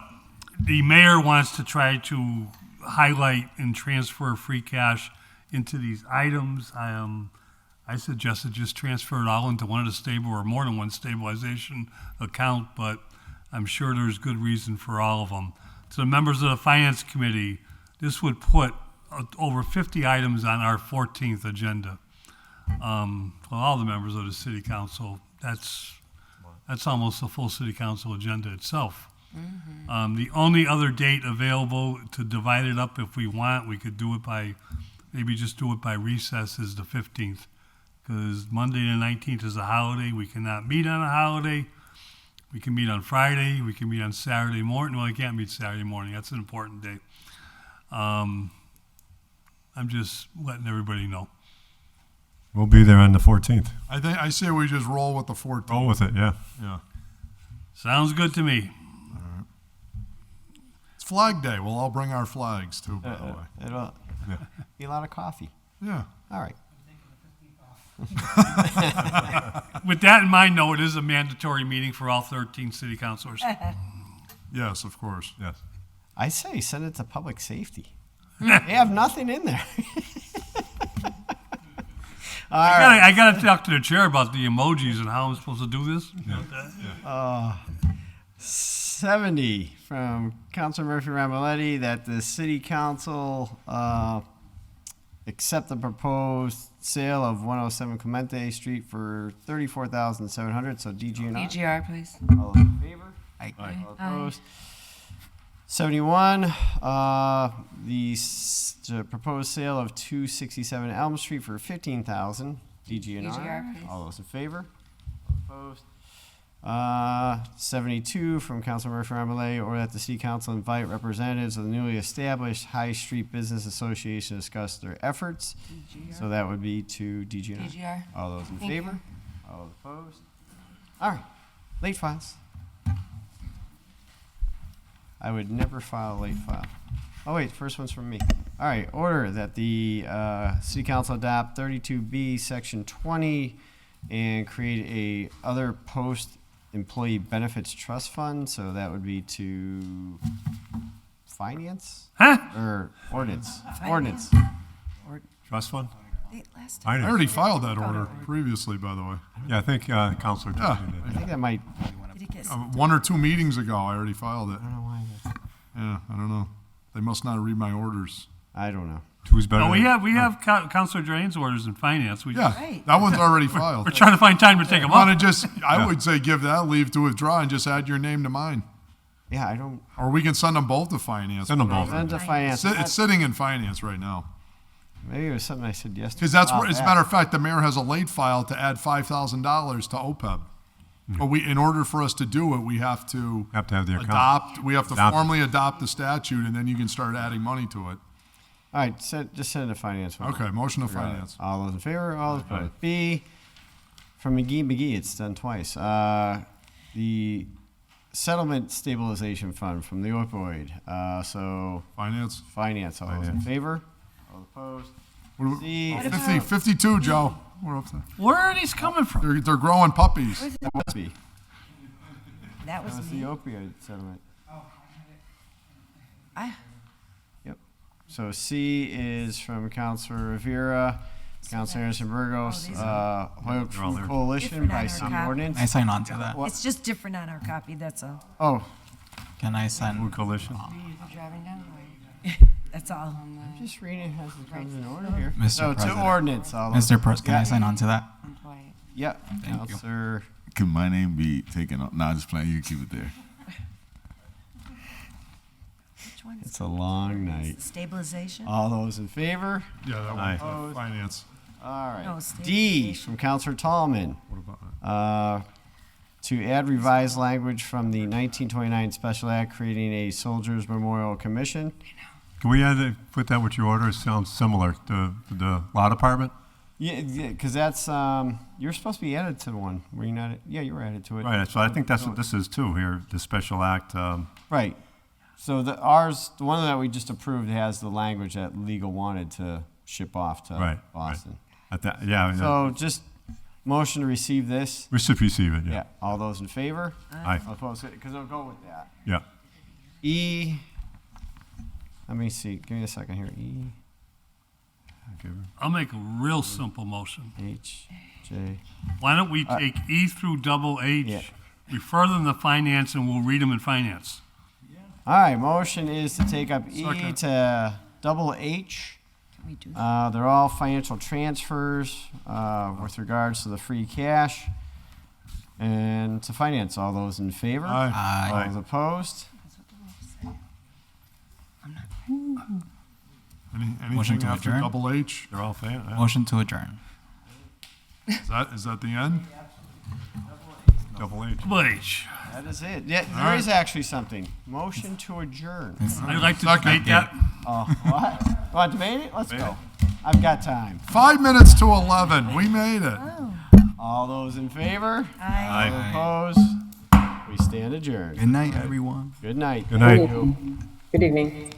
the mayor wants to try to highlight and transfer free cash into these items. I suggested just transfer it all into one of the stable or more than one stabilization account, but I'm sure there's good reason for all of them. To the members of the finance committee, this would put over 50 items on our 14th agenda. Well, all the members of the city council, that's almost the full city council agenda itself. The only other date available to divide it up if we want, we could do it by, maybe just do it by recess, is the 15th. Because Monday the 19th is a holiday. We cannot meet on a holiday. We can meet on Friday. We can meet on Saturday morning. Well, I can't meet Saturday morning. That's an important day. I'm just letting everybody know. We'll be there on the 14th. I say we just roll with the 14th. Roll with it, yeah. Yeah. Sounds good to me. It's Flag Day. We'll all bring our flags too, by the way. It'll be a lot of coffee. Yeah. All right. With that in mind, though, it is a mandatory meeting for all 13 city councilors. Yes, of course. Yes. I say send it to public safety. They have nothing in there. I gotta talk to the chair about the emojis and how I'm supposed to do this. 70 from Councilor Murphy Ramboletti that the city council accept the proposed sale of 107 Clemente Street for $34,700. So DGNR. DGR, please. All those in favor? Aye. All opposed? 71, the proposed sale of 267 Elm Street for $15,000. DGNR. DGR, please. All those in favor? All opposed? 72 from Councilor Murphy Rambolet, or that the City Council invite representatives of the newly established High Street Business Association to discuss their efforts. DGR. So that would be to DGNR. DGR. All those in Thank favor? you. All opposed? All right. Late files. I would never file a late file. Oh wait, first one's from me. All right, order that the City Council adopt 32B Section 20 and create a other post-employee benefits trust fund. So that would be to finance? Huh? Or ordinance? Ordinance. Trust fund? I already filed that order previously, by the way. Yeah, I think Councilor Yeah. Johnson did. I think that might. 1 or 2 meetings ago, I already filed it. I don't know why. Yeah, I don't know. They must not read my orders. I don't know. Two's better. No, we than- have Councilor Drain's orders in finance. We Yeah, Right. that one's already filed. We're trying to find time to take them Want up. to just? I would say give that leave to withdraw and just add your name to mine, Yeah, I don't. or we can send them both to finance. Send them both. Send to finance. It's sitting in finance right now. Maybe it was something I said yesterday. Because that's Oh, where, as a that. matter of fact, the mayor has a late file to add $5,000 to OPEB. But in order for us to do it, we have to Have to have the account. we have to Adopt it. formally adopt the statute, and then you can start adding money to it. All right, just send it to finance. Okay, motion to Forgot it. finance. All those in favor? All those opposed? B, from McGee, it's done twice. The settlement stabilization fund from the opioid. So Finance. finance, all those in favor? All opposed? What C, do we- 50, 52, Joe. We're up to. Where are these coming from? They're growing puppies. that must be. That That was was the me. opioid settlement. I- Yep. So C is from Councilor Rivera, Councilor Anderson Burgos, these Hoyle They're all there. Coalition Different by on our city copy. ordinance. I sign on to that. It's just different on our copy, that's all. Oh, Can I sign? Food Coalition. Driving down. That's all. I'm just reading it as it comes in order here. Mr. So to President. ordinance, all those. Mr. President, can I Yeah. sign on to that? Yep, Thank you. Councilor. Can my name be taken off? Nah, just playing. You keep it there. Which one is It's a long night. stabilization? All those in favor? Yeah, that Aye. one. Finance. All right. No, D stabilization. from Councilor Tallman. What about that? To add revised language from the 1929 Special Act creating a Soldiers Memorial Commission. Can we put that with your order? It sounds similar to the law department. Yeah, because that's, you're supposed to be added to the one. Were you not? Yeah, you were added to it. Right, so I think that's what this is too here, the special act. Right. So the one that we just approved has the language that legal wanted to ship off to Right, Boston. Yeah. So just motion to receive this. Receive it, yeah. Yeah. All those in favor? Aye. Opposed? Because I'll go with that. Yeah. E. Let me see. Give me a second here. E. I'll make a real simple motion. H. J. Why don't we take E through double H, Yeah. refer them to finance, and we'll read them in finance. All right. Motion is to take up E Second. to double H. They're all financial transfers with regards to the free cash and to finance. All those in favor? Aye. All those opposed? Anything after double H? They're all fan. Motion to adjourn. Is that the end? Double H. Double H. That is it. Yeah, there is actually something. Motion to adjourn. I'd like to debate that. Oh, what? Want to debate it? Let's go. I've got time. 5 minutes to 11. We made it. All those in favor? Aye. All opposed? We stand adjourned. Good night, everyone. Good night. Good night. Thank you. Good evening.